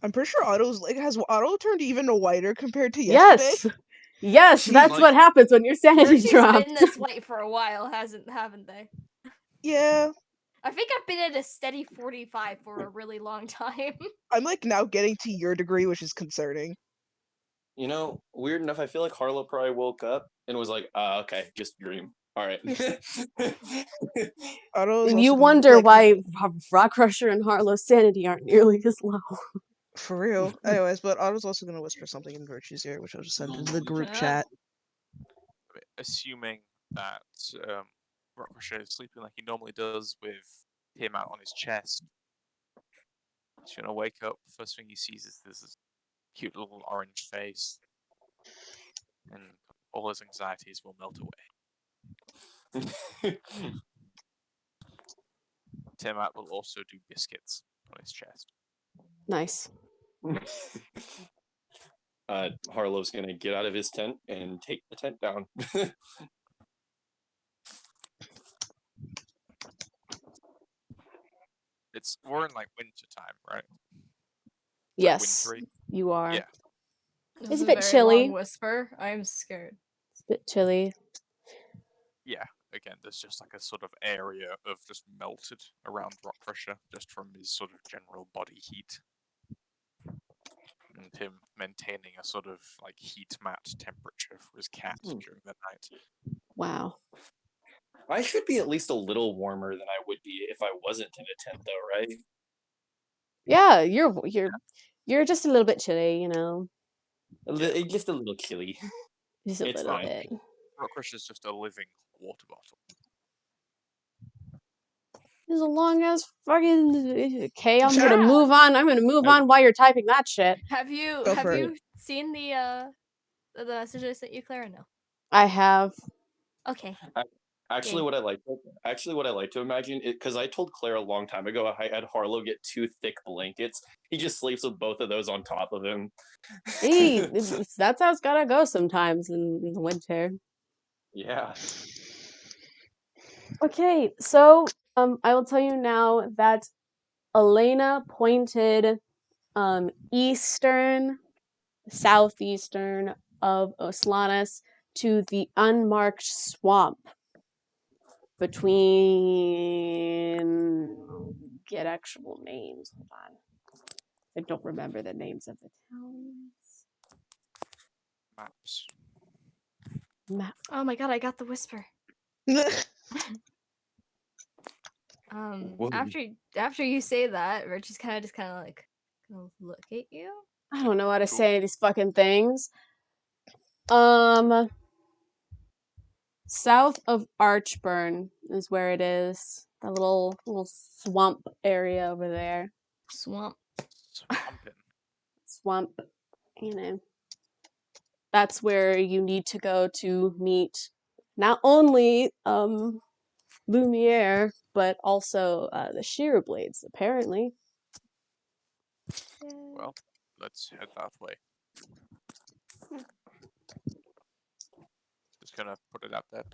I'm pretty sure has Otto turned even whiter compared to yesterday? Yes, that's what happens when your sanity Virtue's drops. been this white for a while, haven't they? Yeah. I think I've been at a steady 45 for a really long time. I'm like now getting to your degree, which is concerning. You know, weird enough, I feel like Harlow probably woke up and was like, okay, just dream. All right. You wonder why Rock Crusher and Harlow's sanity aren't nearly as low. For real. Anyways, but Otto's also going to whisper something in Virtue's ear, which I'll just send into the group chat. Assuming that Rockcrusher is sleeping like he normally does with him out on his chest, he's gonna wake up. First thing he sees is this cute little orange face, and all his anxieties will melt away. Tiamat will also do biscuits on his chest. Nice. Harlow's gonna get out of his tent and take the tent down. We're in like winter time, right? Yes, wintry. you are. Yeah. This It's is a bit very chilly. long whisper. I'm scared. It's a bit chilly. Yeah. Again, there's just like a sort of area of just melted around Rock Crusher, just from his sort of general body heat. And him maintaining a sort of like heat mat temperature for his cat during the night. Wow. I should be at least a little warmer than I would be if I wasn't in a tent, though, right? Yeah, you're just a little bit chilly, you know. Just a little chilly. Just a It's little fine. bit. Rock Crusher's just a living water bottle. As long as fucking okay, I'm Shut gonna up. move on. I'm gonna move on while you're typing that shit. Have you Go for it. seen the message I sent you, Clara? No. I have. Okay. Actually, Yay. what I like to imagine, because I told Claire a long time ago, I had Harlow get 2 thick blankets. He just sleeps with both of those on top of him. Hey, that's how it's gotta go sometimes in the winter. Yeah. Okay, so I will tell you now that Elena pointed southeastern of Oslanus to the unmarked swamp between get actual names. Hold on. I don't remember the names of the towns. Maps. Oh my god, I got the whisper. Whoa. After you say that, Richie's kind of like gonna look at you. I don't know how to Cool. say any of these fucking things. South of Archburn is where it is. The little swamp area over there. Swamp. Swampin'. Swamp, you know. That's where you need to go to meet not only Lumiar, but also the Shirablades, apparently. Well, let's head that way. Just gonna put it out there.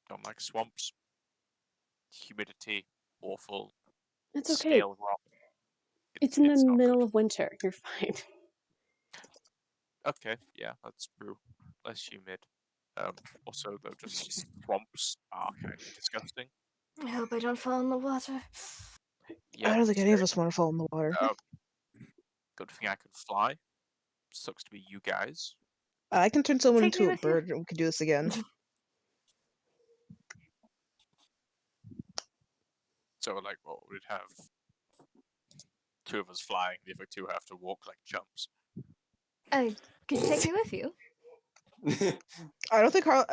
Don't like swamps. Humidity, awful. It's okay. Scale rock. It's in the not middle good. of winter. You're fine. Okay, yeah, that's true. Less humid. Also, though, just swamps are kind of disgusting. I hope I don't fall in the water. Yeah, I don't think any same. of us want to fall in the water. Good thing I can fly. Sucks to be you guys. I can turn someone Take me into a with you. bird and we can do this again. So, like, what we'd have 2 of us flying, the other 2 have to walk like chumps. Could you take me with you? I don't think Carl.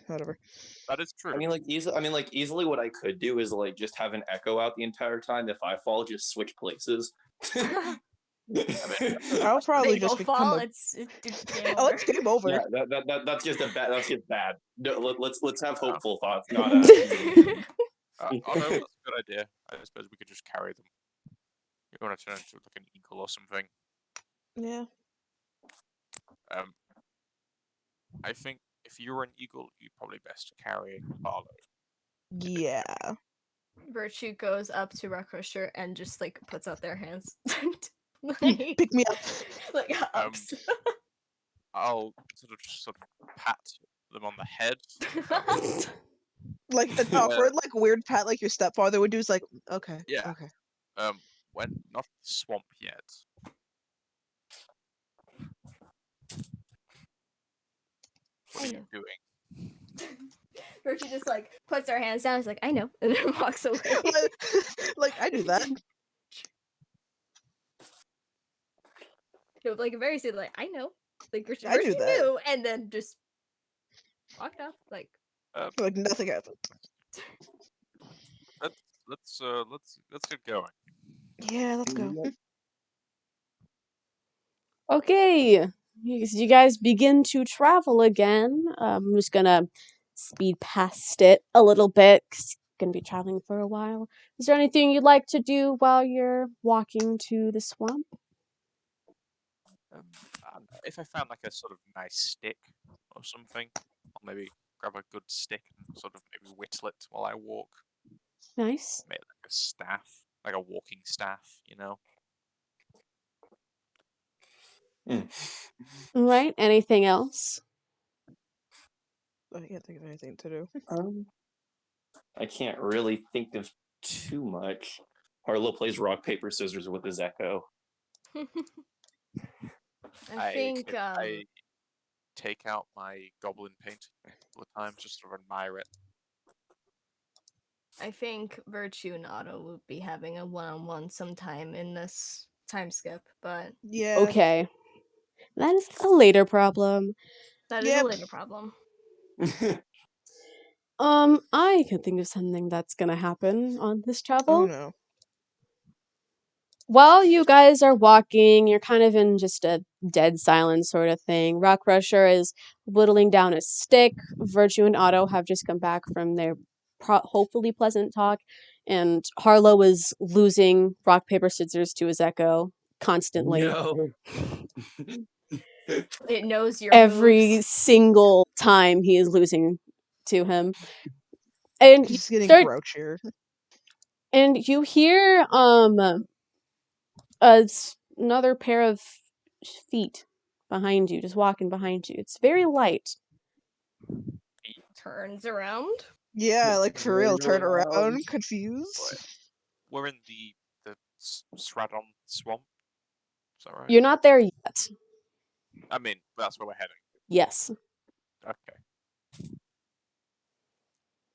Whatever. That is true. I mean, easily what I could do is like just have an echo out the entire time. If I fall, just switch places. I'll probably They just both become fall. a. It's game Oh, over. it's game over. Yeah, that's just that's just bad. No, let's have hopeful thoughts, not Oh no, that's a good idea. I suppose we could just carry them. You want to turn into like an eagle or something? Yeah. I think if you were an eagle, you'd probably best carry Harlow. Yeah. Virtue goes up to Rockcrusher and just like puts out their hands. Pick me up. Like ups. I'll sort of pat them on the head. Like an awkward, like weird pat, like your stepfather would do. Is like, okay. Yeah. Okay. When not swamp yet. What are you doing? Virtue just like puts her hands down. She's like, I know, and then walks away. Like I do that. No, like very silly, like I know, like Virtue I do that. knew, and then just walked off. Like nothing happened. Let's get going. Yeah, let's go. Okay, you guys begin to travel again. I'm just gonna speed past it a little bit because you're gonna be traveling for a while. Is there anything you'd like to do while you're walking to the swamp? I don't know, if I found like a sort of nice stick or something, I'll maybe grab a good stick and sort of maybe whittle it while I walk. Nice. Make like a staff, like a walking staff, you know. All right. Anything else? I can't think of anything to do. I can't really think of too much. Harlow plays rock paper scissors with his echo. I think I take out my goblin painting a couple of times just to admire it. I think Virtue and Otto will be having a one-on-one sometime in this time skip, but Yeah. Okay. That is a later problem. that is a Yep. later problem. I can think of something that's gonna happen on this travel. Oh no. While you guys are walking, you're kind of in just a dead silence sort of thing. Rock Crusher is whittling down a stick. Virtue and Otto have just come back from their hopefully pleasant talk, and Harlow is losing rock paper scissors to his echo constantly. No. It knows your Every moves. single time he is losing to him, and He's just getting start grouchier. and you hear another pair of feet behind you, just walking behind you. It's very light. Turns around. Yeah, like for real, turn around, around. confused. We're in the Stradon swamp. Is that right? You're not there yet. I mean, that's where we're heading. Yes. Okay.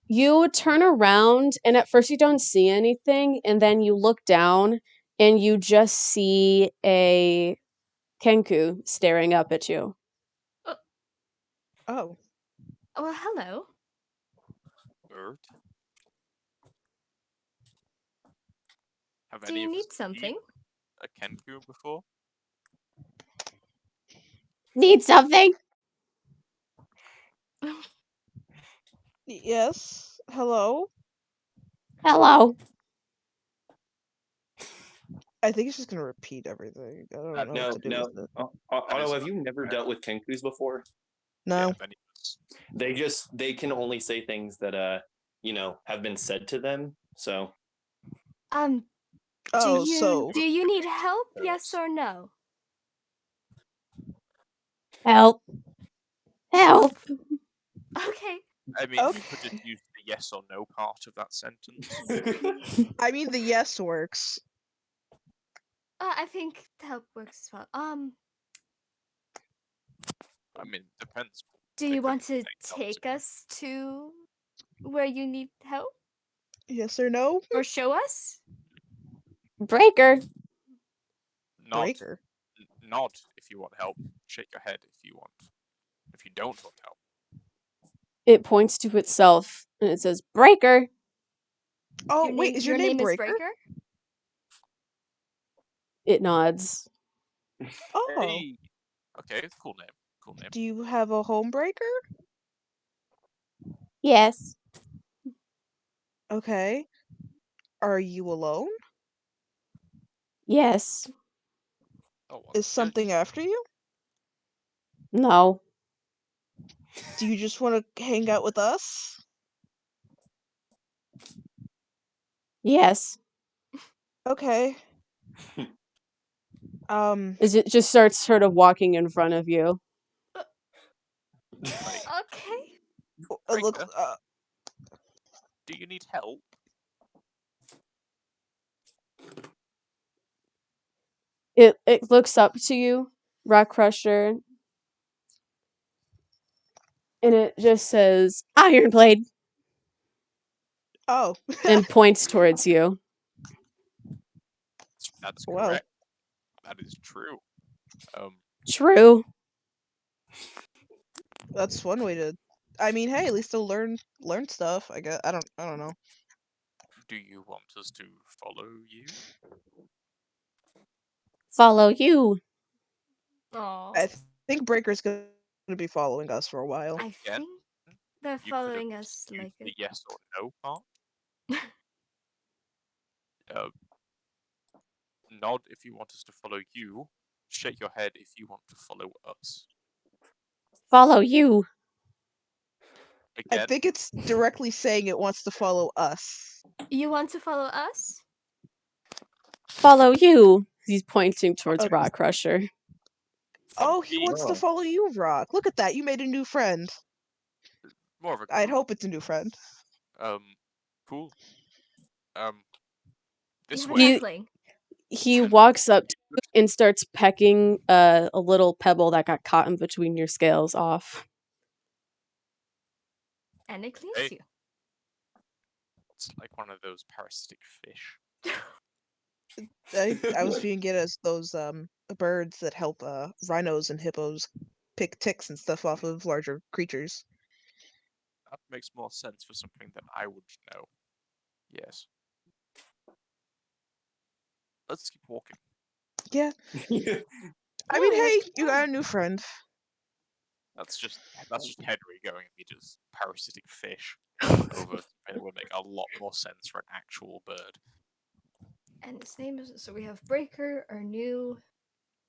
You turn around, and at first you don't see anything, and then you look down, and you just see a Kenku staring up at you. Oh. Oh, well, hello. Bird. Have Do any you of us need something? seen a Kenku before? Need something? Yes. Hello. Hello. I think it's just gonna repeat everything. I don't know No, what to do no. with it. Otto, is have you never dealt with Kenkus before? No. Yeah, have any of us. They can only say things that have been said to them. So Oh, do so you need help? There Yes is. or no? Help. Help. Okay. I mean, Okay. you could just use the yes or no part of that sentence. I mean the yes works. I think help works as well. I mean, depends. Do They you could want to say no take us to where you need help Yes or no? or show us? Breaker. Nod. Breaker. Nod if you want help. Shake your head if you want. If you don't want help. It points to itself, and it says, Breaker. Oh, wait, is your name is Breaker? Breaker? It nods. Oh. Hey. Okay, cool name. Cool name. Do you have a home breaker? Yes. Okay. Are you alone? Yes. Oh, well, Is something after you? No. Do you just want to hang out with us? Yes. Okay. As it just starts sort of walking in front of you. Like, Okay. Look, Breaker, do you need help? It looks up to you, Rock Crusher, and it just says Iron Blade oh. and points towards you. That's Well. correct. That is true. True. That's one way to. I mean, hey, at least they'll learn stuff. I guess I don't know. Do you want us to follow you? Follow you. Oh. I think Breaker's gonna be following us for a while. I Again, think they're You could following have us used like the a yes or no part. Nod if you want us to follow you. shake your head if you want to follow us. Follow you. I Again, think it's directly saying it wants to follow us. You want to follow us? Follow you. He's pointing towards Okay. Rock Crusher. follow Oh, he me. wants to Oh. follow you, Rock. Look at that. You made a new friend. More of a I'd group. hope it's a new friend. Cool. You This have a way. duckling. He walks up to you and starts pecking a little pebble that got caught in between your scales off. And it cleans Hey. you. It's like one of those parasitic fish. I was viewing it as those birds that help rhinos and hippos pick ticks and stuff off of larger creatures. That makes more sense for something that I would know. Yes. Let's keep walking. Yeah. I Yeah, mean, we have hey, to you go. got a new friend. That's just Henry going immediately to parasitic fish over. And it would make a lot more sense for an actual bird. And its name is, so we have Breaker, our new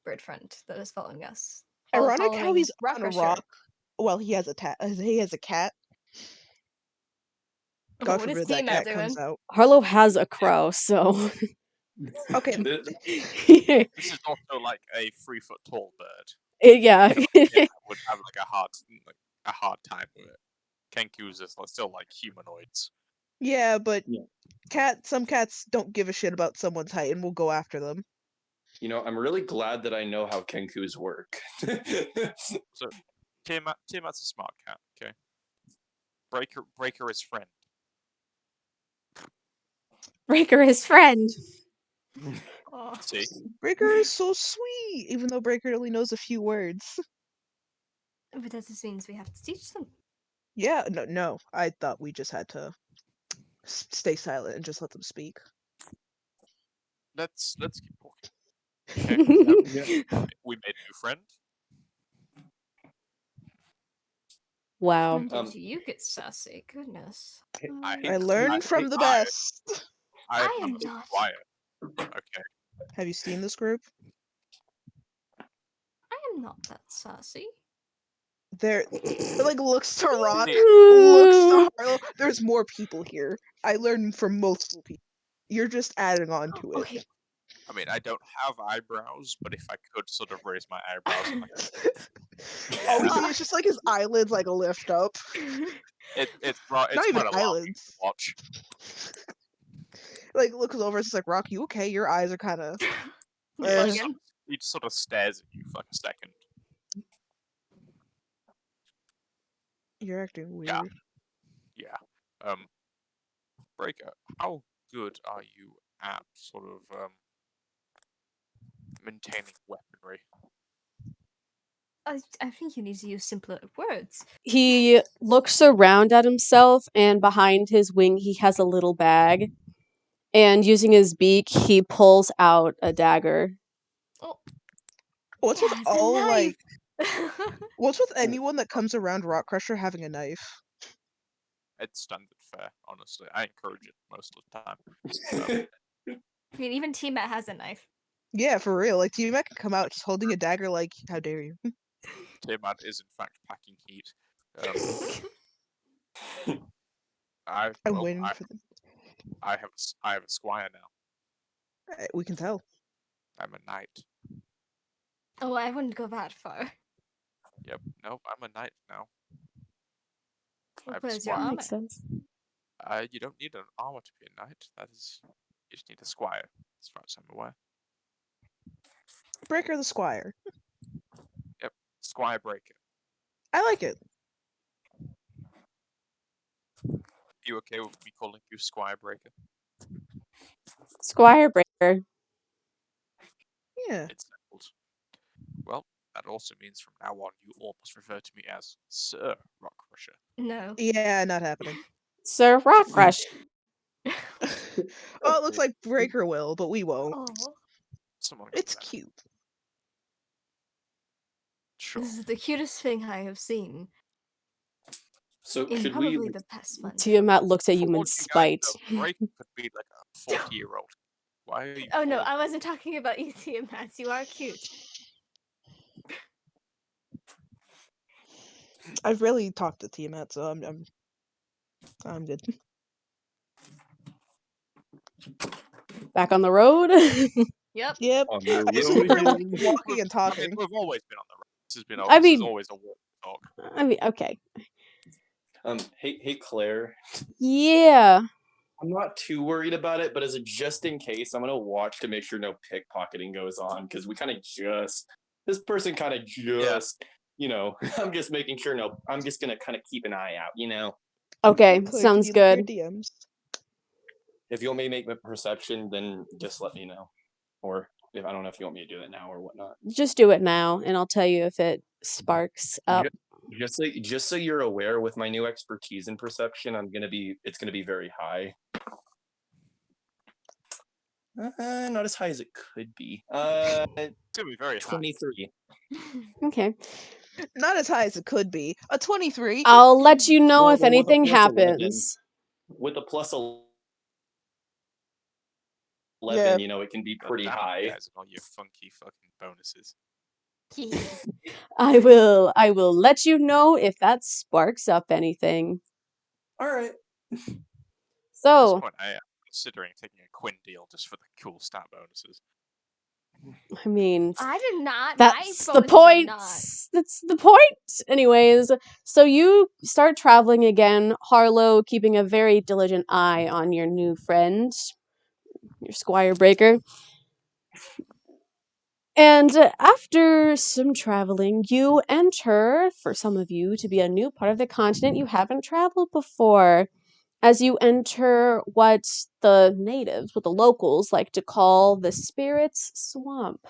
bird friend that is following us. Ironic how Following he's Rock on a Crusher. rock. Well, he has a he has a cat. God What is forbid that Tiamat cat comes doing? out. Harlow has a crow, so Okay, This is also like a 3-foot tall bird. yeah. Tiamat would have like a hard time with it. Kenku's is still like humanoids. yeah, but Yeah. some cats don't give a shit about someone's height and will go after them. I'm really glad that I know how Kenkus work. So Tiamat's a smart cat. Okay. Breaker is friend. Breaker, his friend. Oh. See. Breaker is so sweet, even though Breaker only knows a few words. But that just means we have to teach them. Yeah, no. I thought we just had to stay silent and just let them speak. Let's keep walking. Okay. We made a new friend. Wow. When did you get sassy? Goodness. I learned from the best. I am am not. quiet. Okay. Have you seen this group? I am not that sassy. It like looks to Rock, See, looks to Harlow. There's more people here. I learned from multiple people. You're just adding on to it. Okay. I mean, I don't have eyebrows, but if I could sort of raise my eyebrows, All we yeah, see is just like his eyelids like lift up. it's Not even quite alarming to eyelids. watch. Like looks over, it's just like, Rock, you okay? Your eyes are kind of. Yeah, Bugging. he sort of stares at you for like a second. You're acting weird. Yeah. Breaker, how good are you at sort of maintaining weaponry? I think you need to use simpler words. He looks around at himself, and behind his wing, he has a little bag. And using his beak, he pulls out a dagger. Oh. What's with Yes, a all knife! what's with anyone that comes around Rock Crusher having a knife? It's standard fare, honestly. I encourage it most of the time. I mean, even Tiamat has a knife. Yeah, for real. Like T-Mac can come out just holding a dagger. Like, how dare you? Tiamat is in fact packing heat. I I'm waiting for them. I have a squire now. We can tell. I'm a knight. Oh, I wouldn't go that far. Yep. Nope. I'm a knight now. I have a Where's your squire. That armor? makes sense. You don't need an armor to be a knight. You just need a squire, as far as I'm aware. Breaker the Squire. Yep. Squire Breaker. I like it. You okay with me calling you Squire Breaker? Squire Breaker. Yeah. It's settled. Well, that also means from now on you all must refer to me as Sir Rock Crusher. No. Yeah, not happening. Sir Rock Crush. Oh, it looks like Breaker will, but we won't. Oh, Someone got It's that. cute. Sure. this is the cutest thing I have seen So in could probably we? the past month. Tiamat looks at you For all in you guys spite. know, Breaker could be like a 40-year-old. Why are you? Oh no, calling I wasn't talking about you, Tiamat. You are cute. I've rarely talked to Tiamat, so I'm good. Back on the road. Yep. Yep. On the I just hear her like road. walking and I mean, talking. we've always been on the road. This has been. I This is mean- always a walk talk. I mean, okay. Hey, Claire. Yeah. I'm not too worried about it, but as a just in case, I'm gonna watch to make sure no pickpocketing goes on because we kind of this person kind of I'm just making sure I'm just gonna kind of keep an eye out, Okay, Claire, sounds can you look good. at your DMs? If you want me to make my perception, then just let me know, or if I don't know if you want me to do it now or whatnot. Just do it now, and I'll tell you if it sparks up. Just so you're aware, with my new expertise in perception, it's gonna be very high. Not as high as it could be. It's gonna be very high. 23. Okay. Not as high as it could be. A 23. I'll let you know Well, if then with a anything plus 11. happens. With a plus 11, Yeah. it can be God pretty damn it, high. guys, and all your funky fucking bonuses. I will let you know if that sparks up anything. All right. At this So, point, I am considering taking a Quinn deal just for the cool stat bonuses. I mean, I did not. that's my the bonuses are point. not. That's the point. Anyways, so you start traveling again, Harlow keeping a very diligent eye on your new friend, your Squire Breaker. And after some traveling, you enter, for some of you, to be a new part of the continent you haven't traveled before. As you enter what the natives, what the locals like to call the Spirit's Swamp.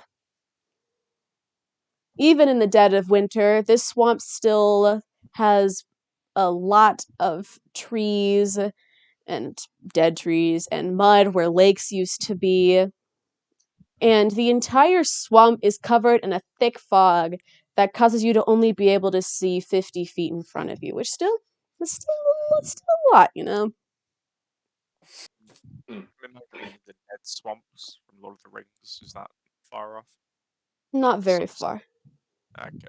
Even in the dead of winter, this swamp still has a lot of trees and dead trees and mud where lakes used to be. And the entire swamp is covered in a thick fog that causes you to only be able to see 50 feet in front of you, which it's still a lot, Remembering the dead swamps from Lord of the Rings, is that far off? Not very Some- far. Okay.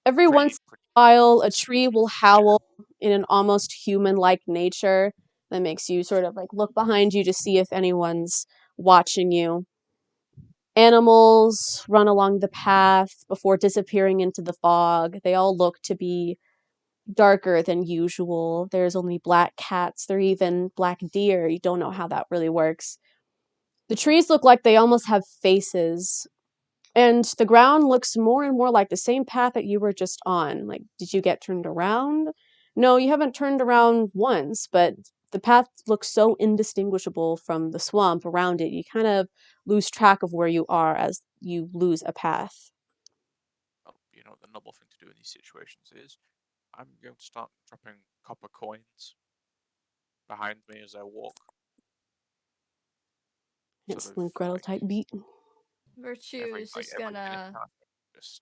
Every Pretty- once in a while, a tree will howl in an almost human-like nature that makes you sort of like look behind you to see if anyone's watching you. Animals run along the path before disappearing into the fog. They all look to be darker than usual. There's only black cats. There are even black deer. You don't know how that really works. The trees look like they almost have faces. And the ground looks more and more like the same path that you were just on. Like, did you get turned around? No, you haven't turned around once, but the path looks so indistinguishable from the swamp around it. You kind of lose track of where you are as you lose a path. Well, the noble thing to do in these situations is I'm going to start dropping copper coins behind me as I walk. It's Sort the of, Gretel like, type beat. Virtue every is like just every minute gonna. kind of thing, just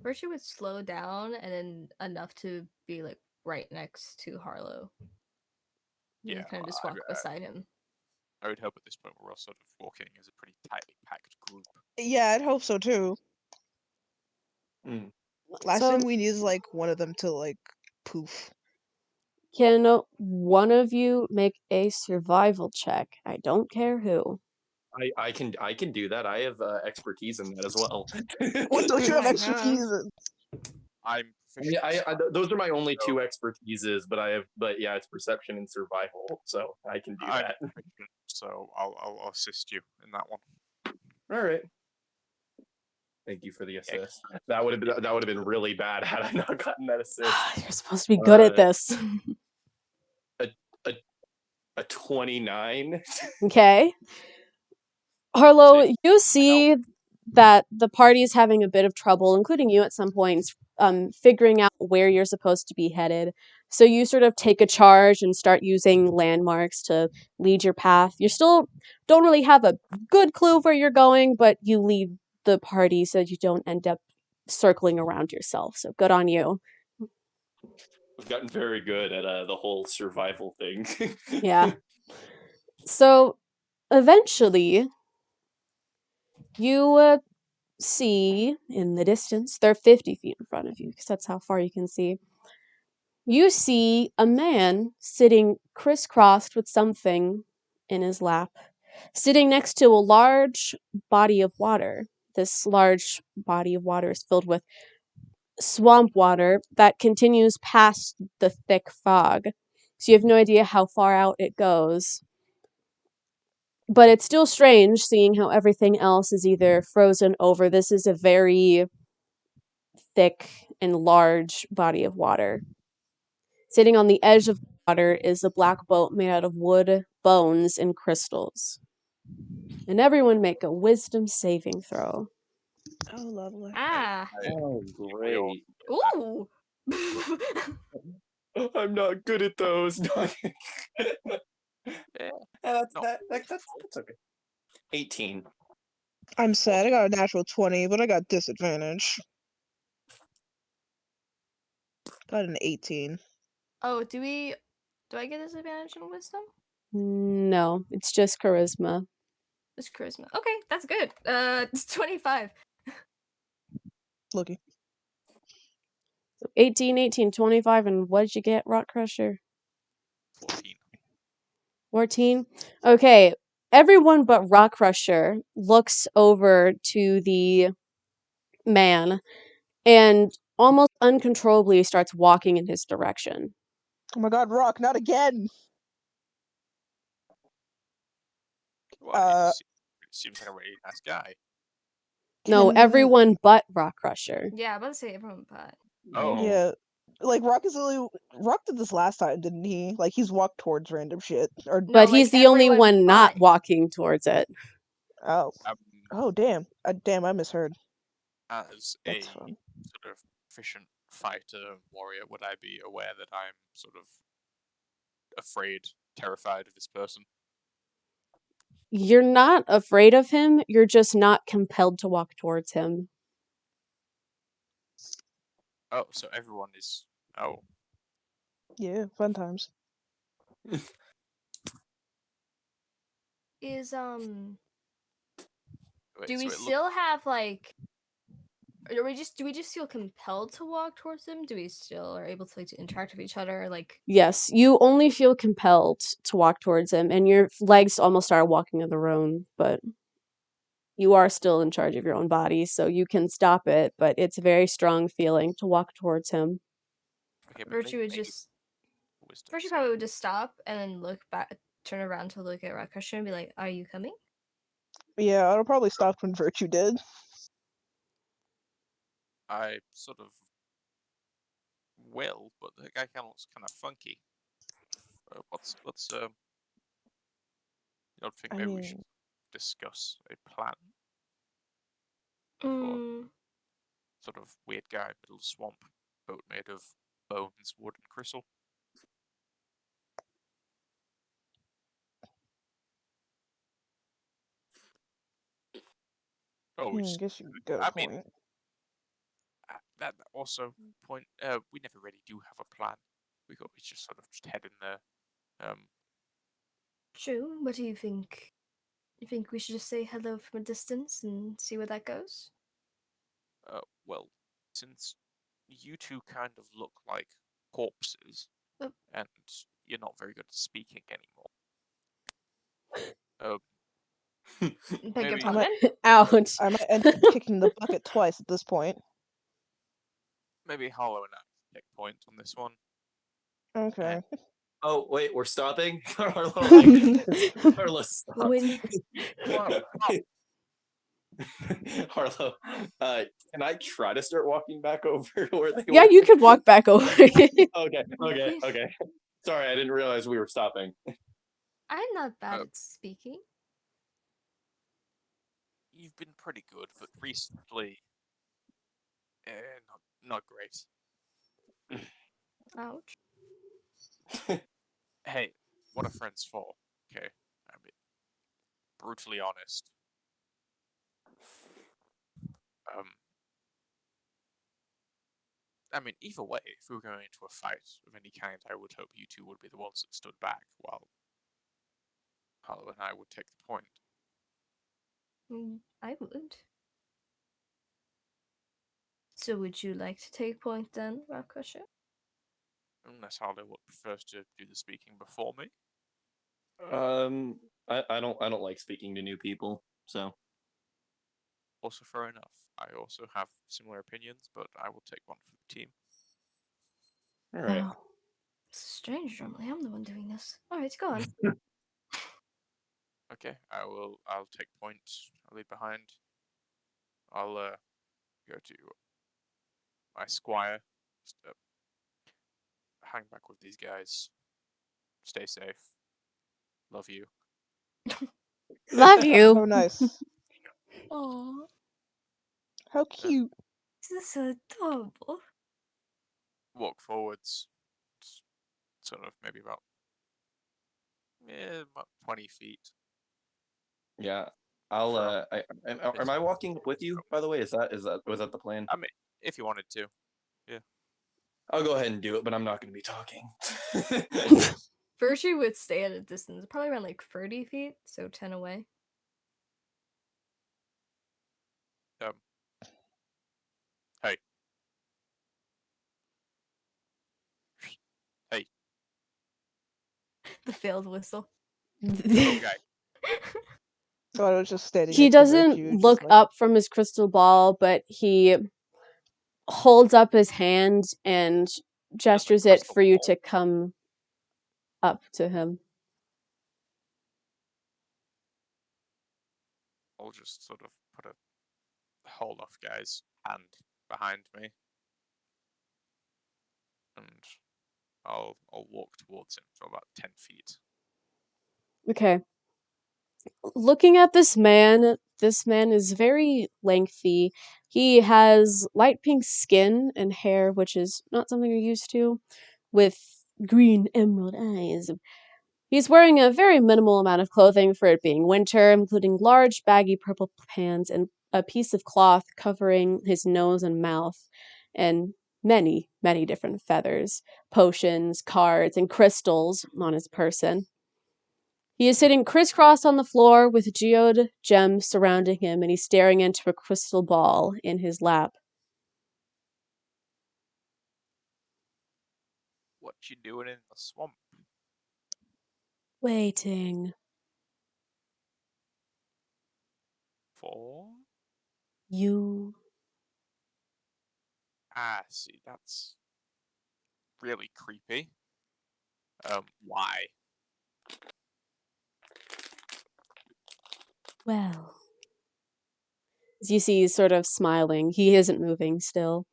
Virtue would slow down and then enough to be like right next to Harlow. Yeah, Kind of just walk beside him. I would hope at this point we're all sort of walking as a pretty tightly packed group. Yeah, I'd hope so too. Mm. Last So- thing we need is like one of them to like poof. Can one of you make a survival check? I don't care who. I can do that. I have expertise in that as well. What don't you have I expertise in? I'm Yeah, proficient. those are my only So- two expertises, but yeah, it's perception and survival, so I can do I'm that. proficient, so I'll assist you in that one. All right. Thank you for the assist. That would have been really bad had I not gotten that assist. You're supposed to be good at this. A 29. Okay. Harlow, Sick. you see that the party is having a bit of trouble, including you at some points, figuring out where you're supposed to be headed. So you sort of take a charge and start using landmarks to lead your path. You still don't really have a good clue of where you're going, but you lead the party so you don't end up circling around yourself. So good on you. We've gotten very good at the whole survival thing. Yeah. So eventually, you see in the distance, they're 50 feet in front of you because that's how far you can see. You see a man sitting crisscrossed with something in his lap, sitting next to a large body of water. This large body of water is filled with swamp water that continues past the thick fog. So you have no idea how far out it goes. But it's still strange seeing how everything else is either frozen over. This is a very thick and large body of water. Sitting on the edge of the water is a black boat made out of wood, bones, and crystals. And everyone make a wisdom saving throw. Oh, lovely. Ah. Oh, great. Ooh. I'm not good at those. Yeah. that's Not that's okay. 18. I'm sad. I got a natural 20, but I got disadvantage. Got an 18. Oh, do I get disadvantage in wisdom? No, it's just charisma. It's charisma. Okay, that's good. It's 25. Looky. So 18, 18, 25, and what did you get, Rock Crusher? 14. 14? Okay, everyone but Rock Crusher looks over to the man and almost uncontrollably starts walking in his direction. Oh my god, Rock, not again! Well, he seems like a really nice guy. No, everyone but Rock Crusher. Yeah, I'm about to say everyone but. Oh. Yeah. Like, Rock did this last time, didn't he? Like, he's walked towards random shit. Or No, But like, he's the only everyone one not but. walking towards it. Oh. Oh, damn. Damn, I misheard. As That's a fun. sort of efficient fighter warrior, would I be aware that I'm sort of afraid, terrified of this person? You're not afraid of him, you're just not compelled to walk towards him. Oh, so everyone is. Oh. Yeah, fun times. Is Wait, do so we it still have like do we just feel compelled to walk towards them? Do we still are able to interact with each other? Like, Yes, you only feel compelled to walk towards him, and your legs almost start walking on their own, but you are still in charge of your own body, so you can stop it, but it's a very strong feeling to walk towards him. Okay, but Virtue would maybe just wisdom Virtue save. probably would just stop and then look back, turn around to look at Rakasha and be like, "Are you coming?" Yeah, it'll probably stop when Virtue did. I sort of will, but the guy looks kind of funky. You don't think I maybe we should mean, discuss a plan for Mm, sort of weird guy, middle swamp, boat made of bones, wood, and crystal? Oh, I guess you got a I mean, point. that also point. We never really do have a plan. We just sort of just head in there. true. What do you think? You think we should just say hello from a distance and see where that goes? Well, since you two kind of look like corpses, Oh. and you're not very good at speaking anymore. Beg your Maybe- pardon? Ouch. I might end up kicking the bucket twice at this point. Maybe Hollow and I take point on this one. Okay. Oh, wait, we're stopping? Harlow, stop. When Harlow, can I try to start walking back over to where they Yeah, were? you could walk back over. Okay. Sorry, I didn't realize we were stopping. I'm not bad at speaking. You've been pretty good, but recently, not great. Ouch. Hey, what are friends for? Okay, I mean, brutally honest. I mean, either way, if we were going into a fight of any kind, I would hope you two would be the ones that stood back, while Hollow and I would take the point. I would. So would you like to take point then, Rakosha? Unless Harlow prefers to do the speaking before me. I don't like speaking to new people, so Also fair enough. I also have similar opinions, but I will take one for the team. all right. Wow. It's strange. Normally, I'm the one doing this. All right, go on. Okay, I'll take point. I'll lead behind. I'll go to my squire. Just, hang back with these guys. Stay safe. Love you. Love Oh, you. nice. Aww, How cute. this is so adorable. Walk forwards. Sort of maybe about 20 feet. Yeah, I'll. From Am I walking with you? By the way, was that the plan? I mean, if you wanted to. I'll go ahead and do it, but I'm not going to be talking. Virtue would stay at a distance, probably around like 30 feet, so 10 away. Hey. Hey, The failed whistle. little guy. So I was just standing He next to doesn't Virtue, just look like, up from his crystal ball, but he holds up his hand and gestures it crystal for you ball. to come up to him. I'll just sort of put a hold off guy's hand behind me. And I'll walk towards him for about 10 feet. Okay. Looking at this man is very lengthy. He has light pink skin and hair, which is not something you're used to, with green emerald eyes. He's wearing a very minimal amount of clothing for it being winter, including large, baggy purple pants and a piece of cloth covering his nose and mouth, and many, many different feathers, potions, cards, and crystals on his person. He is sitting crisscross on the floor with geode gems surrounding him, and he's staring into a crystal ball in his lap. What you doing in the swamp? Waiting. For? You. Ah, see, that's really creepy. Why? Well. As you see, he's sort of smiling. He isn't moving still.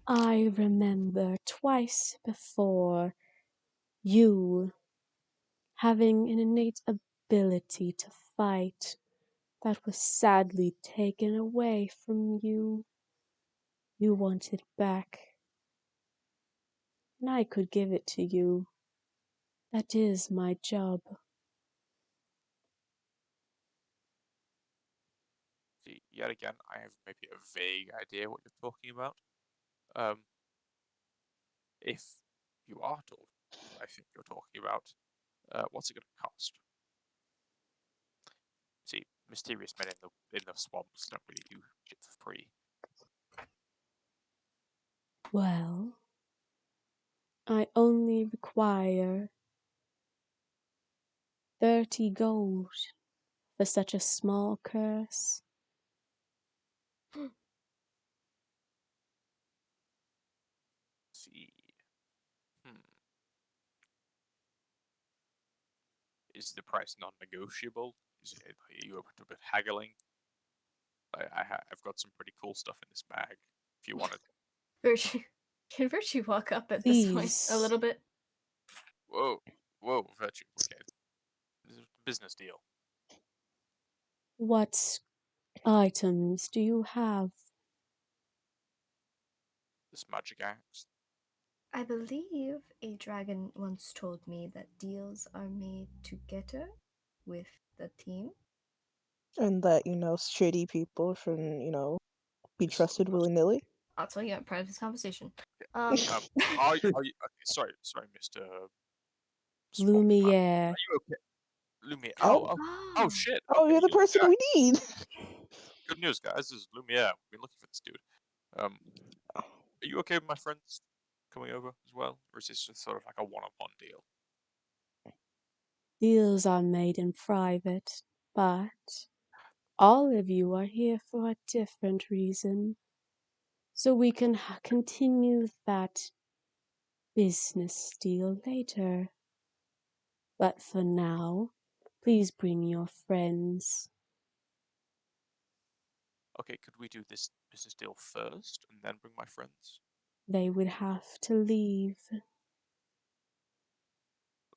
I remember twice before you having an innate ability to fight that was sadly taken away from you. You want it back, and I could give it to you. That is my job. See, yet again, I have maybe a vague idea what you're talking about. If you are talking what I think you're talking about, what's it going to cost? See, mysterious men in the swamps don't really do shit for free. Well, I only require 30 gold for such a small curse. See, is the price non-negotiable? Are you open to a bit haggling? I've got some pretty cool stuff in this bag. If you wanted. Virtue. Can Virtue walk up at this point a Please. little bit? Whoa, Virtue. Okay, this is a business deal. What items do you have? This magic axe. I believe a dragon once told me that deals are made together with the team. and that, shady people shouldn't, be This is trusted almost. willy-nilly. I'll tell you at part of this conversation. Are you? Okay, sorry, Mr. Swamp. Lumiere. Are you okay? Lumiere. Oh. Oh, shit. Oh, Okay, you're the you're the person guy. we need. Good news, guys. This is Lumiere. We've been looking for this dude. Are you okay with my friends coming over as well, or is this just sort of like a one-on-one deal? Deals are made in private, but all of you are here for a different reason. So we can continue that business deal later. But for now, please bring your friends. Okay, could we do this business deal first and then bring my friends? They would have to leave.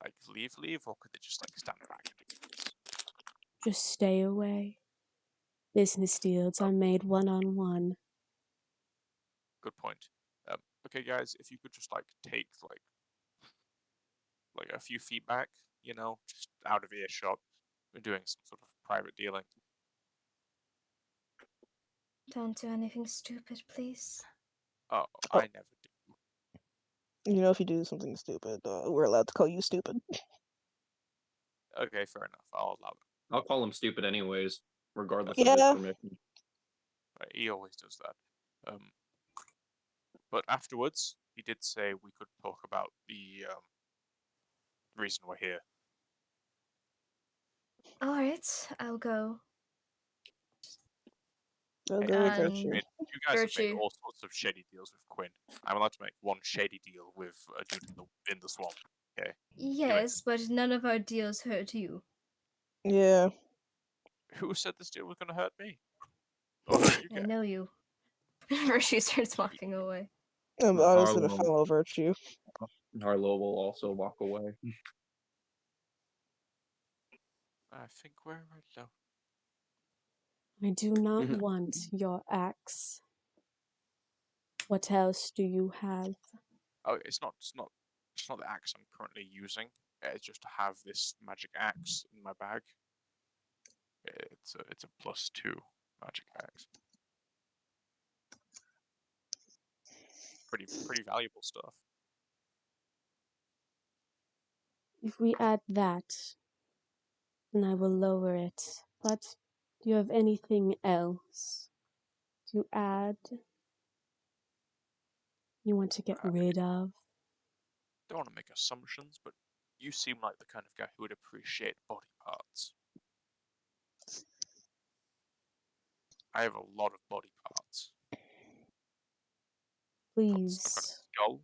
Like leave, or could they just like stand back and do this? Just stay away. Business deals are made one-on-one. Good point. Okay, guys, if you could just like take like a few feet back, you know, just out of earshot. We're doing some sort of private dealing. Don't do anything stupid, please. Oh, I never do. You know, if you do something stupid, we're allowed to call you stupid. Okay, fair enough. I'll allow that. I'll call him stupid anyways, regardless of Yeah. his permission. He always does that. But afterwards, he did say we could talk about the reason we're here. All right, I'll go. Oh, Hey, good, I Virtue. mean, you guys have made Virtue. all sorts of shady deals with Quinn. I'm allowed to make one shady deal with a dude in the swamp. Okay. Yes, but none of our deals hurt you. Yeah. Who said this deal was gonna hurt me? Or hurt you I guys? know you. Virtue starts walking away. I was gonna Harlow. follow Virtue. Harlow will also walk away. I think we're alone. I do not want your axe. What else do you have? Oh, it's not the axe I'm currently using. It's just to have this magic axe in my bag. It's a +2 magic axe. Pretty valuable stuff. If we add that, then I will lower it. But do you have anything else to add? You want to get rid of? Don't want to make assumptions, but you seem like the kind of guy who would appreciate body parts. I have a lot of body parts. I've got a Please. skull,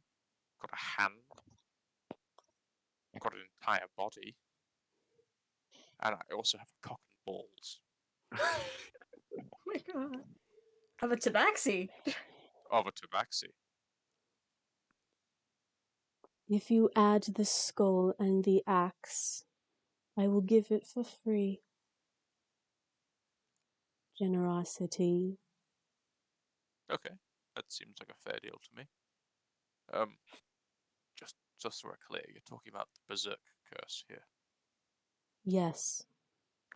got a hand, got an entire body, and I also have a cock and balls. Oh my god. Have a tabaxi. Of a tabaxi. If you add the skull and the axe, I will give it for free. Generosity. Okay, that seems like a fair deal to me. Just so we're clear, you're talking about the berserk curse here. Yes.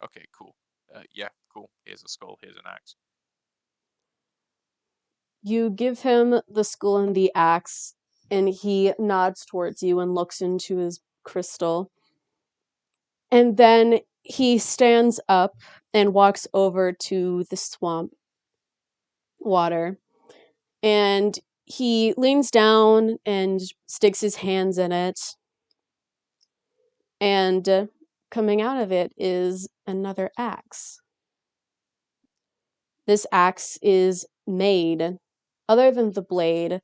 Okay, cool. Yeah, cool. Here's a skull, here's an axe. You give him the skull and the axe, and he nods towards you and looks into his crystal. And then he stands up and walks over to the swamp water. And he leans down and sticks his hands in it. And coming out of it is another axe. This axe is made, other than the blade,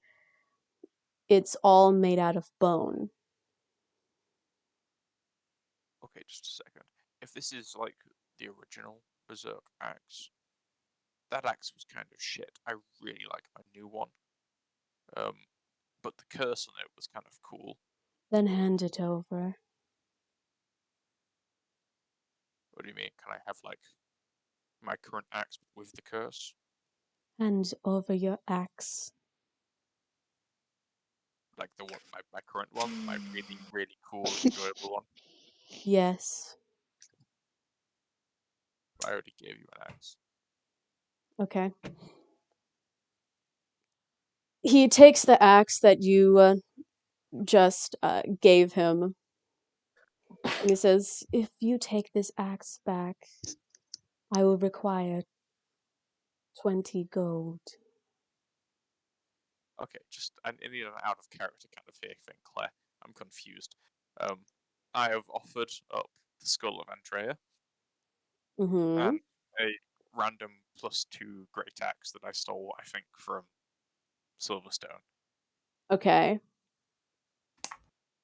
it's all made out of bone. Okay, just a second. If this is like the original berserk axe, that axe was kind of shit. I really like my new one. But the curse on it was kind of cool. Then hand it over. What do you mean? Can I have like my current axe with the curse? Hand over your axe. Like the one, my current one, my really cool, enjoyable one. Yes. I already gave you an axe. Okay. He takes the axe that you just gave him, and he says, "If you take this axe back, I will require 20 gold." Okay, just I need an out of character kind of thing, Claire. I'm confused. I have offered up the skull of Andrea Mm-hmm. and a random +2 great axe that I stole, I think, from Silverstone. Okay.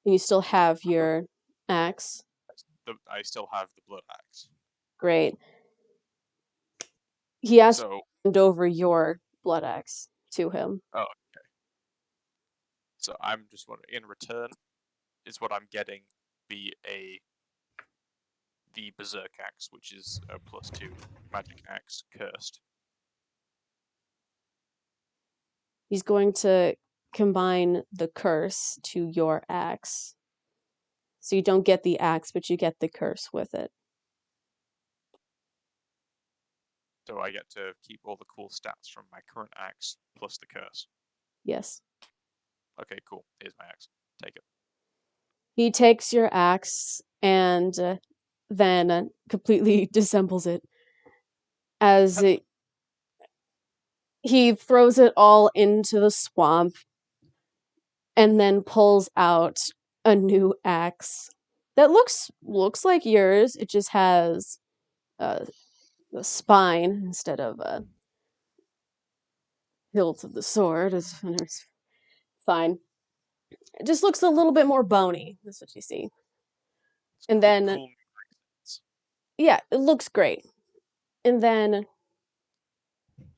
And you still have your axe. I still have the blood axe. Great. He asked So, you to hand over your blood axe to him. oh, okay. So I'm just wondering, in return, is what I'm getting the Berserk axe, which is a +2 magic axe, cursed. He's going to combine the curse to your axe. So you don't get the axe, but you get the curse with it. So I get to keep all the cool stats from my current axe plus the curse. Yes. Okay, cool. Here's my axe. Take it. He takes your axe and then completely disassembles it as he throws it all into the swamp and then pulls out a new axe that looks like yours. It just has a spine instead of a hilt of the sword. It's fine. It just looks a little bit more bony. That's what you see. It's And cool, then, cool new accents. yeah, it looks great. And then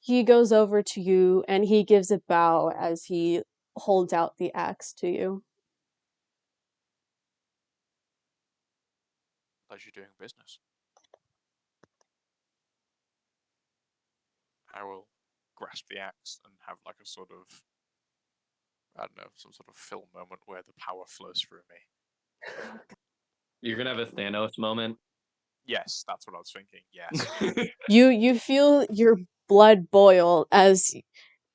he goes over to you and he gives a bow as he holds out the axe to you. Pleasure doing business. I will grasp the axe and have like a sort of, I don't know, some sort of film moment where the power flows through me. You're gonna have a Thanos moment. Yes, that's what I was thinking. Yes. You feel your blood boil as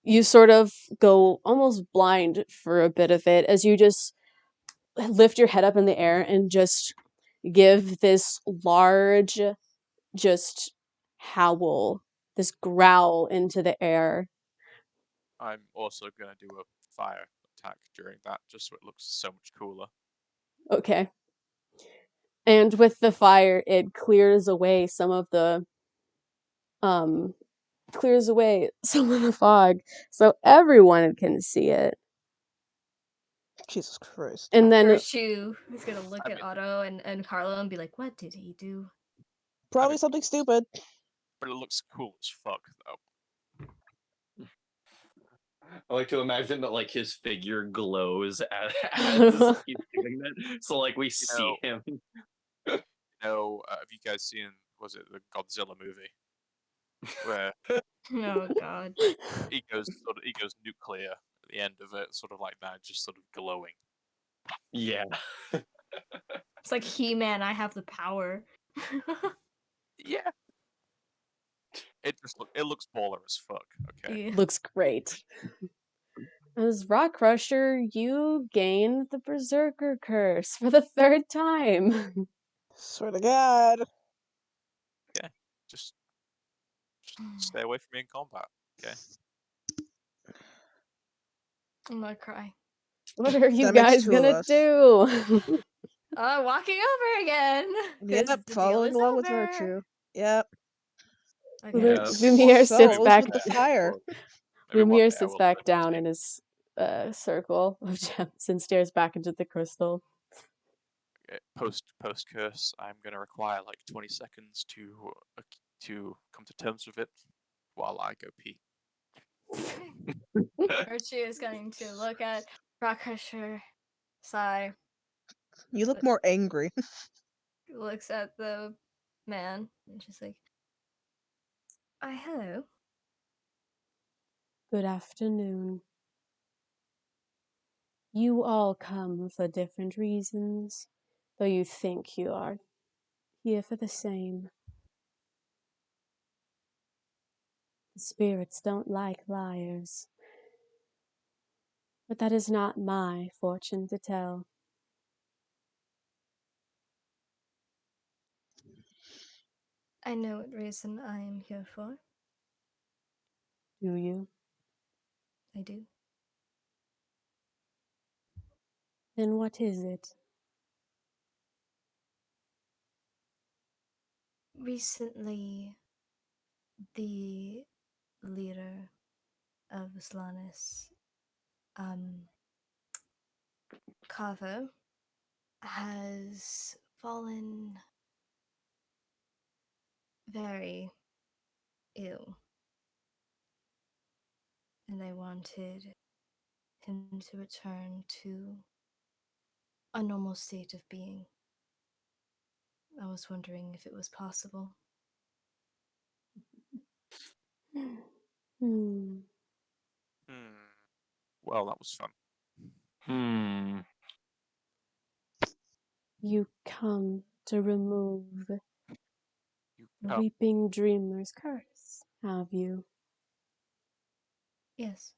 you sort of go almost blind for a bit of it as you just lift your head up in the air and just give this large just howl, this growl into the air. I'm also gonna do a fire attack during that, just so it looks so much cooler. Okay. And with the fire, it clears away some of the fog so everyone can see it. Jesus Christ. And then Virtue is gonna look I at mean- Otto and Carlo and be like, "What did he do?" Probably mean- something stupid. But it looks cool as fuck, though. I like to imagine that like his figure glows as he's doing that. So like we see him. Have you guys seen, was it the Godzilla movie? Where Oh God. he goes nuclear at the end of it, sort of like that, just sort of glowing. Yeah. It's like He-Man. I have the power. Yeah. It looks baller as fuck. Okay. Yeah. looks great. As Rock Crusher, you gain the Berserker curse for the third time. Swear to God. Just stay away from me in combat. Okay. I'm gonna cry. What are you That makes guys 2 of gonna us. do? Walking over again. 'Cause Yep, the deal following is along with over. Virtue. Yep. Okay. Yeah. Lumiar sits So, back. with the fire. Maybe one Lumiar day I sits will back learn to down take- in his circle of gems and stares back into the crystal. post curse. I'm gonna require like 20 seconds to come to terms with it while I go pee. Virtue is going to look at Rock Crusher, sigh, You look more angry. looks at the man, and she's like, hello. Good afternoon. You all come for different reasons, though you think you are here for the same. The spirits don't like liars. But that is not my fortune to tell. I know what reason I am here for. Do you? I do. Then what is it? Recently, the leader of Slanis, Carver, has fallen very ill. And I wanted him to return to a normal state of being. I was wondering if it was possible. Hmm. Well, that was fun. You come to remove You the come. Weeping Dreamer's curse, have you? Yes.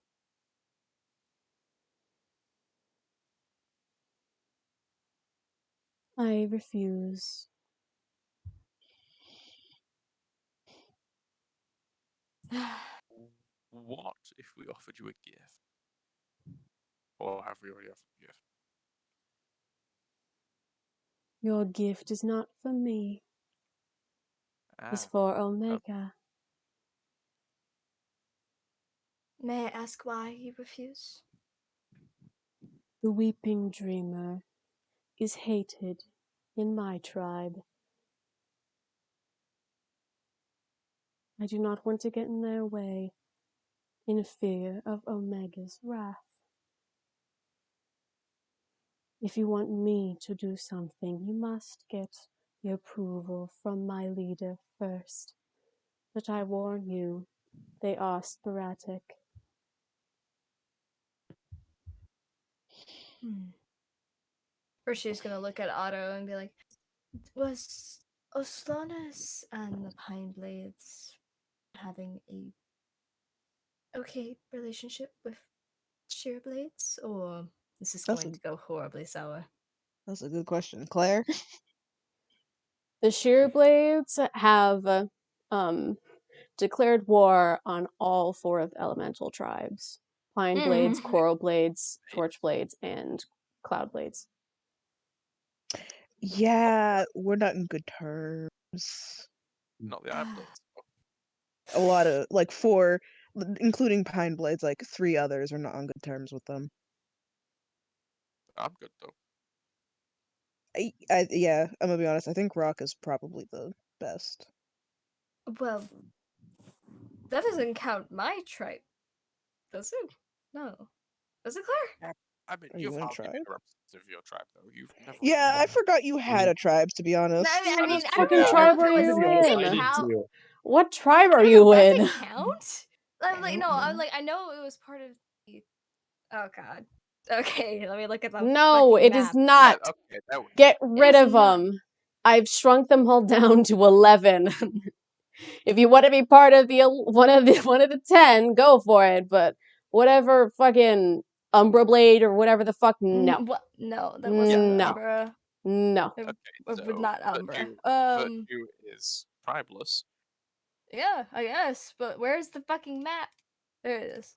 I refuse. What if we offered you a gift? Or have we already offered a gift? Your gift is not for me. It's Ah, for Omega. May I ask why you refuse? The Weeping Dreamer is hated in my tribe. I do not want to get in their way in fear of Omega's wrath. If you want me to do something, you must get the approval from my leader first. But I warn you, they are sporadic. First, she's gonna look at Otto and be like, was Oslanis and the Pine Blades having a okay relationship with Shirablades, or is this That's going to go horribly sour? That's a good question, Claire. The Shirablades have declared war on all 4 of the elemental tribes. Pine Blades, Coral Blades, Torch Blades, and Cloud Blades. Yeah, we're not in good terms. not the Iron Blades. A lot of like 4, including Pine Blades, like 3 others are not on good terms with them. I'm good though. Yeah, I'm gonna be honest. I think Rock is probably the best. Well, that doesn't count my tribe, does it? No. Does it, Claire? I mean, Are you've you in a hardly been tribe? a representative of your tribe though. You've never. Yeah, I forgot you had a tribe. To be honest. I What mean, I don't fucking really tribe know are if it you was. Does it in? count? What tribe I are don't you know, does in? it count? I'm like, don't no, I'm know. like, I know it was part of the. Oh God. Okay, let me look at the No, fucking it is map. not. Okay, that would. Get rid is of not. them. I've shrunk them all down to 11. If you want to be part of the one of the 10, go for it. But whatever fucking Umbra Blade or whatever the fuck, no. What? No, that wasn't No. Umbra. No. It, Okay, it was so not Umbra. Virtue is tribeless. Yeah, I guess. But where's the fucking map? There it is.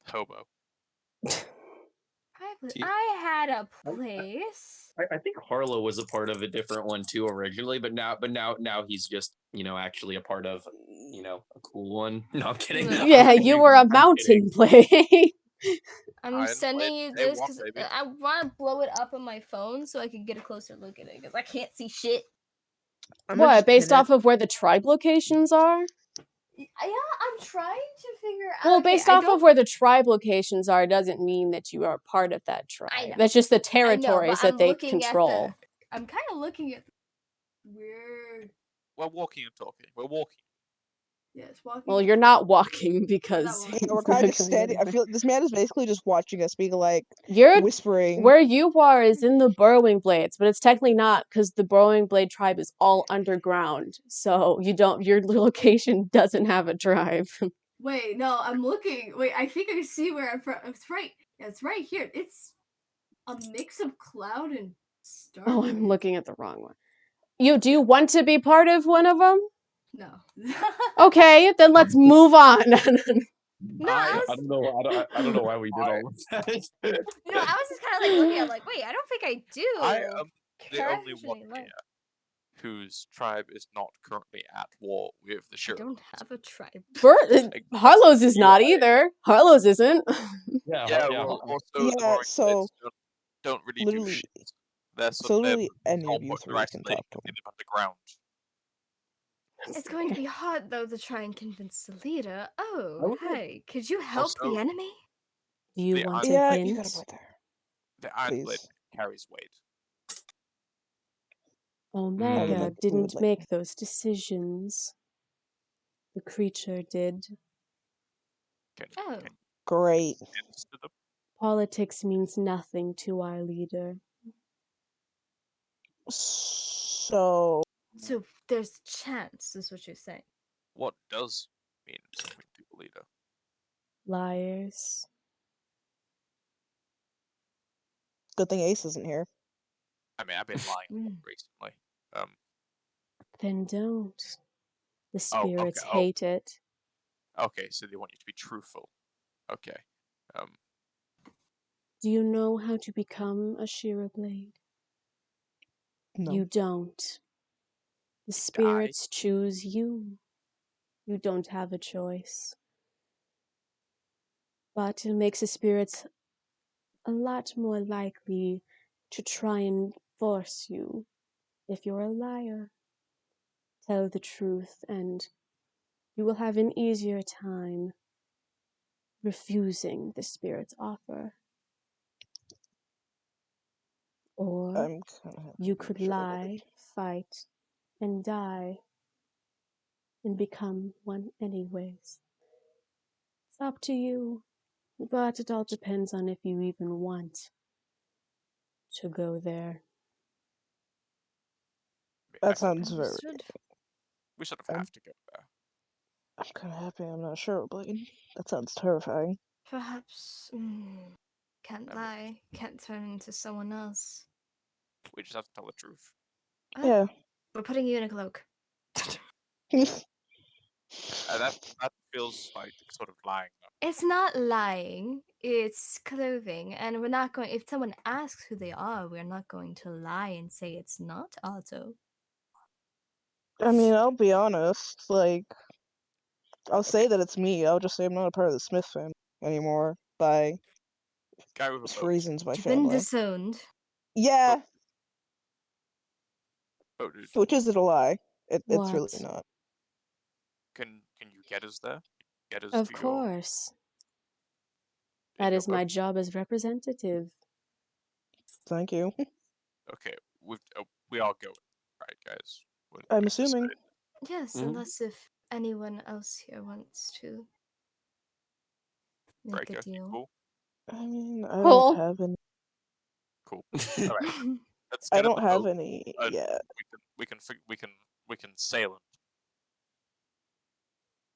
Hobo. See, I had a place. I think Harlow was a part of a different one too originally, but now he's just actually a part of a cool one. No, I'm kidding. No. Yeah, I'm you kidding. were a I'm mountain kidding. blade. I'm Iron sending Blade, you day this one, because baby. I want to blow it up on my phone so I can get a closer look at it because I can't see shit. I'm gonna What, just based pin off of where the tribe locations are? Yeah, I'm trying to figure out. Well, Okay, based I off don't. of where the tribe locations are doesn't mean that you are part of that tribe. I know. That's just the I know, but territories that I'm they looking control. at the. I'm kind of looking at where. We're walking and talking. We're walking. Yes, walking. Well, you're not walking because walking. Yeah, we're it's not kind of going standing. I anywhere. feel this man is basically just watching us, being like You're whispering. where you are is in the Burrowing Blades, but it's technically not because the Burrowing Blade tribe is all underground. So your location doesn't have a tribe. Wait, no, I'm looking. Wait, I think I see where I'm from. It's right. It's right here. It's a mix of cloud and star. Oh, I'm looking at the wrong one. Do you want to be part of one of them? No. Okay, then let's move on. No, I I don't know. I don't know why we did I- all of that. no, I was just kind of like looking. I'm like, wait, I don't think I do. I am the Care only one actually, like, here whose tribe is not currently at war with the I don't Shirablades. have a tribe. Harlow's is You're not right. either. Harlow's isn't. Yeah, Yeah, yeah. well, also the Yeah, Roaring so Blades don't really do literally, shit. They're so literally any control of you point, they're three can isolated, talk to they him. live underground. It's going to be hard though to try and convince the leader. Oh, I would like- hey, could you help the Also, enemy? Do you The want iron- a Yeah, you got a hint? point there. The Iron Blade Please. carries weight. I would Omega like. We would didn't like. make those decisions. The creature did. Can Oh, Great. hints to them? Politics means nothing to our leader. So so there's chance, is what you're saying. What does mean something to the leader? Liars. good thing Ace isn't here. I mean, I've been lying a lot Mm. recently. Then don't. The Oh, okay, spirits oh. hate it. Okay, so they want you to be truthful. Okay. Do you know how to become a Shirablade? No. You don't. The die. spirits choose you. You don't have a choice. But it makes the spirits a lot more likely to try and force you if you're a liar. Tell the truth, and you will have an easier time refusing the spirit's offer. Or I'm kind of. you could lie, fight, and die, and become one anyways. It's up to you, but it all depends on if you even want to go there. I That think sounds very. Understood. we sort of I'm- have to go there. I'm kind of happy I'm not Shirablade. That sounds terrifying. Perhaps can't Um, lie, can't turn into someone else. We just have to tell the truth. Yeah. We're putting you in a cloak. That feels like sort of lying. Though. It's not lying, it's clothing, and we're not going. If someone asks who they are, we're not going to lie and say it's not Otto. I mean, I'll be honest. Like, I'll say Okay. that it's me. I'll just say I'm not a part of the Smith family anymore by Guy with a boat. reasons my You've been family. disowned. Yeah, Oh, dude. which isn't a lie. It's really What? not. Can you get us there? Get us Of to your course. in That your is my boat? job as representative. Thank you. Okay, we are going, right, guys? I'm We've assuming. decided. Yes, Mhm. unless if anyone else here wants to make Breaker, a you deal. cool? I mean, I Cool. don't have any. Cool. All right, let's I get in don't the have boat. any And yet. we can sail it.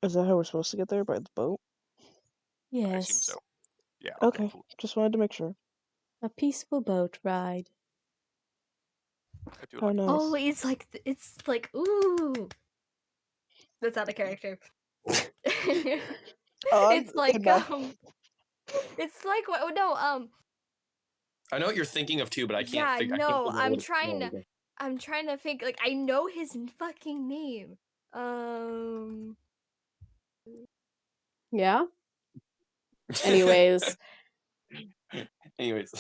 Is that how we're supposed to get there, by the boat? I assume Yes. so. Yeah. Okay, Cool. just wanted to make sure. A peaceful boat ride. I do How like. nice. Oh, it's like ooh. That's out of character. Oh, It's like cannot. it's like what? No, I know what you're thinking of too, but I can't. yeah, I can't no, figure out what it's I'm trying to think. Like I know his fucking name. Yeah? Anyways, Anyways,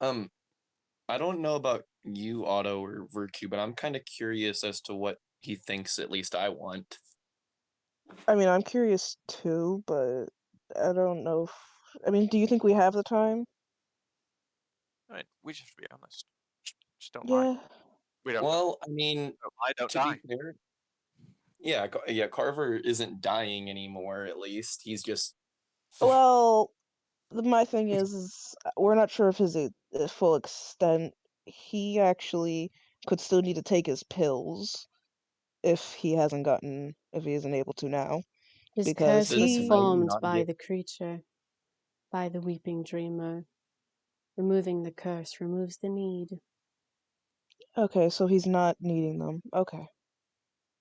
I don't know about you, Otto or Virtue, but I'm kind of curious as to what he thinks. At least I want. I mean, I'm curious too, but I don't know if. I mean, do you think we have the time? I mean, we just have to be honest. Just don't Yeah. lie. We don't. Well, I mean, Don't lie. Don't to die. be fair, yeah, Carver isn't dying anymore. At least he's just. Well, my thing is we're not sure of his full extent. He actually could still need to take his pills if he isn't able to now. his Because curse was he- formed not by be- the creature, by the weeping dreamer. Removing the curse removes the need. Okay, so he's not needing them. Okay.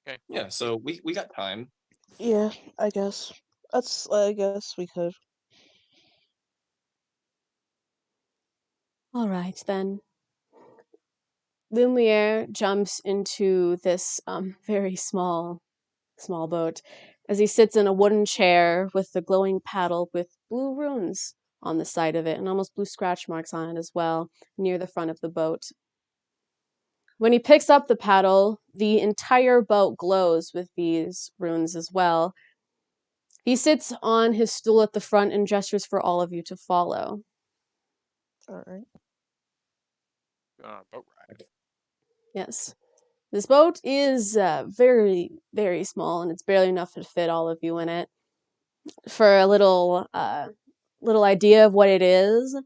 Okay. Yeah, so we got time. Yeah, I guess. I guess we could. All right, then. Lumiere jumps into this very small boat as he sits in a wooden chair with the glowing paddle with blue runes on the side of it and almost blue scratch marks on it as well, near the front of the boat. When he picks up the paddle, the entire boat glows with these runes as well. He sits on his stool at the front and gestures for all of you to follow. All right. Boat ride. Yes. This boat is very, very small, and it's barely enough to fit all of you in it. For a little idea of what it is,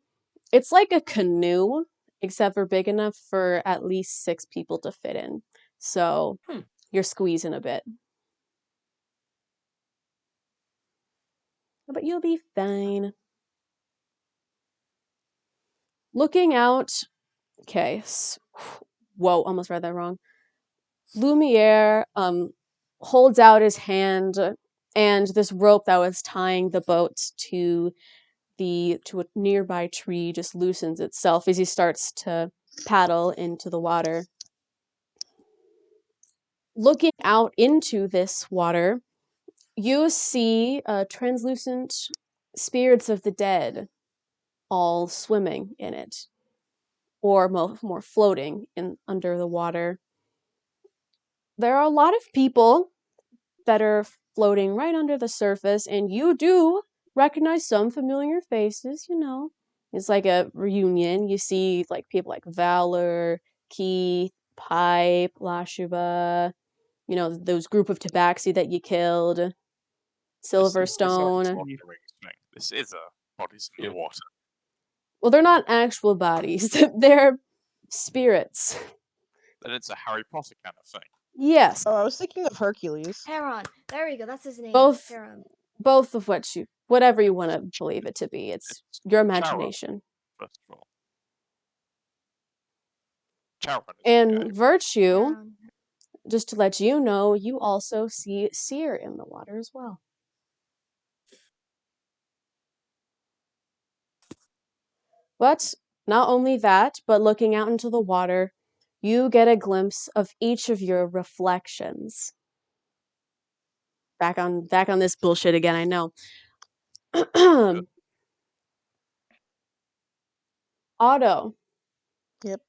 it's like a canoe, except for big enough for at least 6 people to fit in. So you're squeezing a bit. But you'll be fine. Looking out... Okay. Whoa, almost read that wrong. Lumiere holds out his hand, and this rope that was tying the boat to a nearby tree just loosens itself as he starts to paddle into the water. Looking out into this water, you see translucent spirits of the dead all swimming in it, or more floating under the water. There are a lot of people that are floating right under the surface, and you do recognize some familiar faces, you know. It's like a reunion. You see like people like Valor, Keith, Pipe, Lashuba, you know, those group of Tabaxi that you killed, This is not a Silverstone. slaughtering thing. This is a bodies in the water. Well, they're not actual bodies. They're spirits. Then it's a Harry Potter kind of thing. Yes. Oh, I was thinking of Hercules. Heron. There we go. That's his name. Both Heron. both of whatever you want to believe it to be. It's your imagination. First of all. Charon is And the guy. Virtue, Heron. just to let you know, you also see Seer in the water as well. But not only that, but looking out into the water, you get a glimpse of each of your reflections. Back on this bullshit again, I know. Otto. Yep.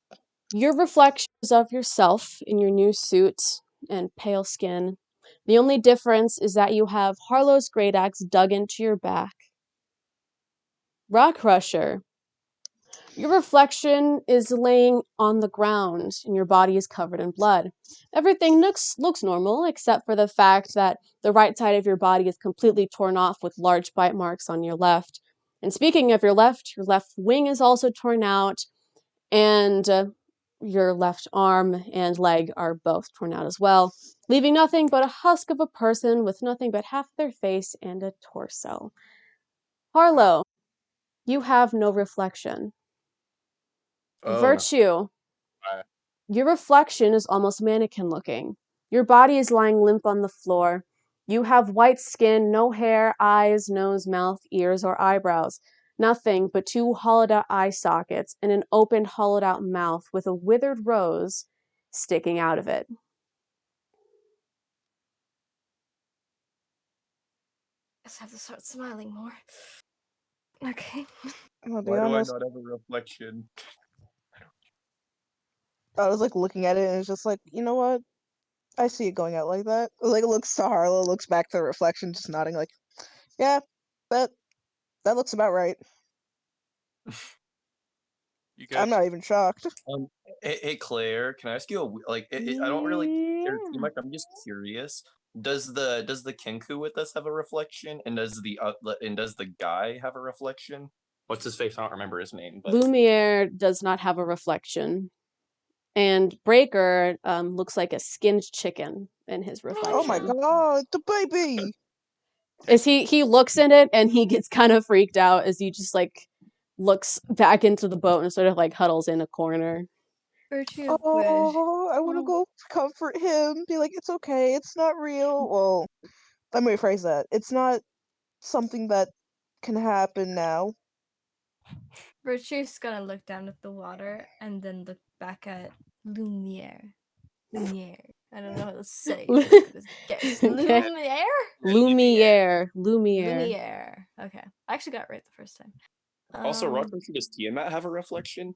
Your reflections of yourself in your new suit and pale skin. The only difference is that you have Harlow's great axe dug into your back. Rock Crusher. Your reflection is laying on the ground and your body is covered in blood. Everything looks normal except for the fact that the right side of your body is completely torn off with large bite marks on your left. And speaking of your left wing is also torn out, and your left arm and leg are both torn out as well, leaving nothing but a husk of a person with nothing but half their face and a torso. Harlow, you have no reflection. Virtue, your reflection is almost mannequin looking. Your body is lying limp on the floor. You have white skin, no hair, eyes, nose, mouth, ears, or eyebrows. Nothing but 2 hollowed out eye sockets and an open, hollowed out mouth with a withered rose sticking out of it. Just have to start smiling more. Okay. I'll be Why do I honest. not have a reflection? I was like looking at it and it's just like, you know what? I see it going out like that. Like it looks to Harlow, looks back to the reflection, just nodding like, yeah, that looks about right. You good? I'm not even shocked. Hey Claire, can I ask you I don't really care too much. I'm just curious. Does the Kenku with us have a reflection, and does the guy have a reflection? What's his face? I don't remember his name. But Lumiere does not have a reflection. And Breaker looks like a skinned chicken in his reflection. Oh my god, the baby! As he looks in it and he gets kind of freaked out as he just like looks back into the boat and sort of like huddles in a corner. Virtue of Oh, I want to Oh. go comfort him. Be like, it's okay, it's not real. Well, let me rephrase that. It's not something that can happen now. Virtue's gonna look down at the water and then look back at Lumiere. Lumiere. I don't know how to say it. I'm just gonna guess. Okay. Lumiere? Lumiere. Lumiere. Lumiere. Okay. I actually got it right the first time. Also, Rockrushi, does Tiamat have a reflection?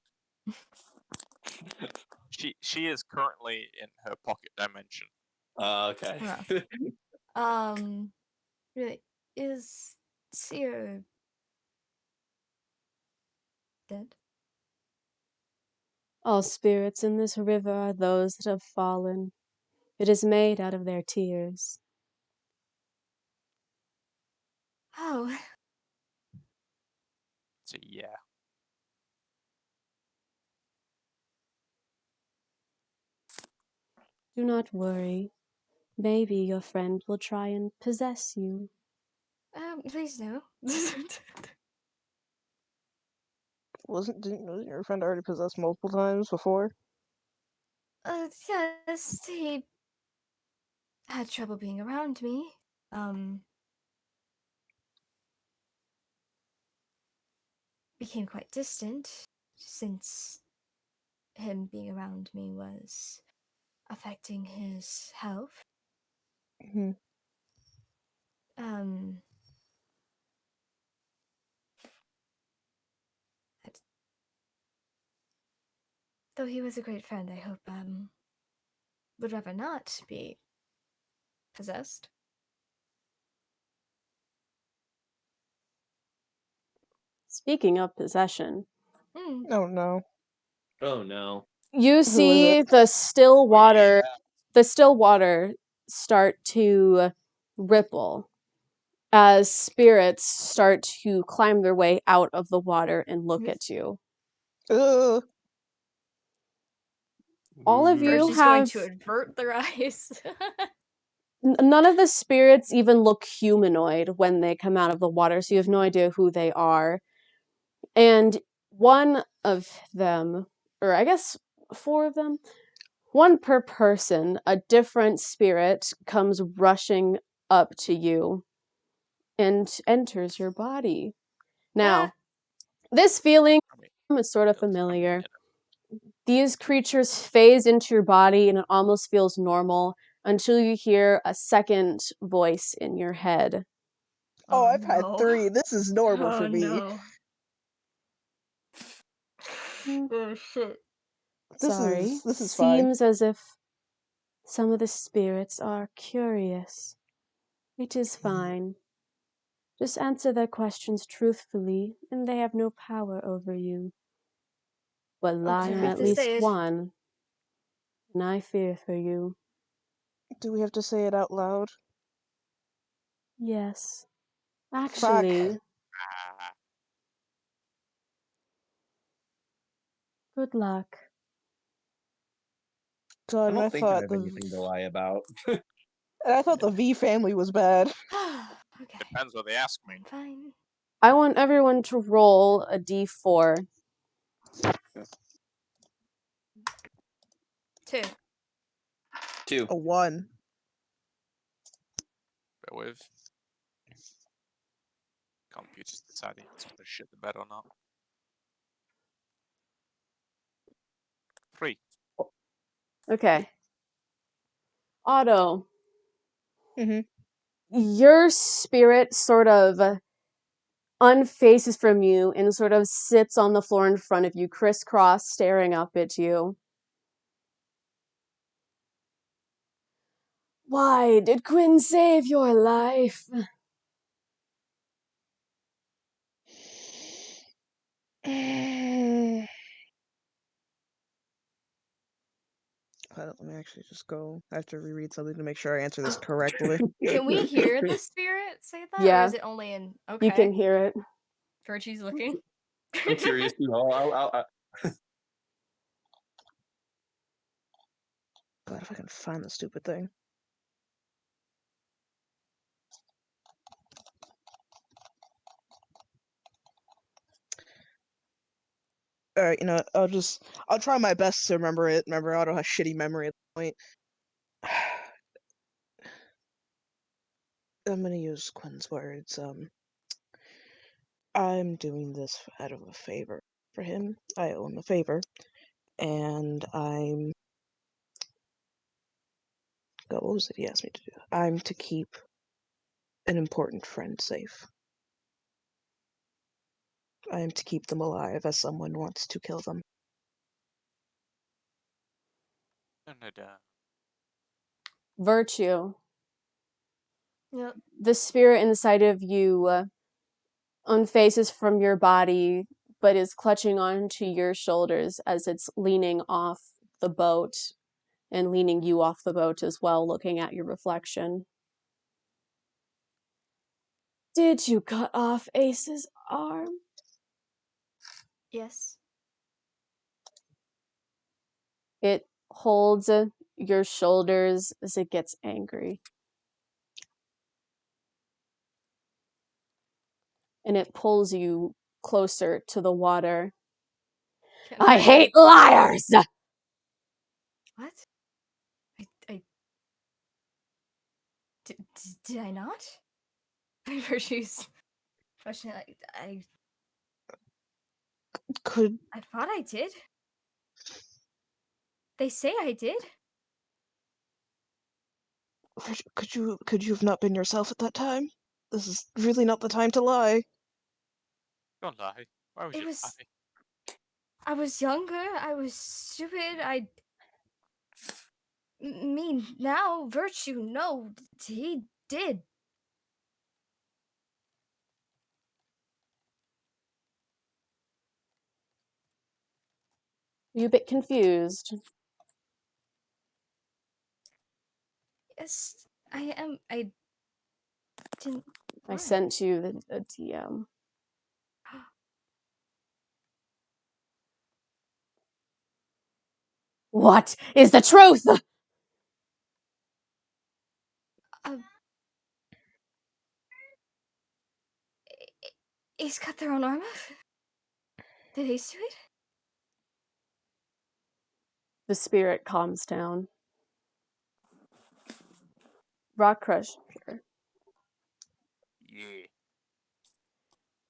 She is currently in her pocket dimension. Okay. Really, is Seer dead? All spirits in this river are those that have fallen. It is made out of their tears. Oh, So yeah. Do not worry. Maybe your friend will try and possess you. please no. Wasn't your friend already possessed multiple times before? Yes, he had trouble being around me. Became quite distant since him being around me was affecting his health. Mhm. Though he was a great friend, I hope would rather not be possessed. Speaking of possession, Hmm. Oh no. Oh no. you Who is see it? the still water, Yeah. the still water start to ripple as spirits start to climb their way out of the water and look at you. Ugh. All of you Virtue's going have to avert their eyes. none of the spirits even look humanoid when they come out of the water, so you have no idea who they are. And one of them, or I guess 4 of them, one per person, a different spirit comes rushing up to you and enters your body. Now, this feeling I mean, is sort of feels- familiar. you These creatures phase into your body and it almost feels normal until you hear a second voice in your head. Oh, I've had no. 3. This is normal for Oh me. no. Oh shit. Sorry. This is fine. Seems as if some of the spirits are curious. It is fine. Just answer their questions truthfully, and they have no power over you. But lie Do on we have at to least say it? one, and I fear for you. Do we have to say it out loud? Yes. Fuck. Actually, Ah, good luck. I God, don't think I have anything to lie about. I thought the V family was bad. Okay. depends what they ask me. I'm fine. I want everyone to roll a d4. 2. 2. A 1. But with computers deciding to put shit the bed or not. 3. Okay. Otto, Mhm. your spirit sort of unfaces from you and sort of sits on the floor in front of you, crisscross, staring up at you. Why did Quinn save your life? Hold on, let me actually just go. I have to reread something to make sure I answer this correctly. Can we hear the spirit say that? Or Yeah. is it only in. Okay. You can hear it. Virtue's looking. I'm curious to know. God, if I can find the stupid thing. Alright, you know what, I'll try my best to remember it. Remember, Otto has shitty memory at the point. I'm gonna use Quinn's words. I'm doing this out of a favor for him. I owe him a favor, and God, what was it he asked me to do? I'm to keep an important friend safe. I am to keep them alive as someone wants to kill them. And Virtue. Yep. The spirit inside of you unfaces from your body, but is clutching onto your shoulders as it's leaning off the boat and leaning you off the boat as well, looking at your reflection. Did you cut off Ace's arm? Yes. It holds your shoulders as it gets angry. And it pulls you closer to the water. I hate liars! What? Did I not? Virtue's question. Could I thought I did. They say I did. could you have not been yourself at that time? This is really not the time to lie. don't lie. Why would It you was- lie? I was younger. I was stupid. Me now, Virtue. No, he did. You a bit confused. Yes, I am. I didn't. I Why? sent you the DM. What is the truth? Ace cut their own arm off? Did Ace do it? The spirit calms down. Rock Crush. Yeah.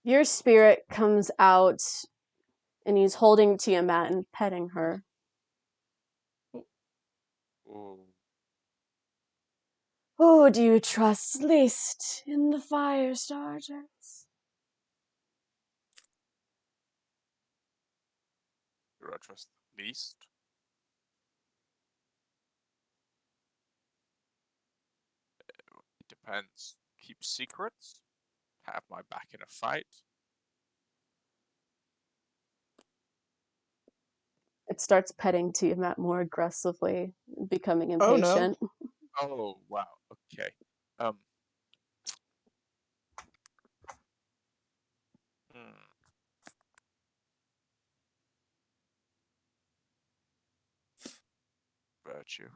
Your spirit comes out and he's holding Tiamat and petting her. Oh. Who do you trust least in the fire starters? Do I trust the least? It depends. Keep secrets? Have my back in a fight? It starts petting Tiamat more aggressively, becoming Oh, no. impatient. Oh, wow. Okay. Hmm. Virtue.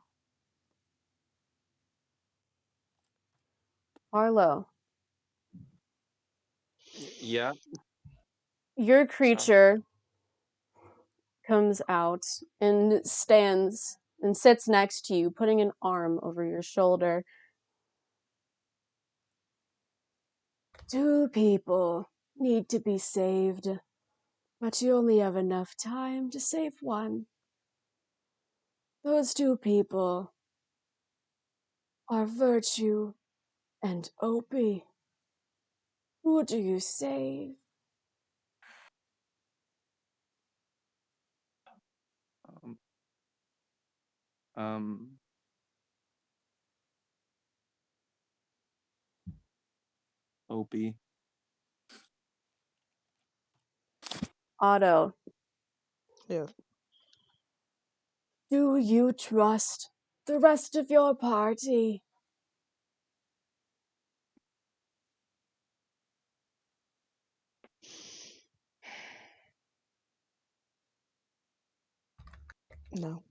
Arlo, Yeah. your creature comes out and stands and sits next to you, putting an arm over your shoulder. Two people need to be saved, but you only have enough time to save one. Those two people are Virtue and Opie. Who do you save? Um. Opie. Otto, Yeah. do you trust the rest of your party? No.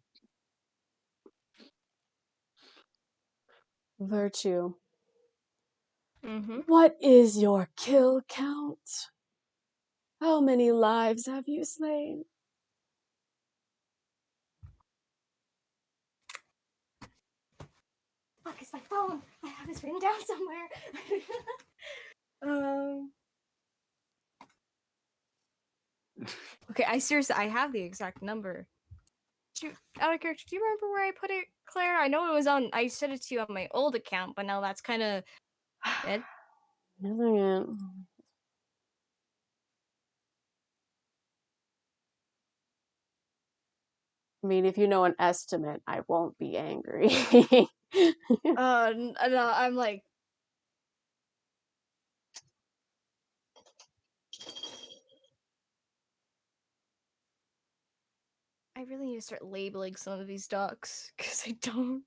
Virtue, Mm-hmm. what is your kill count? How many lives have you slain? fuck is my phone? I have this written down somewhere. Okay, I have the exact number. Out of character, do you remember where I put it, Claire? I know it was on. I sent it to you on my old account, but now that's kind of dead. Using it. I mean, if you know an estimate, I won't be angry. No, I'm like. I really need to start labeling some of these ducks because I don't.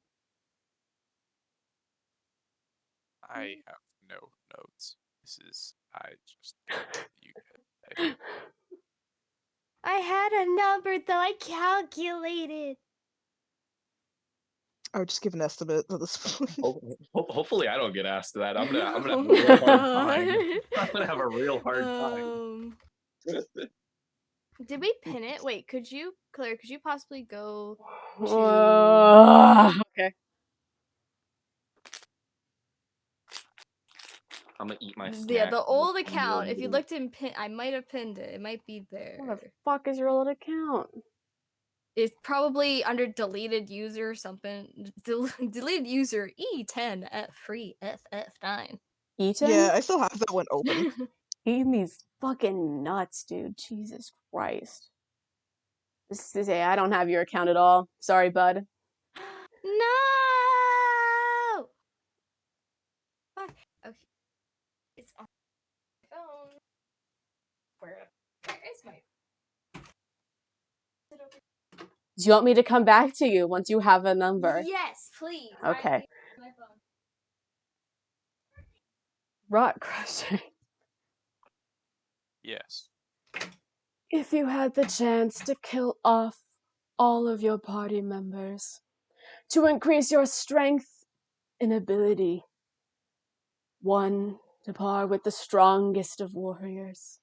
I have no notes. I just did you could. I had a number though. I calculated. I would just give an estimate at this point. Hopefully, I don't get asked that. I'm gonna have a real hard time. I'm gonna have a real hard time. Did we pin it? Wait, Claire, could you possibly go to Okay. I'm gonna eat my snack. yeah, the old I'm account. really If you hungry. looked in pin, I might have pinned it. It might be there. What the fuck is your old account? It's probably under deleted user or something. Deleted user E10 free FF9. Eaton? Yeah, I still have that one open. Eating these fucking nuts, dude. Jesus Christ. This is I don't have your account at all. Sorry, bud. No. Fuck. Okay. It's on my phone. Where is my? Is it over? Do you want me to come back to you once you have a number? Yes, please. Okay. My phone. Rock Crusher. Yes. If you had the chance to kill off all of your party members, to increase your strength and ability, one to par with the strongest of warriors,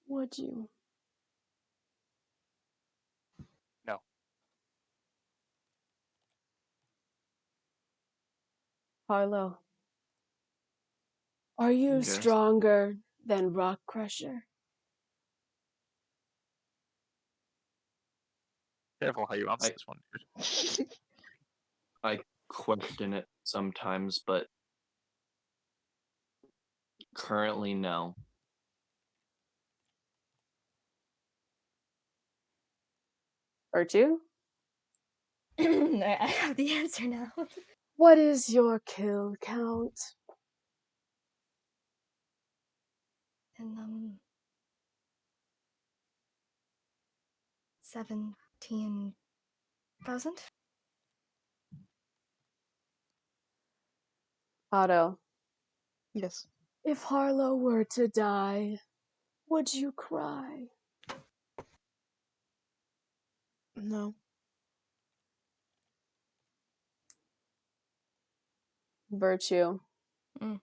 would you? No. Harlow, are you Yes. stronger than Rock Crusher? Careful how you answer I- this one, dude. I question it sometimes, but currently no. Virtue? I have the answer now. What is your kill count? And 17,000. Otto, Yes. if Harlow were to die, would you cry? No. Virtue. Mm.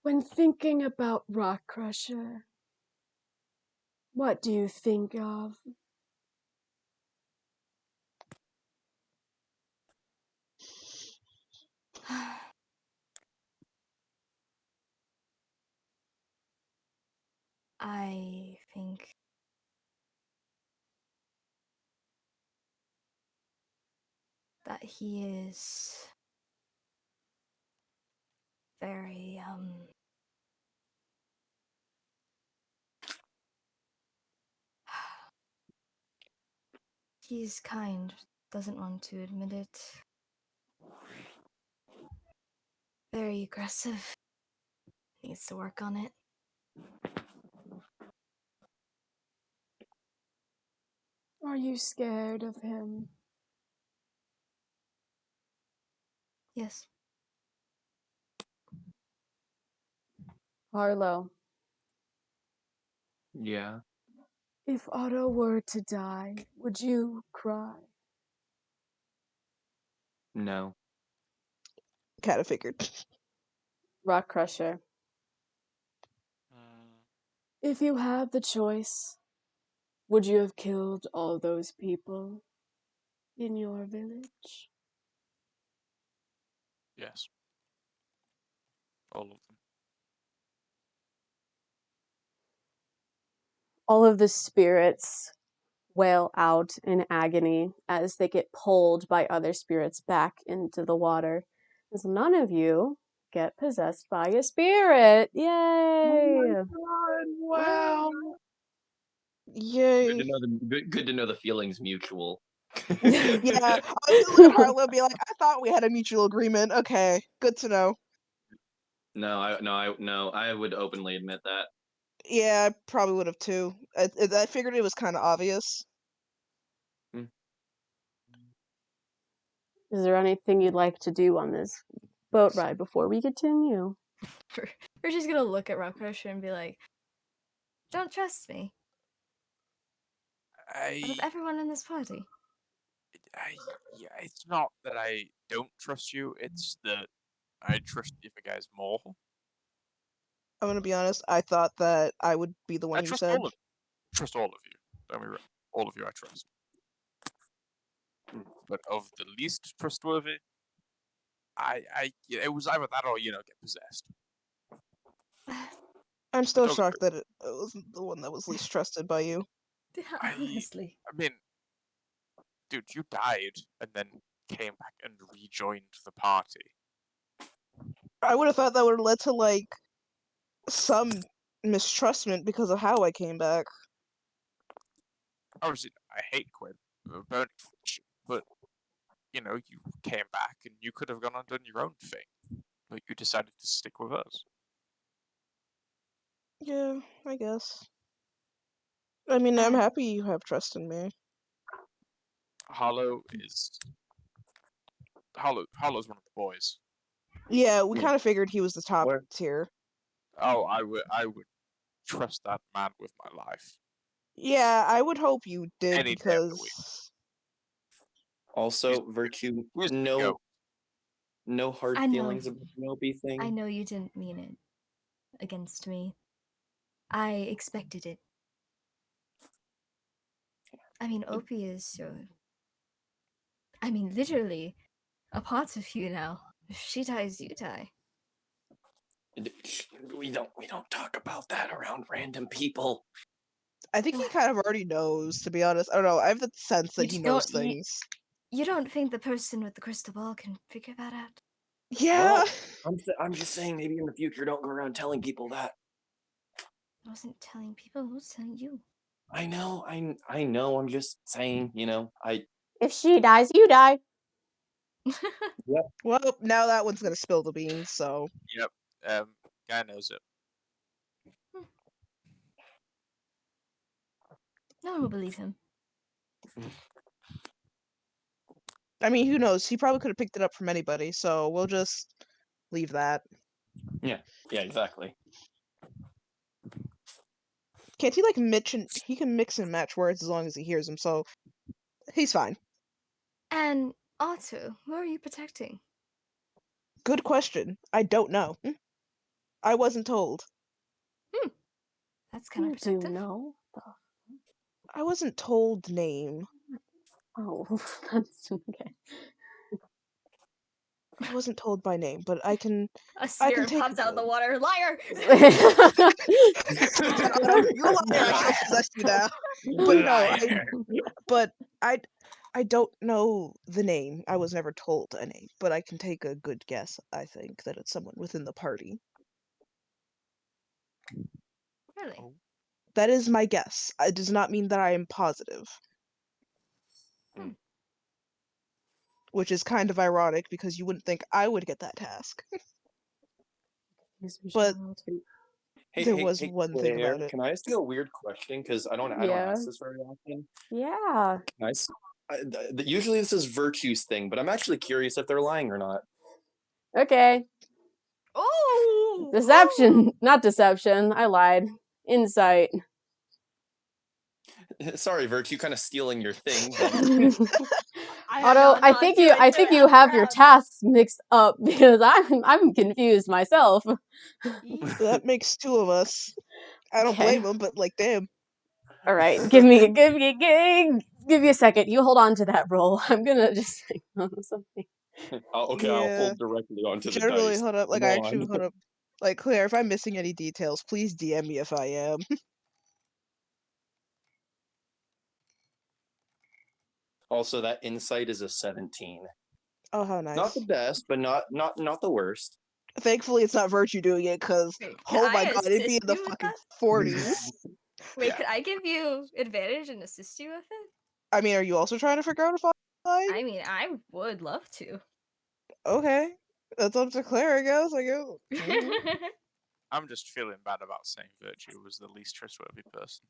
When thinking about Rock Crusher, what do you think of? I think that he is very he's kind, doesn't want to admit it. Very aggressive. Needs to work on it. Are you scared of him? Yes. Harlow, Yeah. if Otto were to die, would you cry? No. Kind of figured. Rock Crusher, Mm, if you had the choice, would you have killed all those people in your village? Yes. All of them. All of the spirits wail out in agony as they get pulled by other spirits back into the water. As none of you get possessed by a spirit. Yay! Wow. Yay. Good to know the feeling's mutual. Yeah, I was gonna look at Harlow and be like, I thought we had a mutual agreement. Okay, good to know. No, I would openly admit that. Yeah, I probably would have too. I figured it was kind of obvious. Is there anything you'd like to do on this boat ride before we continue? We're just gonna look at Rockcrusher and be like, "Don't trust me." Out of everyone in this party. Yeah, it's not that I don't trust you. It's that I trust the other guys more. I'm gonna be honest. I thought that I would be the one I you trust said. all of you. Don't be wrong. All of you I trust. But of the least trustworthy, it was either that or get possessed. I'm still don't shocked that it wasn't the one that was least trusted by you. Honestly. I mean, dude, you died and then came back and rejoined the party. I would have thought that would have led to like some mistrustment because of how I came back. Obviously, I hate Quinn, burning friendship, but you came back and you could have gone and done your own thing, but you decided to stick with us. Yeah, I guess. I mean, I'm happy you have trust in me. Hollow's one of the boys. Yeah, we kind of figured he was the top Where- tier. Oh, I would trust that man with my life. Yeah, I would hope you did Any day of the week. because Also, Virtue, Here's the no go. no hard I know. feelings about the Obi thing. I know you didn't mean it against me. I expected it. I mean, Opie is so. I mean, literally, a part of you now. If she dies, you die. We don't talk about that around random people. I think he kind of already knows, to be honest. I don't know. I have the sense that he knows don't- things. You don't think the person with the crystal ball can figure that out? Yeah. Well, I'm just saying, maybe in the future, don't go around telling people that. I wasn't telling people, I was telling you. I know. I know. I'm just saying. If she dies, you die. Well, now that one's gonna spill the beans, so. Yep. Guy knows it. No one will believe him. I mean, who knows? He probably could have picked it up from anybody, so we'll just leave that. Yeah, exactly. Can't he like he can mix and match words as long as he hears them, so he's fine. And Otto, who are you protecting? Good question. I don't know. I wasn't told. That's kind of You protective. do know. I wasn't told the name. Oh, that's okay. I wasn't told by name, but I can. A spirit take pops a out of the good- water. Liar! Listen, Otto, you're a liar. I shall possess you now. But no, I don't know the name. I was never told a name, but I can take a good guess. I think that it's someone within the party. Really? That is my guess. It does not mean that I am positive. Which is kind of ironic because you wouldn't think I would get that task. But there was one thing Claire, about it. Can I ask you a weird question? Because I don't ask this very often. Yeah. Usually this is Virtue's thing, but I'm actually curious if they're lying or not. Okay. Oh! Deception. Not deception. I lied. Insight. Sorry, Virtue, kind of stealing your thing. Although I think you have your tasks mixed up because I'm confused myself. That makes two of us. I don't blame him, but like, damn. All right, give me a second. You hold on to that roll. I'm gonna just think on something. Okay, I'll Yeah. hold directly onto the Generally, dice. hold up. Like, Come I on. actually hold up. Like, Claire, if I'm missing any details, please DM me if I am. Also, that insight is a 17. Oh, how Not the nice. best, but not the worst. Thankfully, it's not Virtue doing it, because, Wait, can oh my I god, it'd be assist in the you with fucking that? 40s. Wait, Yeah. could I give you advantage and assist you with it? I mean, are you also trying to figure out if I'm I mean, I would love to. Okay. That's up to Claire, I guess. I'm just feeling bad about saying Virtue was the least trustworthy person.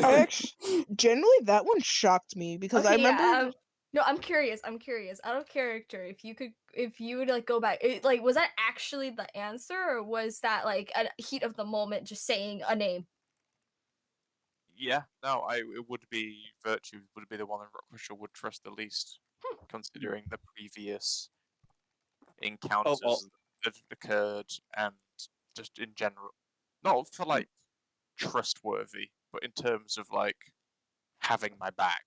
I actually, generally, that one shocked me, because I Okay, remember. yeah. No, I'm curious. Out of character, if you would like go back, like, was that actually the answer, or was that like a heat of the moment, just saying a name? Yeah, no, it would be Virtue would be the one that Rockwisher would trust the least, considering the previous encounters that had occurred and just in general. Not for like trustworthy, but in terms of like having my back.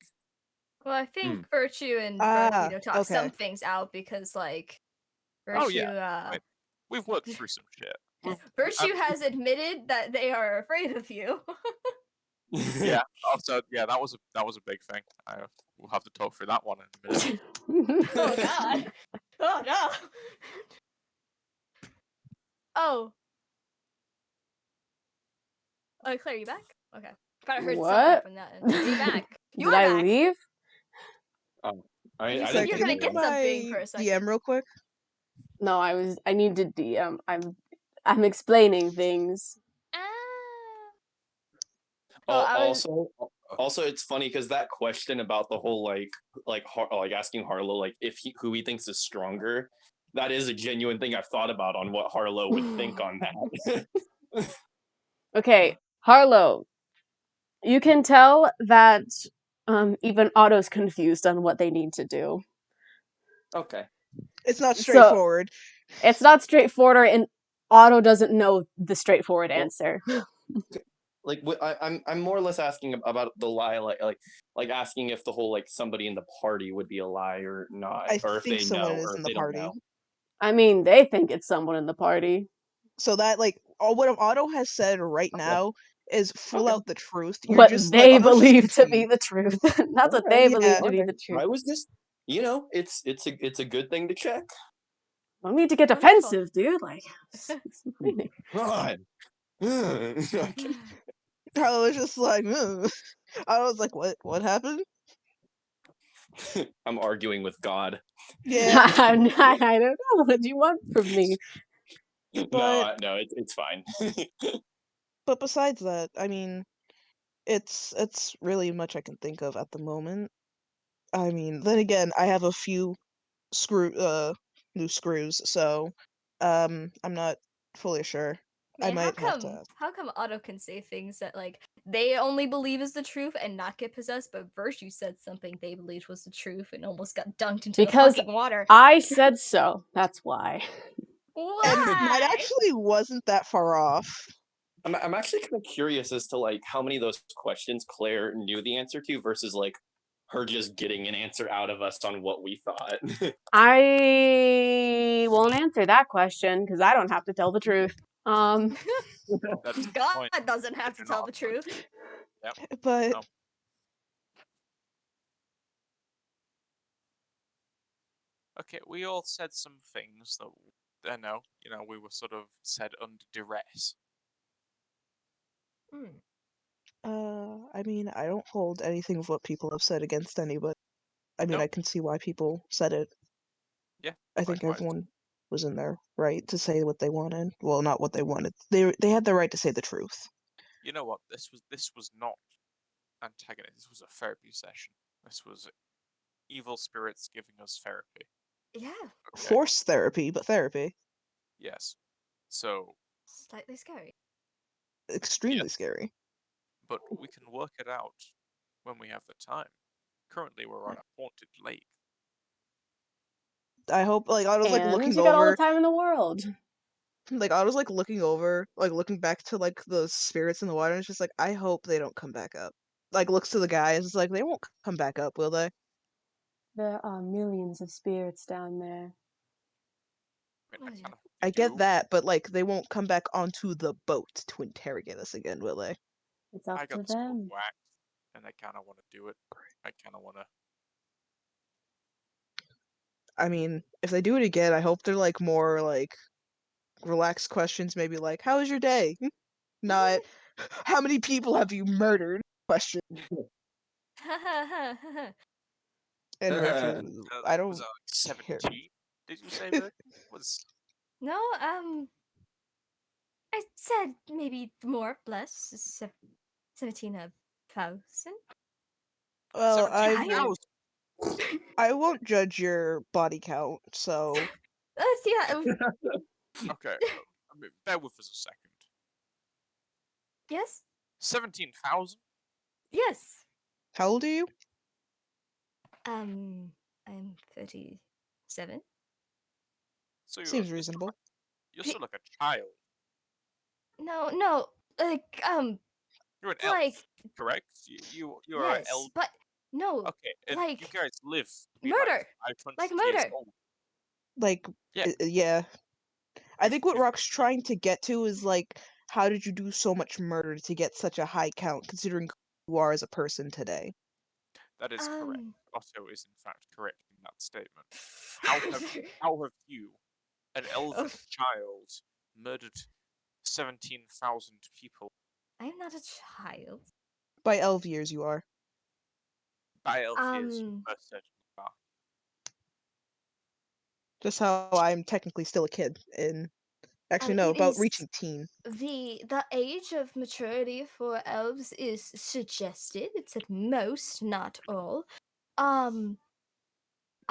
Well, I think Virtue and talk okay. some things out, because like Virtue, Oh yeah, we've worked through some shit. Virtue has admitted that they are afraid of you. Yeah. Also, yeah, that was a big thing. We'll have to talk through that one in a minute. Oh god. Oh no. Oh. Claire, you back? Okay. Thought I heard something What? from that end. Are you back? You Did are I back. leave? I You didn't said Sorry, you're can you gonna look at get something my for a second. DM real quick? No, I need to DM. I'm explaining things. Well, I was. Also, it's funny because that question about the whole like asking Harlow like if who he thinks is stronger, that is a genuine thing I've thought about on what Harlow would think on that. Okay, Harlow, you can tell that even Otto's confused on what they need to do. Okay. It's not So straightforward. it's not straightforward, and Otto doesn't know the straightforward answer. Like I'm more or less asking about the lie, like asking if the whole like somebody in the party would be a lie or not, I or if think they someone know, is or in if the they don't party. know. I mean, they think it's someone in the party. So that, like, what Otto has said right now is full Okay. out the truth. You're What just, like, they Otto's just believe to be confused. the truth. That's what Okay. they Yeah. believe to be the Okay. truth. I was just, it's a good thing to check. Don't need to get Wonderful. defensive, dude. Like, God. Harlow was just like, I was like, what happened? I'm arguing with God. Yeah, I don't know. What do you want from me? but No, it's fine. but besides that, I mean, it's really much I can think of at the moment. I mean, then again, I have a few new screws, so I'm not fully sure. I Man, how might have to ask. come Otto can say things that like they only believe is the truth and not get possessed, but Virtue said something they believed was the truth and almost got dunked into Because the fucking water. I said so. That's why. And mine Why? actually wasn't that far off. I'm actually kind of curious as to like how many of those questions Claire knew the answer to versus like her just getting an answer out of us on what we thought. I won't answer that question because I don't have to tell the truth. That's the God point. doesn't have They to do tell not the truth. Yep. But No. Okay, we all said some things that I know, we were sort of said under duress. I mean, I don't hold anything of what people have said against anybody. I mean, No. I can see why people said it. Yeah. I think likewise. everyone was in their right to say what they wanted. Well, not what they wanted. They had the right to say the truth. You know what? This was not antagonist. This was a therapy session. This was evil spirits giving us therapy. Yeah. Okay. Forced therapy, but therapy. Yes. So. Slightly scary. Extremely scary. But we can work it out when we have the time. Currently, we're on a haunted lake. I hope, like, I was like And looking you got all the over, time in the world. like I was like looking over, like looking back to like the spirits in the water, and it's just like I hope they don't come back up. Like looks to the guys, it's like they won't come back up, will they? There are millions of spirits down there. I mean, Oh, I yeah. kind of I get that, but like they won't come back onto the boat to interrogate us again, will they? It's up I to got the skull them. whacked, and I kind of want to do it. I kind of want to. I mean, if they do it again, I hope they're like more like relaxed questions, maybe like, "How was your day?" Not, "How many people have you murdered?" question. And Virtue, I Was don't I like care. 17? Did you say that? Was No, I said maybe more, less, 17,000. Well, I will. 17,000? I won't judge your body count, so Yeah, Okay, I mean, bear with us a second. yes, 17,000? yes. how old are you? I'm 37. So Seems reasonable. you're still like a child. No, like, You're an like, elf, correct? You're an yes, elf. but no, Okay, and you like, guys live to be murder, like like 500 years murder. old. Like, Yeah. yeah. I think what You've- Rock's trying to get to is like, how did you do so much murder to get such a high count, considering who you are as a person today? That is correct. Um, Otto is in fact correct in that statement. How have you, an elven oh, child, murdered 17,000 people? I'm not a child. By elf years, you are. By elf years, you Um, most certainly are. Just how I'm technically still a kid. In actually, no, it about is reaching teen. the age of maturity for elves is suggested. It's at most, not all.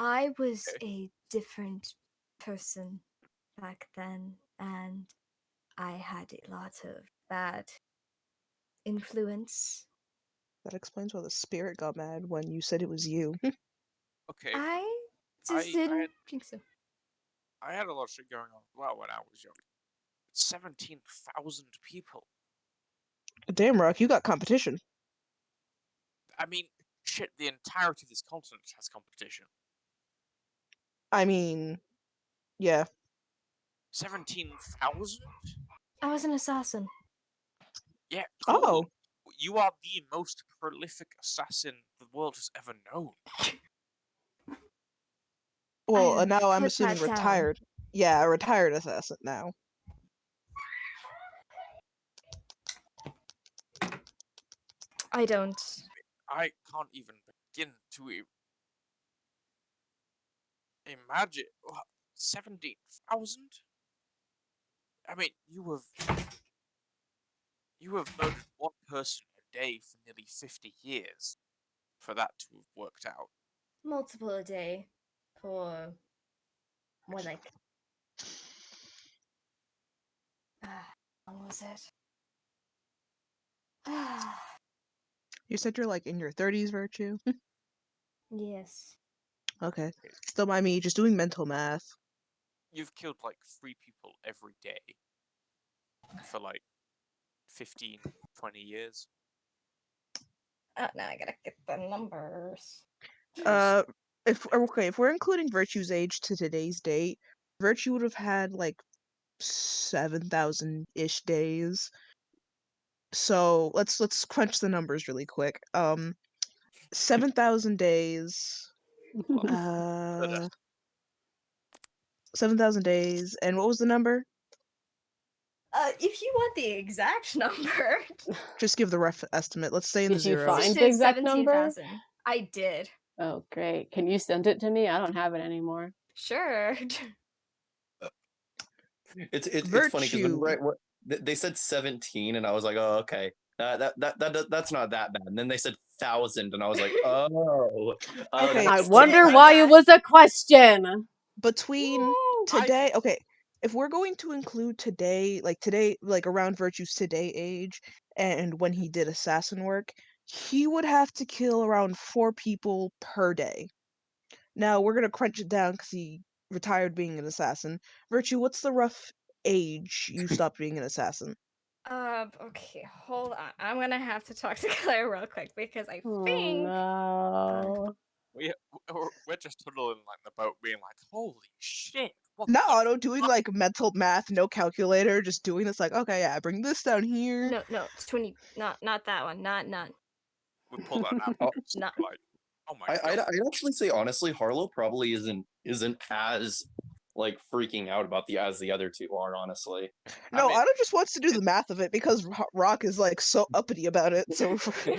I was Okay. a different person back then, and I had a lot of bad influence. That explains why the spirit got mad when you said it was you. Okay. I just I didn't think so. had a lot of shit going on as well when I was young. 17,000 people. Damn, Rock, you got competition. I mean, shit, the entirety of this continent has competition. I mean, yeah. 17,000? I was an assassin. Yeah, cool. Oh, You are the most prolific assassin the world has ever known. well, now I'm Put assuming that down. retired. Yeah, a retired assassin now. I don't. I can't even begin to imagine. 17,000? I mean, you have murdered one person a day for nearly 50 years for that to have worked out. Multiple a day for more like. How long was it? You said you're like in your 30s, Virtue? Yes. Okay. Still by me, just doing mental math. You've killed like 3 people every day for like 15, 20 years. Now I gotta get the numbers. Uh, if we're including Virtue's age to today's date, Virtue would have had like 7,000-ish days. So let's crunch the numbers really quick. 7,000 days. Uh, 7,000 days, and what was the number? If you want the exact number, Just give the rough estimate. Let's say in the Did you zeros. find just the did exact number? 17,000. I did. Oh, great. Can you send it to me? I don't have it anymore. Sure. It's funny because Virtue. whenever they said 17 and I was like, oh, okay, that's not that bad. And then they said 1,000 and I was like, oh, Okay, I that's wonder like why that. it was a question. between Woo! today, okay, if we're going to include today, like around Virtue's today age, and when he did assassin work, he would have to kill around 4 people per day. Now we're gonna crunch it down because he retired being an assassin. Virtue, what's the rough age you stopped being an assassin? Okay, hold on. I'm gonna have to talk to Claire real quick because I Oh think no. we're just huddling like the boat, being like, "Holy shit! What Not the Otto doing fuck?" like mental math, no calculator, just doing this like, okay, yeah, bring this down here. No, it's 20. Not that one. Not. We pulled out Oh, napkins. No. Like, oh my I'd god! actually say honestly, Harlow probably isn't as like freaking out about the other two are, honestly. I No, mean, Otto just wants to do the math of it because Rock is like so uppity about it. So The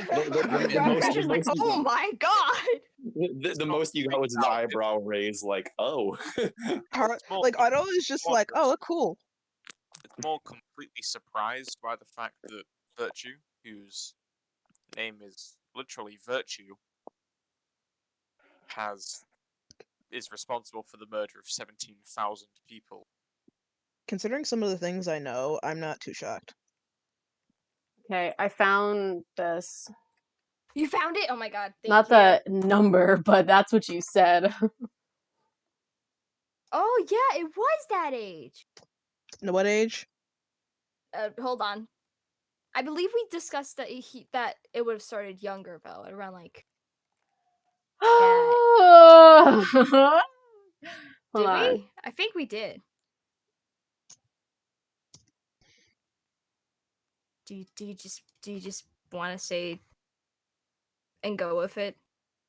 Rock most Crusher's like, you oh got- my god. the not most you got was an freaked out, eyebrow raise, like, oh. it's more like Otto is just like, oh, cool. it's more completely surprised by the fact that Virtue, whose name is literally Virtue, is responsible for the murder of 17,000 people. Considering some of the things I know, I'm not too shocked. Okay, I found this. You found it? Oh my god. Not thank the you. number, but that's what you said. Oh yeah, it was that age. No, what age? Hold on. I believe we discussed that that it would have started younger though, around like. Hold Did on. we? I think we did. Do you just want to say and go with it?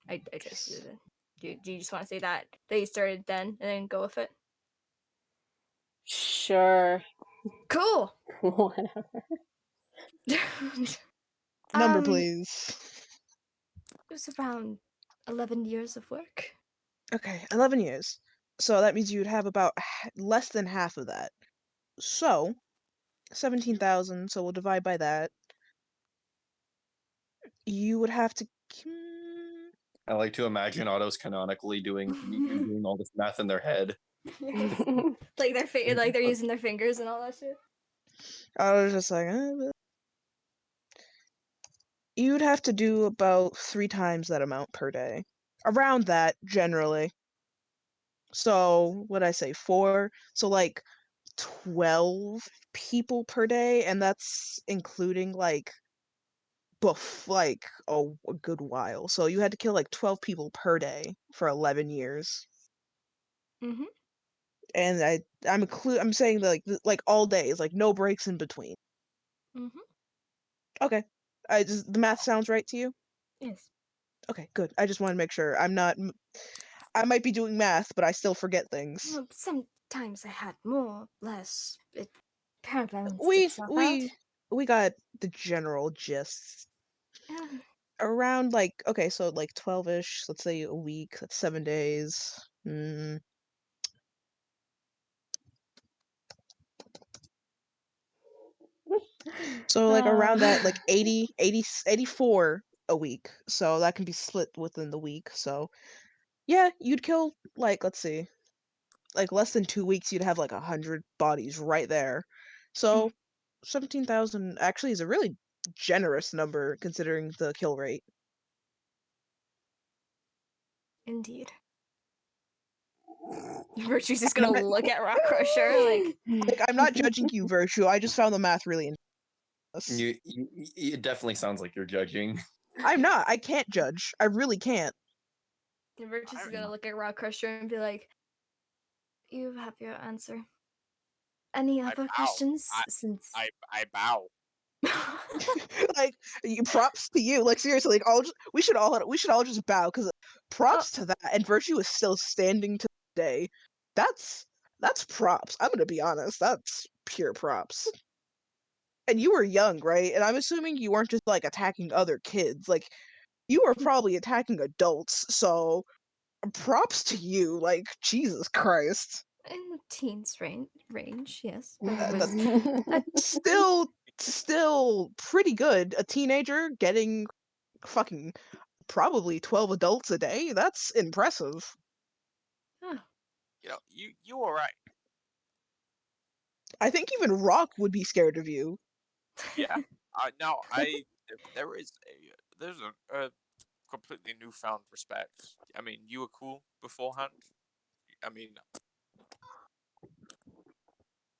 I just did it. Do you just want to say that they started then and then go with it? Sure. Cool. Whatever. Number, It please. was around 11 years of work. Okay, 11 years. So that means you'd have about less than half of that. So, 17,000, so we'll divide by that. You would have to. I like to imagine Otto's canonically doing all this math in their head. Like they're using their fingers and all that shit. I was just like, you'd have to do about 3 times that amount per day. Around that, generally. So, what'd I say, 4? So, like, 12 people per day, and that's including, like, like, a good while. So you had to kill, like, 12 people per day for 11 years. Mm-hmm. And I'm saying that, like, all days, like, no breaks in between. Mm-hmm. Okay. The math sounds right to you? Yes. Okay, good. I just wanna make sure. I might be doing math, but I still forget things. Well, sometimes I had more, less. It kind of balanced We itself out. we got the general gist. Um, Around, like, okay, so, like, 12-ish, let's say a week, that's 7 days. So, like, around that, like, 84 a week. So that can be split within the week. So, yeah, you'd kill, like, let's see, like, less than 2 weeks, you'd have, like, 100 bodies right there. So, 17,000 actually is a really generous number considering the kill rate. Indeed. Virtue's just And gonna look at Rock Crusher like. like, I'm not judging you, Virtue. I just found the math really interesting. It definitely sounds like you're judging. I'm not. I can't judge. I really can't. And Virtue's is gonna look at Rock Crusher and be like, "You have your answer. Any other bow. questions?" Since I bow. Like, props to you. Like, seriously, like, we should all just bow because props to that. And Virtue is still standing to this day. That's props. I'm gonna be honest. That's pure props. And you were young, right? And I'm assuming you weren't just like attacking other kids. Like, you were probably attacking adults. So, props to you. Like, Jesus Christ. in the teens range, yes, but it was That's still pretty good. A teenager getting fucking probably 12 adults a day. That's impressive. You know, you were right. I think even Rock would be scared of you. Yeah. There's a completely newfound respect. I mean, you were cool beforehand. I mean,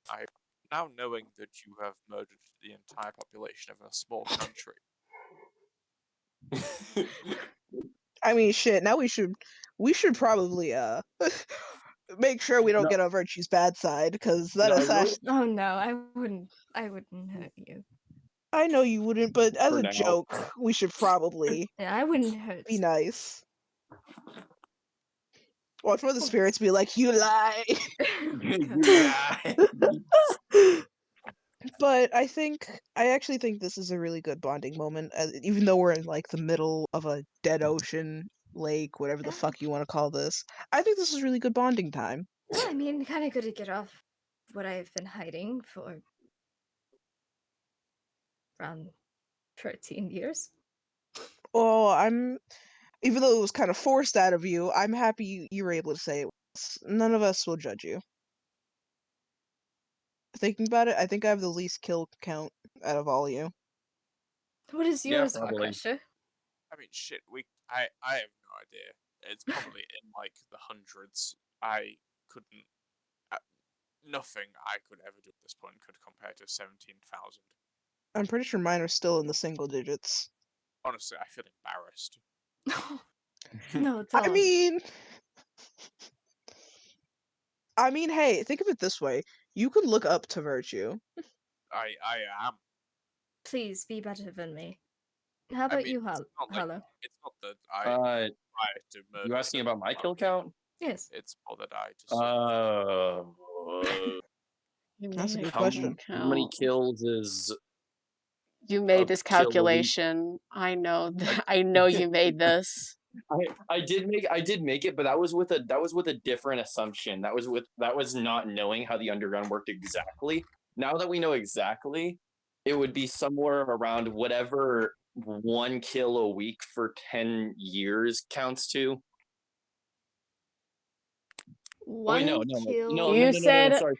I now knowing that you have murdered the entire population of a small country. I mean, shit. Now we should probably make sure we don't No. get on Virtue's bad side, because that No, I is really, Oh no, I wouldn't hurt you. I know you wouldn't, but as For a now. joke, we should probably Yeah, I wouldn't hurt. be nice. Watch one of the spirits be like, "You lie." But I actually think this is a really good bonding moment, even though we're in like the middle of a dead ocean, lake, whatever the fuck you want to call this. I think this is really good bonding time. Well, I mean, kind of good to get off what I've been hiding for around 13 years. Oh, even though it was kind of forced out of you, I'm happy you were able to say it. None of us will judge you. Thinking about it, I think I have the least kill count out of all of you. What is Yeah, yours, probably. Crusher? I mean, shit. I have no idea. It's probably in like the hundreds. I couldn't. Nothing I could ever do at this point could compare to 17,000. I'm pretty sure mine are still in the single digits. Honestly, I feel embarrassed. No, I don't. mean, hey, think of it this way: you could look up to Virtue. I am. Please be better than me. How about I mean, you, it's not like, Hello? it's not that I try to murder. You asking about my kill count? Yes. It's more that I just. That's a good How question. many kills is You made a this kill a week? calculation. I know. I know you made this. I did make it, but that was with a different assumption. That was not knowing how the underground worked exactly. Now that we know exactly, it would be somewhere around whatever 1 kill a week for 10 years counts to. One no, kill. You said sorry,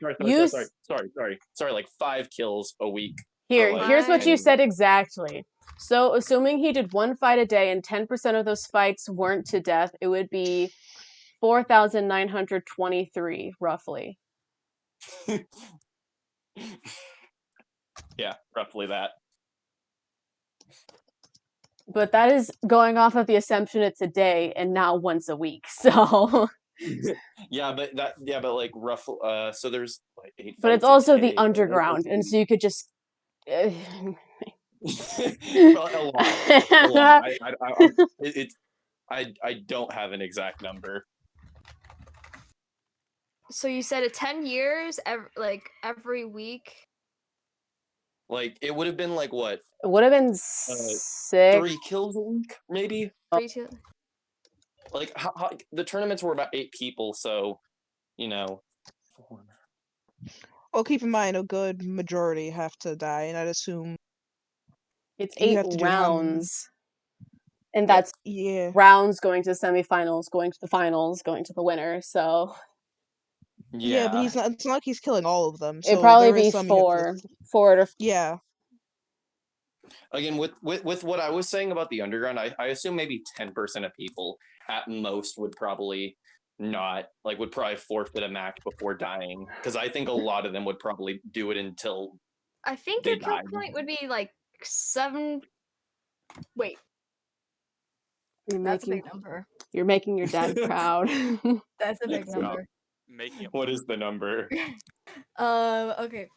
like 5 kills a week. Here, like here's what 10 you years. said exactly. So, assuming he did 1 fight a day and 10% of those fights weren't to death, it would be 4,923, roughly. Yeah, roughly that. But that is going off of the assumption it's a day and now once a week. So, but like rough. So there's like 8 but it's fights a also day, the underground, and so you could just. well, a lot. I don't have an exact number. So you said 10 years, every week. Like it would have been like what? It would have been 6. 3 kills a week, maybe. 3 to. Like how the tournaments were about 8 people, so 4. Well, keep in mind, a good majority have to die, and I'd assume It's you 8 have to do rounds. And that's yeah. rounds going to the semifinals, going to the finals, going to the winner. So Yeah, but it's not like he's killing all of them. So it'd probably there be is some you have 4 to. Yeah. Again, with what I was saying about the underground, I assume maybe 10% of people at most would probably forfeit a match before dying, because I think a lot of them would probably do it until I think they your kill died. point would be like 7. Wait, that's a big number. You're making your dad proud. That's a big number. Making it. What is the number? Okay.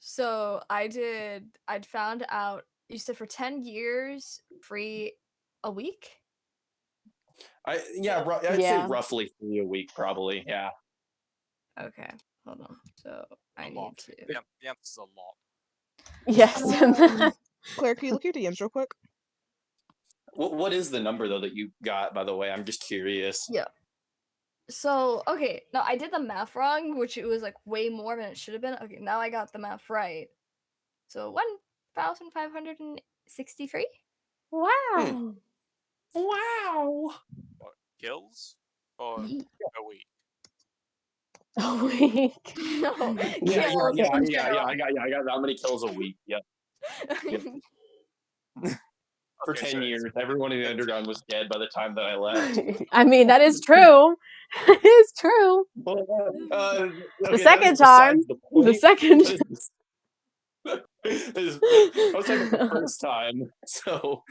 So I'd found out you said for 10 years free a week? I'd say roughly 3 a week, probably. Yeah. Okay, hold on. So I A need lot. to. The answer's a lot. Yes. Claire, can you look at your DMs real quick? What is the number though that you got? By the way, I'm just curious. Yeah. So okay, no, I did the math wrong, which it was like way more than it should have been. Okay, now I got the math right. So 1,563. Wow. Wow. What, kills or a week? A week. No. Yeah. kills in I general. got that many kills a week. Yep. For Okay, 10 so years, everyone in the underground was dead by the time that I left. I mean, that is true. It is true. The second time. The second. I was talking the first time. So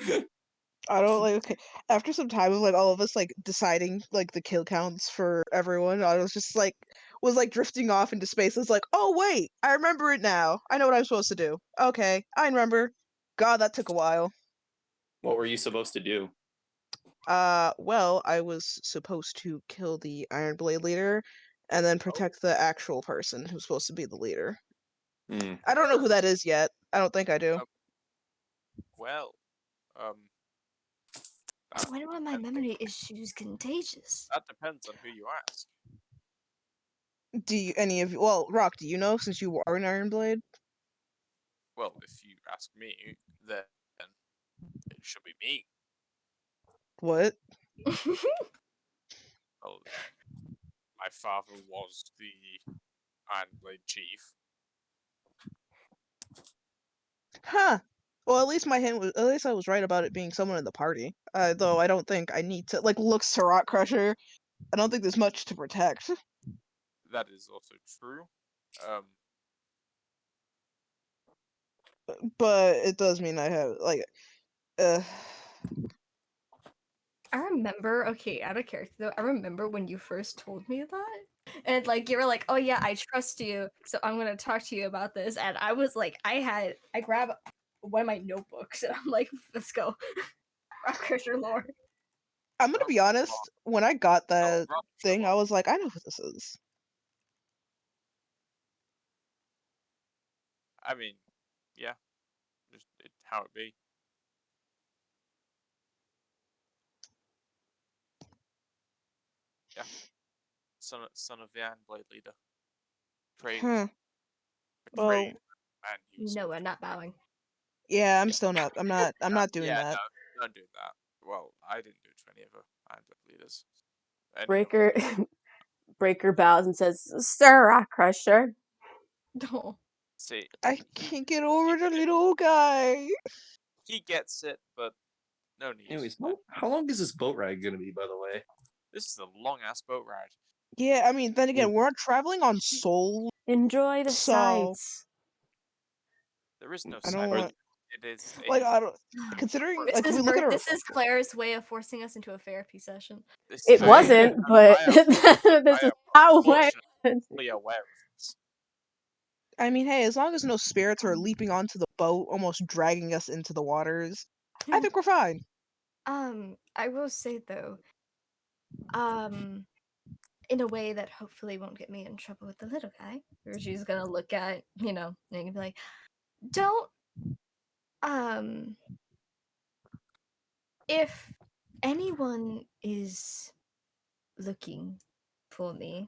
I don't like okay. After some time of like all of us like deciding like the kill counts for everyone, I was just like drifting off into space. I was like, oh wait, I remember it now. I know what I'm supposed to do. Okay, I remember. God, that took a while. What were you supposed to do? Well, I was supposed to kill the Iron Blade leader and then protect the actual person who's supposed to be the leader. Hmm. I don't know who that is yet. I don't think I do. Well, that, When will my memory issues contagious? that depends on who you ask. Do you any of you well, Rock, do you know since you are an Iron Blade? Well, if you ask me, then it should be me. What? Well, my father was the Iron Blade chief. Huh. Well, at least I was right about it being someone in the party. Though I don't think I need to like looks to Rock Crusher. I don't think there's much to protect. That is also true. But it does mean I have like uh I remember, okay, out of character though, I remember when you first told me that. And like you were like, oh yeah, I trust you, so I'm gonna talk to you about this. And I was like, I grab one of my notebooks and I'm like, let's go. Rock Crusher lore. I'm gonna Oh, be honest, when I got that Rob thing, I Sherlock. was like, I know who this is. I mean, yeah, just how it be. Yeah, son of the Iron Blade leader. Betrayed, Huh. betrayed, Well, and used. No, I'm not bowing. yeah, I'm Yeah, still not. I'm not doing yeah, that. no, don't do that. Well, I didn't do it to any of the Iron Blade leaders. Any of Breaker them. Breaker bows and says, Sir Rock Crusher. No. See, I he can't get over the get it. little guy. He gets it, but no need. Anyways, how long is this boat ride gonna be, by the way? This is a long ass boat ride. Yeah, I mean, then again, we're not traveling on Soul, Enjoy the so sights. There is no I side. don't want It is like a. I don't considering This like if we look at our This is Claire's way of forcing us into a therapy session. This It wasn't, but I this is am how it went. unfortunately aware of this. I mean, hey, as long as no spirits are leaping onto the boat, almost dragging us into the waters, I think we're fine. I will say though, in a way that hopefully won't get me in trouble with the little guy, where she's gonna look at, and be like, don't, if anyone is looking for me,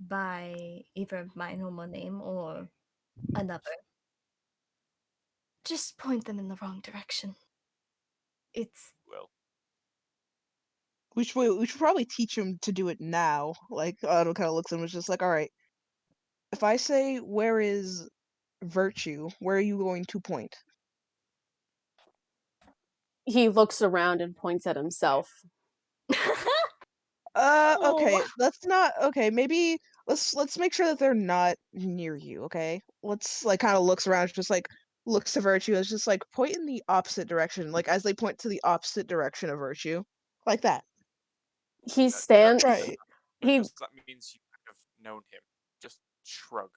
by either my normal name or another, just point them in the wrong direction. It's Well, We should probably teach him to do it now. Like Otto kind of looks at him and is just like, all right, if I say where is virtue, where are you going to point? He looks around and points at himself. Okay, Oh. let's not. Okay, maybe let's make sure that they're not near you. Okay, let's like kind of looks around, just like looks to virtue. It's just like point in the opposite direction, like as they point to the opposite direction of virtue, like that. He stands. Right. He because that means you have known him. Just shrug.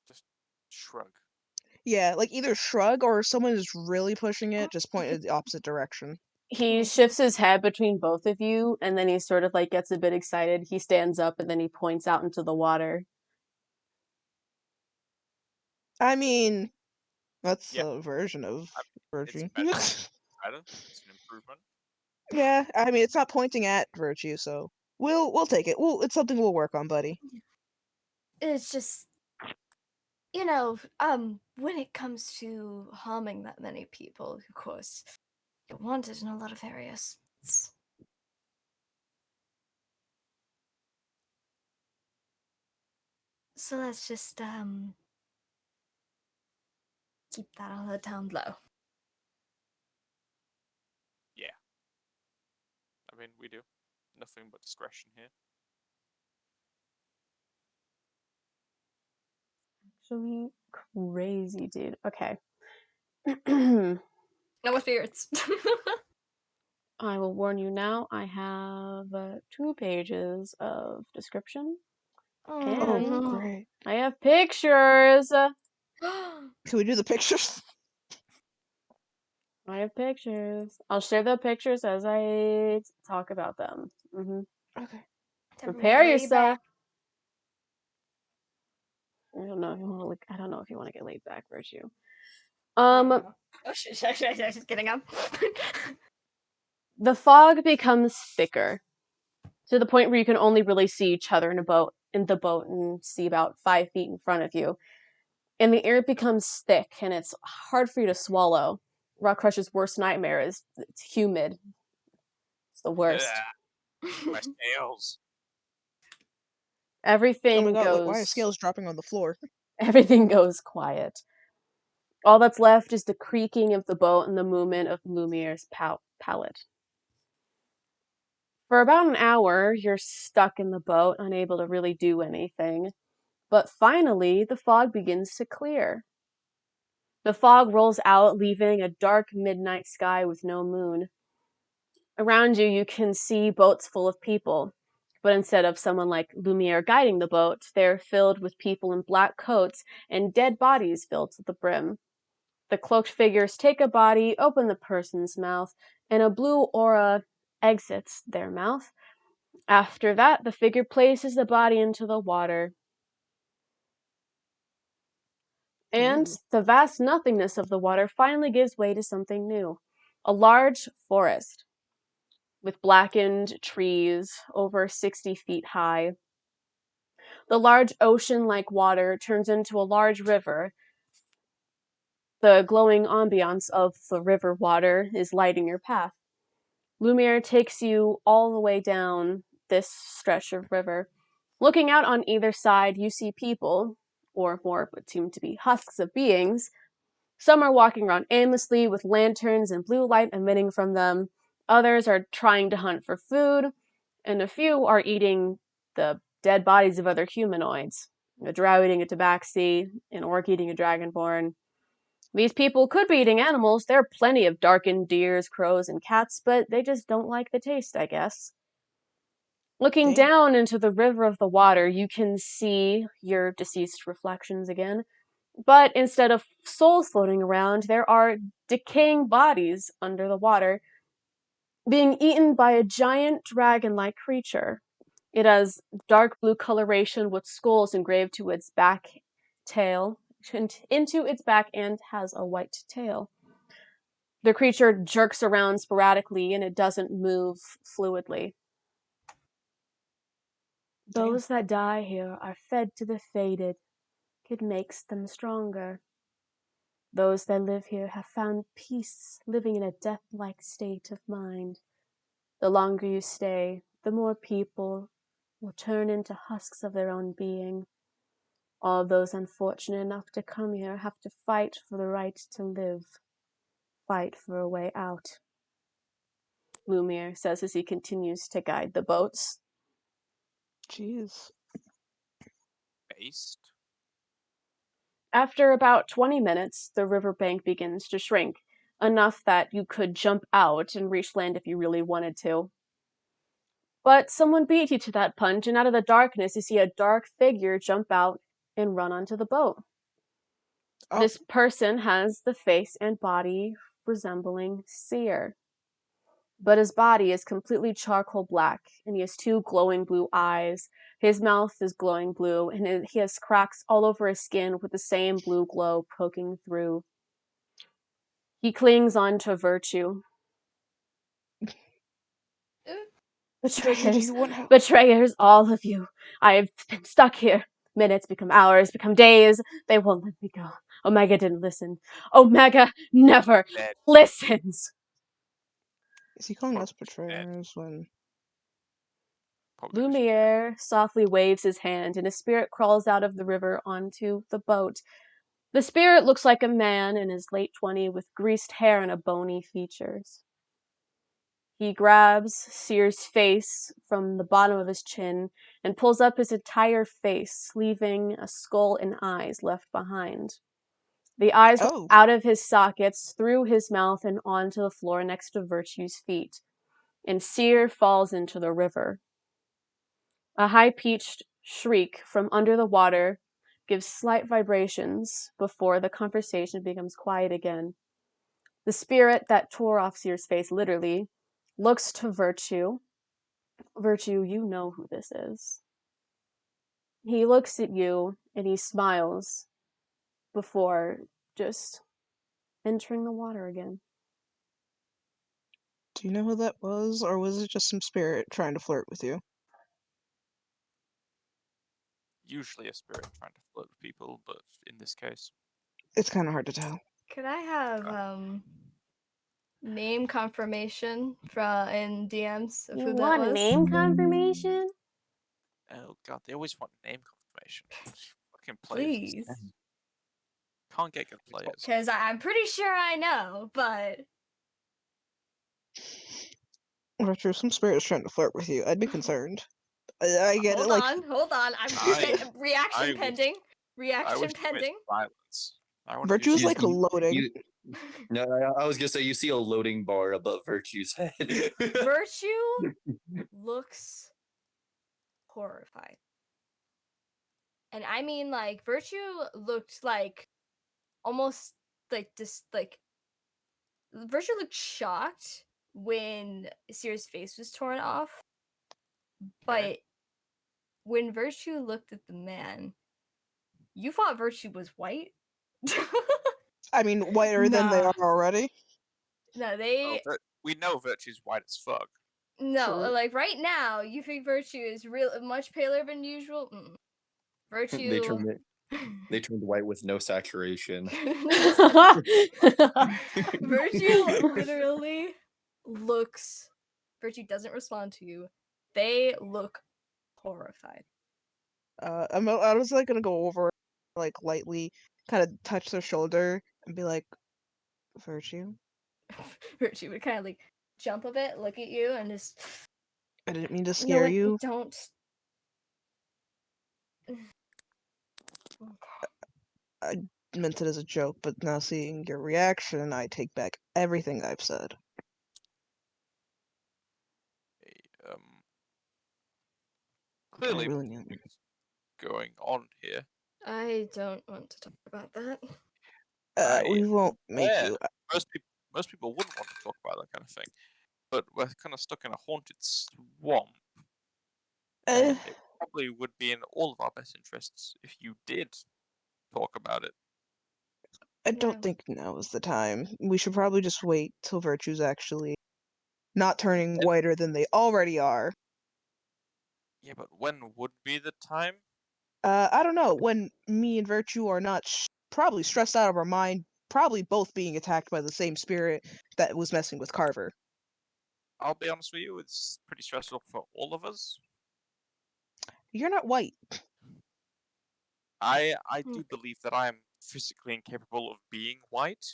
Just shrug. Yeah, like either shrug or someone is really pushing it, just point in the opposite direction. he Yeah. shifts his head between both of you, and then he sort of like gets a bit excited. He stands up and then he points out into the water. I mean, that's Yeah, a version of it's virtue. better. Better. It's an improvement. Yeah, I mean, it's not pointing at virtue, so we'll take it. It's something we'll work on, buddy. It's just, when it comes to harming that many people, of course, you're wanted in a lot of areas. So let's just keep that on the down low. Yeah. I mean, we do. Nothing but discretion here. Actually, crazy, dude. Okay. I No more spirits. will warn you now, I have 2 pages of description. Oh, And Oh, no. great. I have pictures. Can we do the pictures? I have pictures. I'll share the pictures as I talk about them. Okay. Time for me Prepare to lay yourself. back. I don't know if you want to look. I don't know if you want to get laid back, Virtue. Oh, no. Oh, shit, just getting up. The fog becomes thicker to the point where you can only really see each other in the boat and see about 5 feet in front of you. And the air becomes thick and it's hard for you to swallow. Rock Crush's worst nightmare is it's humid. It's the worst. My scales. Oh my Everything god, look, goes why are scales dropping on the floor? everything goes quiet. All that's left is the creaking of the boat and the movement of Lumiar's pallet. For about an hour, you're stuck in the boat, unable to really do anything. But finally, the fog begins to clear. The fog rolls out, leaving a dark midnight sky with no moon. Around you, you can see boats full of people. But instead of someone like Lumiere guiding the boat, they're filled with people in black coats and dead bodies filled to the brim. The cloaked figures take a body, open the person's mouth, and a blue aura exits their mouth. After that, the figure places the body into the water. And Ooh. the vast nothingness of the water finally gives way to something new. A large forest with blackened trees over 60 feet high. The large ocean-like water turns into a large river. The glowing ambiance of the river water is lighting your path. Lumiere takes you all the way down this stretch of river. Looking out on either side, you see people, or more what seem to be husks of beings. Some are walking around aimlessly with lanterns and blue light emitting from them. Others are trying to hunt for food, and a few are eating the dead bodies of other humanoids. A drow eating a tabaxi, an orc eating a dragonborn. These people could be eating animals. There are plenty of darkened deers, crows, and cats, but they just don't like the taste, I guess. Looking Damn. down into the river of the water, you can see your deceased reflections again. But instead of souls floating around, there are decaying bodies under the water, being eaten by a giant dragon-like creature. It has dark blue coloration with skulls engraved to its back tail, into its back, and has a white tail. The creature jerks around sporadically and it doesn't move fluidly. Damn. Those that die here are fed to the faded. It makes them stronger. Those that live here have found peace, living in a death-like state of mind. The longer you stay, the more people will turn into husks of their own being. All those unfortunate enough to come here have to fight for the right to live, fight for a way out. Lumiere says as he continues to guide the boats. Jeez. Based. After about 20 minutes, the riverbank begins to shrink, enough that you could jump out and reach land if you really wanted to. But someone beat you to that punch, and out of the darkness you see a dark figure jump out and run onto the boat. Oh, This person has the face and body resembling Seer, but his body is completely charcoal black, and he has 2 glowing blue eyes. His mouth is glowing blue, and he has cracks all over his skin with the same blue glow poking through. He clings on to Virtue. Virtue, do Betrayers, you want help? betrayers, all of you. I have been stuck here. Minutes become hours, become days. They won't let me go. Omega didn't listen. Omega never Dead. listens. Is he calling us Probably dead. betrayers when... Probably 'cause she's dead. Lumiere softly waves his hand, and a spirit crawls out of the river onto the boat. The spirit looks like a man in his late 20s with greased hair and a bony features. He grabs Seer's face from the bottom of his chin and pulls up his entire face, leaving a skull and eyes left behind. The eyes Oh. out of his sockets, through his mouth, and onto the floor next to Virtue's feet. And Seer falls into the river. A high-pitched shriek from under the water gives slight vibrations before the conversation becomes quiet again. The spirit that tore off Seer's face, literally, looks to Virtue. Virtue, you know who this is. He looks at you and he smiles before just entering the water again. Do you know who that was, or was it just some spirit trying to flirt with you? Usually a spirit trying to flirt with people, but in this case, It's kind of hard to tell. Could I have name confirmation from in DMs of You who that want was? name confirmation? oh god, they always want name confirmation. Fucking players. Please. Can't get good players. Because I'm pretty sure I know, but Retro, some spirit is trying to flirt with you. I'd be concerned. I get hold it. Like, on. I'm reaction I wish- pending. I Reaction wish to witness pending. violence. I want Virtue is You- like you- loading. you- No, I was gonna say you see a loading bar above Virtue's head. Virtue looks horrified. And I mean, like, Virtue looked like almost like this, like, Virtue looked shocked when Seer's face was torn off. But when Virtue looked at the man, you thought Virtue was white? I mean, whiter than they Nah. are already. No, we know Virtue's white as fuck. no, True. like right now, you think Virtue is much paler than usual. Virtue. They turned white with no saturation. Virtue literally looks. Virtue doesn't respond to you. They look horrified. I was like gonna go over, like lightly, kind of touch their shoulder and be like, Virtue. Virtue would kind of like jump a bit, look at you, and just. I didn't mean to No, scare you. don't. I meant it as a joke, but now seeing your reaction, I take back everything I've said. Clearly, really mean it. something's going on here. I don't want to talk about that. We won't make Yeah. you. Most people wouldn't want to talk about that kind of thing, but we're kind of stuck in a haunted swamp, and it probably would be in all of our best interests if you did talk about it. I don't think now is the time. We should probably just wait till Virtue's actually not turning whiter than they already are. Yeah, but when would be the time? I don't know. When me and Virtue are not probably stressed out of our mind, probably both being attacked by the same spirit that was messing with Carver. I'll be honest with you, it's pretty stressful for all of us. You're not white. I do believe that I am physically incapable of being white.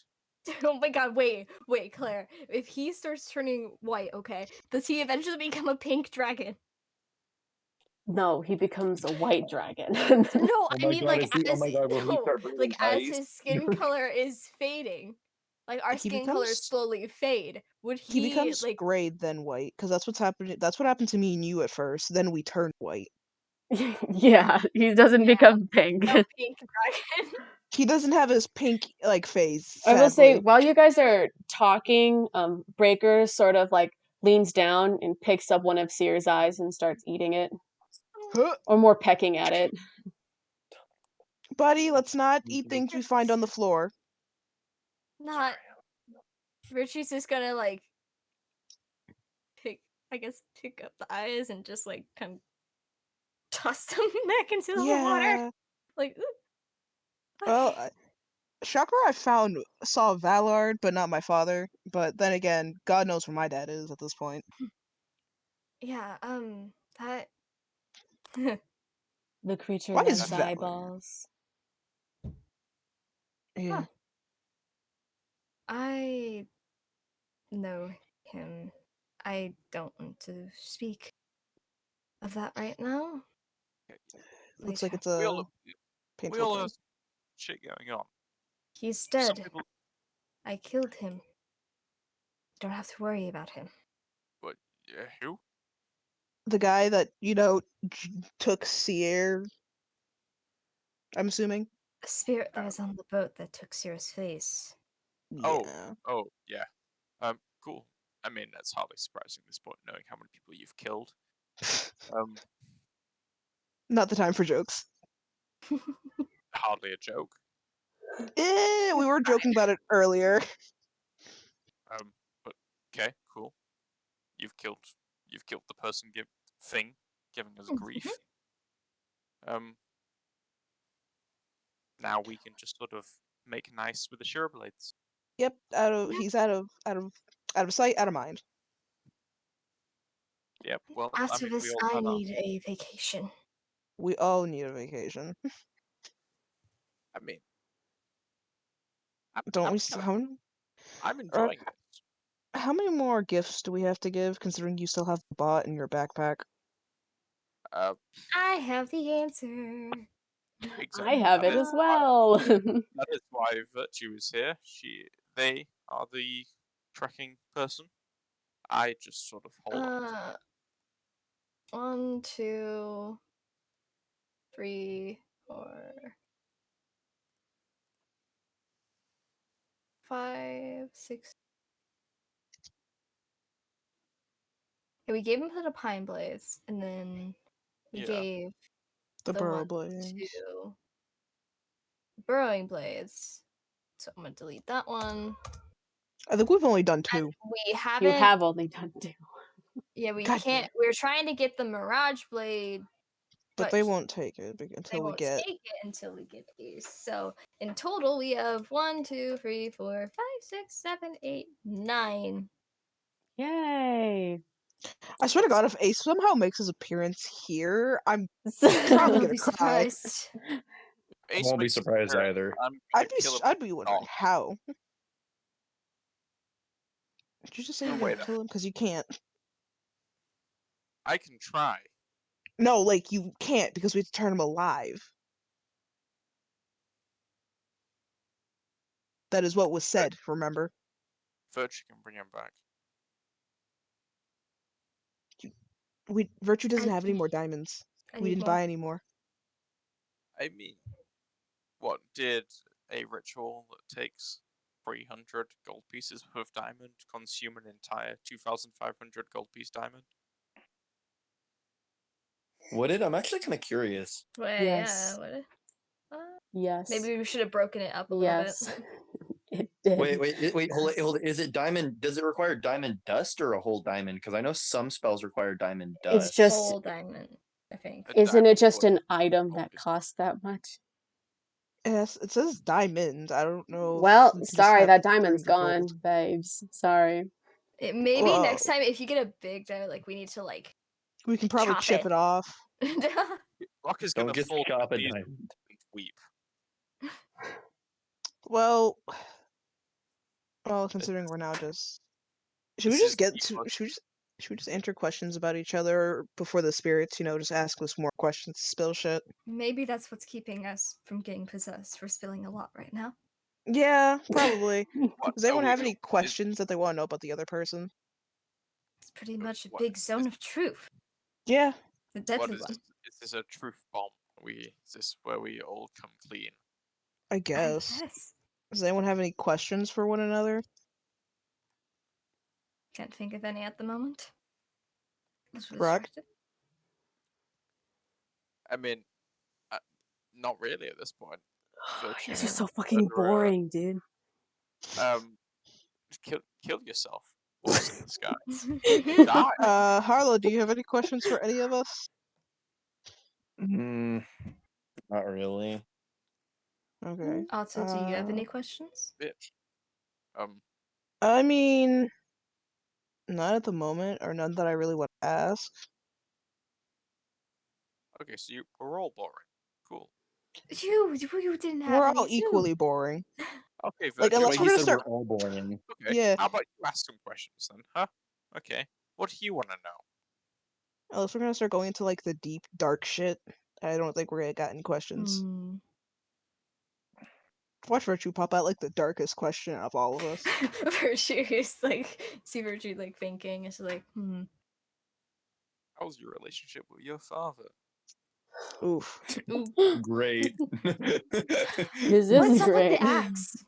Oh my god, wait, Claire. If he starts turning white, okay, does he eventually become a pink dragon? No, he becomes a white dragon. No, I my mean God, like is he- oh my God, will he no, start breathing like as ice? his skin color is fading, like our He skin colors becomes- slowly fade. Would He he becomes like gray then white, because that's what's happened. That's what happened to me and you at first. Then we turned white. Yeah, he doesn't become pink. no pink dragon? He doesn't have his pink like phase. I will say, sadly. while you guys are talking, Breaker sort of like leans down and picks up one of Seer's eyes and starts eating it, Huh. or more pecking at it. Buddy, let's not eat things we find on the floor. Not. Richie's just gonna like pick up the eyes and just like kind of toss them back into the water. Yeah. Like, ooh. Well, shocker, I saw Valard, but not my father. But then again, God knows where my dad is at this point. Yeah, that. The creature Why is loves Valor? eyeballs. Yeah. Huh. I know him. I don't want to speak of that right now. Looks like Later. it's a We painful all thing. have shit going on. He's Some dead. people, I killed him. You don't have to worry about him. but who? The guy that, took Sierra, I'm assuming. A spirit that Uh, was on the boat that took Sierra's face. Yeah. Oh, yeah. Cool. I mean, that's hardly surprising at this point, knowing how many people you've killed. Um, Not the time for jokes. hardly a joke. We were joking about it earlier. But okay, cool. You've killed the person giving us grief. Now we can just sort of make nice with the Shirablades. Yep, he's out of sight, out of mind. Yep. Well, I After mean, we this, all I had our. need a vacation. We all need a vacation. I mean, I'm, Don't I'm we? kind of, I'm Or enjoying this. how many more gifts do we have to give, considering you still have the bot in your backpack? I have the answer. Exactly. I have it as well. That is why Virtue is here. They are the tracking person. I just sort of hold on. 1, 2, 3, 4, 5, 6. Okay, we gave him to the Pine Blaze, and then we Yeah. gave The the Burrow one Blades. to Burrowing Blades. So I'm gonna delete that one. I think we've only done And 2. we You haven't. have only done 2. Yeah, we God can't. damn. We're trying to get the Mirage Blade, But they won't take it they until we won't get. take it until we get these. So in total, we have 1, 2, 3, 4, 5, 6, 7, 8, 9. Yay. I swear to God, if Ace somehow makes his appearance here, I'm I probably will gonna be cry. surprised. I Ace won't be makes his surprised appearance, either. I'm gonna kill him. I'd be wondering dog. how. Did you just say No, you're gonna wait. kill him? Because you can't. I can try. No, like you can't because we have to turn him alive. That is what was said. Remember? Virtue can bring him back. Virtue doesn't I- have any more diamonds. I We need didn't more. buy any more. I mean, what did a ritual that takes 300 gold pieces of diamond consume an entire 2,500 gold piece diamond? Would it? I'm actually kind of curious. Well, Yes. yeah. What? Yes. Maybe we should have broken it up a little bit. Yes. It did. Wait, hold it. Is it diamond? Does it require diamond dust or a whole diamond? Because I know some spells require diamond dust. It's just, Whole diamond, I think. A isn't diamond it just would an item gold that piece. costs that much? Yes, it says diamond. I don't know. Well, if we just sorry, have that diamond's 300 gold. gone, babes. Sorry. Maybe Well, next time, if you get a big diamond, like we need to like we can probably chop chip it off. Rock is Don't gonna get fall to chop a his knees diamond. and weep. Well, considering we're now just. Should we This is just get the to? most- Should we just answer questions about each other before the spirits? Just ask us more questions, spill shit. Maybe that's what's keeping us from getting possessed. We're spilling a lot right now. Yeah, probably. What? Does anyone Oh, have wait, any questions that they want to know about the other person? It's pretty much a what big is zone this? of truth. Yeah, The What deadly is one. this? Is this a truth bomb? Is this where we all come clean? I I guess. guess. Does anyone have any questions for one another? Can't think of any at the moment. This was Rock? distracted. I mean, not really at this point. You Virtue, guys are so fucking better, boring, dude. kill yourself. Wolves in the sky. Die. Harlow, do you have any questions for any of us? Not really. Okay. Also, do you have any questions? Bitch. I mean, not at the moment, or none that I really want to ask. Okay, so we're all boring. Cool. You didn't have We're any all too. equally boring. Okay, Like, Virtue. unless Wait, we're he gonna said start. we're all boring. Okay. Yeah. How about you ask some questions then, huh? Okay. What do you want to know? Unless we're gonna start going into like the deep, dark shit, I don't think we're gonna get any questions. Watch Virtue pop out like the darkest question of all of us. Virtue is like, see Virtue like thinking. It's like, How's your relationship with your father? Oof. Ooh. Great. His What's is up with great. the axe?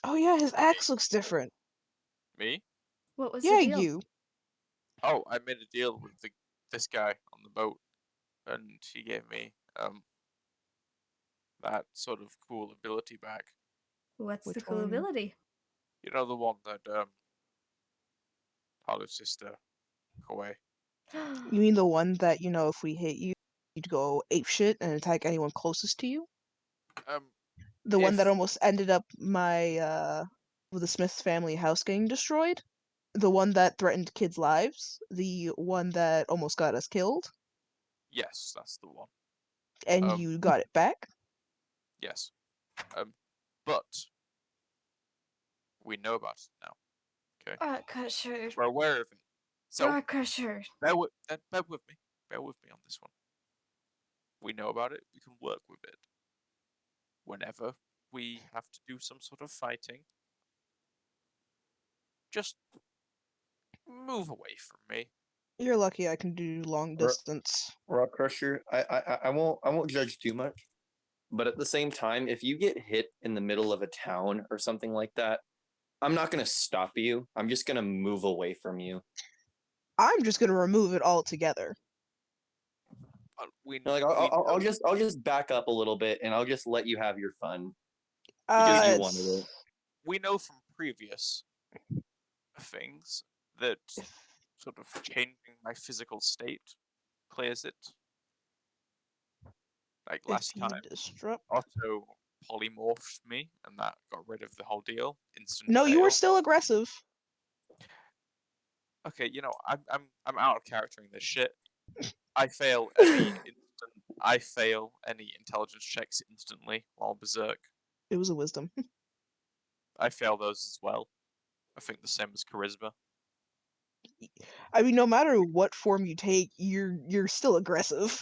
Oh yeah, his axe looks different. Me? What was Yeah, the deal? you. Oh, I made a deal with this guy on the boat, and he gave me that sort of cool ability back. What's Which the cool one? ability? You know, the one that Paolo's sister away. You mean the one that, you know, if we hit you, you'd go apeshit and attack anyone closest to you? The one that If almost ended up with the Smith family house getting destroyed? The one that threatened kids' lives? The one that almost got us killed? yes, that's the one. And Um, you got it back? yes. But we know about it now. Okay, Rock Crusher. we're aware of it. So Rock Crusher. bear with me. Bear with me on this one. We know about it. We can work with it. Whenever we have to do some sort of fighting, just move away from me. You're lucky I can do long distance. Rock Crusher, I won't judge too much. But at the same time, if you get hit in the middle of a town or something like that, I'm not gonna stop you. I'm just gonna move away from you. I'm just gonna remove it altogether. We Like I'll just back up a little bit and I'll just let you have your fun because you wanted it. We know from previous things that sort of changing my physical state clears it. Like last time, Disrupt. Otto polymorphed me, and that got rid of the whole deal. Instant No, fail. you were still aggressive. Okay, you know, I'm out of charactering this shit. I fail any intelligence checks instantly while berserk. It was a wisdom. I fail those as well. I think the same as charisma. I mean, no matter what form you take, you're still aggressive.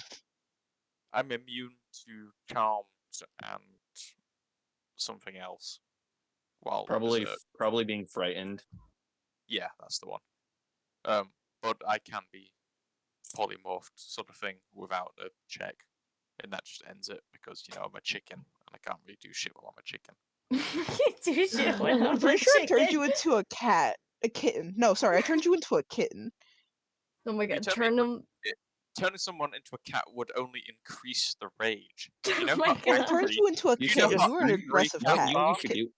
I'm immune to charms and something else. While berserk. Probably being frightened. Yeah, that's the one. But I can be polymorphed sort of thing without a check, and that just ends it because you know I'm a chicken and I can't really do shit while I'm a chicken. Do shit when I'm I'm pretty a sure I turned chicken. you into a cat. A kitten. No, sorry, I turned you into a kitten. Oh my You god, tell me turn them. Turning someone into a cat would only increase the rage. You know Oh my how When I god. turned you into a You You know kitten, how you were an angry aggressive cats cat. You know what you are? should do?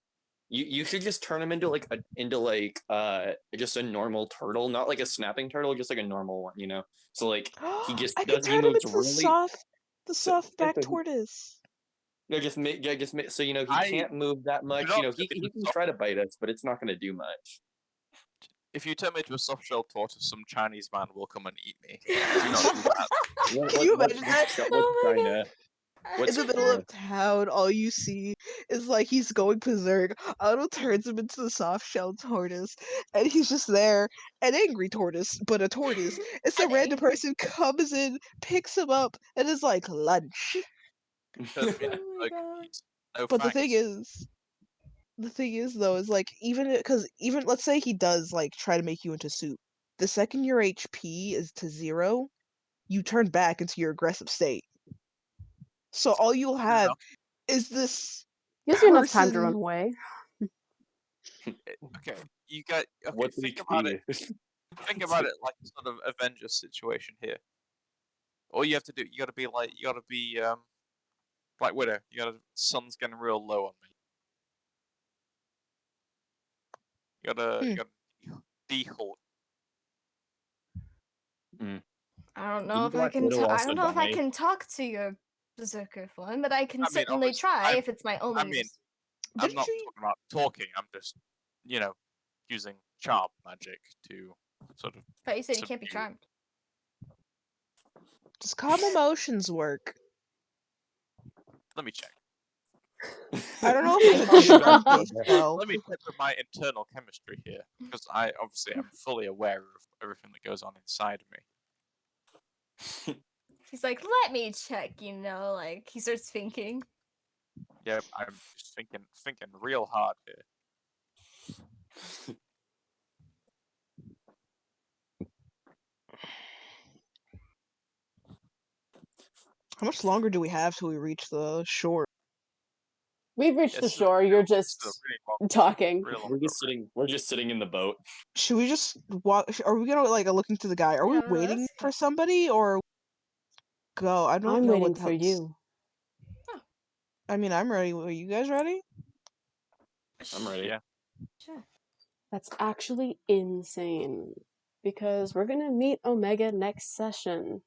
You should just turn him into just a normal turtle, not like a snapping turtle, just like a normal one, you know. So like he just I could does he turn him moves into really the so, soft back tortoise. no so you know he I can't move that do much. not You know turn me he into a can soft. try to bite us, but it's not going to do much. If you turn me into a soft-shelled tortoise, some Chinese man will come and eat me. Do not do that. Can you imagine that? Oh my China? god. What's In the middle of town, all you see is like he's going berserk. Otto turns him into the soft shelled tortoise, and he's just there, an angry tortoise, but a tortoise. And some An random angry- person comes in, picks him up, and is like lunch. Turns me into Oh my a god. meat. No But thanks. the thing is though, is like even let's say he does like try to make you into soup. The second your HP is to 0, you turn back into your aggressive state. So all you'll Fair have enough. is this Gives you enough time to person. run away. Okay, you got okay. What's Think about it. HP? Think about it like a sort of Avengers situation here. All you have to do, you gotta be Black Widow. Sun's getting real low on me. You gotta de-Hulk. I don't know Didn't if I Black can. Widow I also don't know if I die? can talk to your berserker form, but I can I mean, certainly obviously, try if it's my only. I mean, I'm Didn't not she? talking about talking. I'm just, you know, using charm magic to sort of But you said you can't be subdue. charmed. Does calm emotions work? Let me check. I don't know if it's a strength-based spell. Let me check with my internal chemistry here, because I obviously am fully aware of everything that goes on inside of me. He's like, let me check. Like he starts thinking. Yeah, I'm just thinking real hard here. How much longer do we have till we reach the shore? We've reached the This is shore. You're this just is a really long, talking. real long We're just sitting in the boat. Should we just walk? Are we gonna like look into the guy? Are we Yeah, waiting let's for somebody or go? I don't I'm know waiting what the for hell. you. I mean, I'm ready. Are you guys ready? I'm ready. Yeah. Sure. That's actually insane. Because we're gonna meet Omega next session.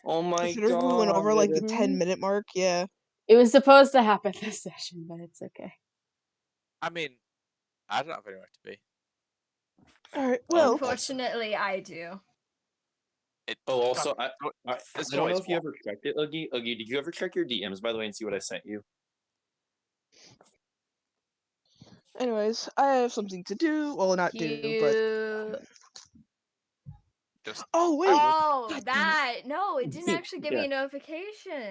Oh my Considering god. we went over like the Mhm. 10-minute mark, yeah. It was supposed to happen this session, but it's okay. I mean, I don't have anywhere to be. All right. Well, Unfortunately, I do. Oh, also, I There's don't know always if you one. ever checked it, Oogie. Oogie, did you ever check your DMs, by the way, and see what I sent you? anyways, I have something to do. Well, not do, but You. Just oh wait. Oh, God damn it. that. No, it didn't actually give me Yeah. a notification.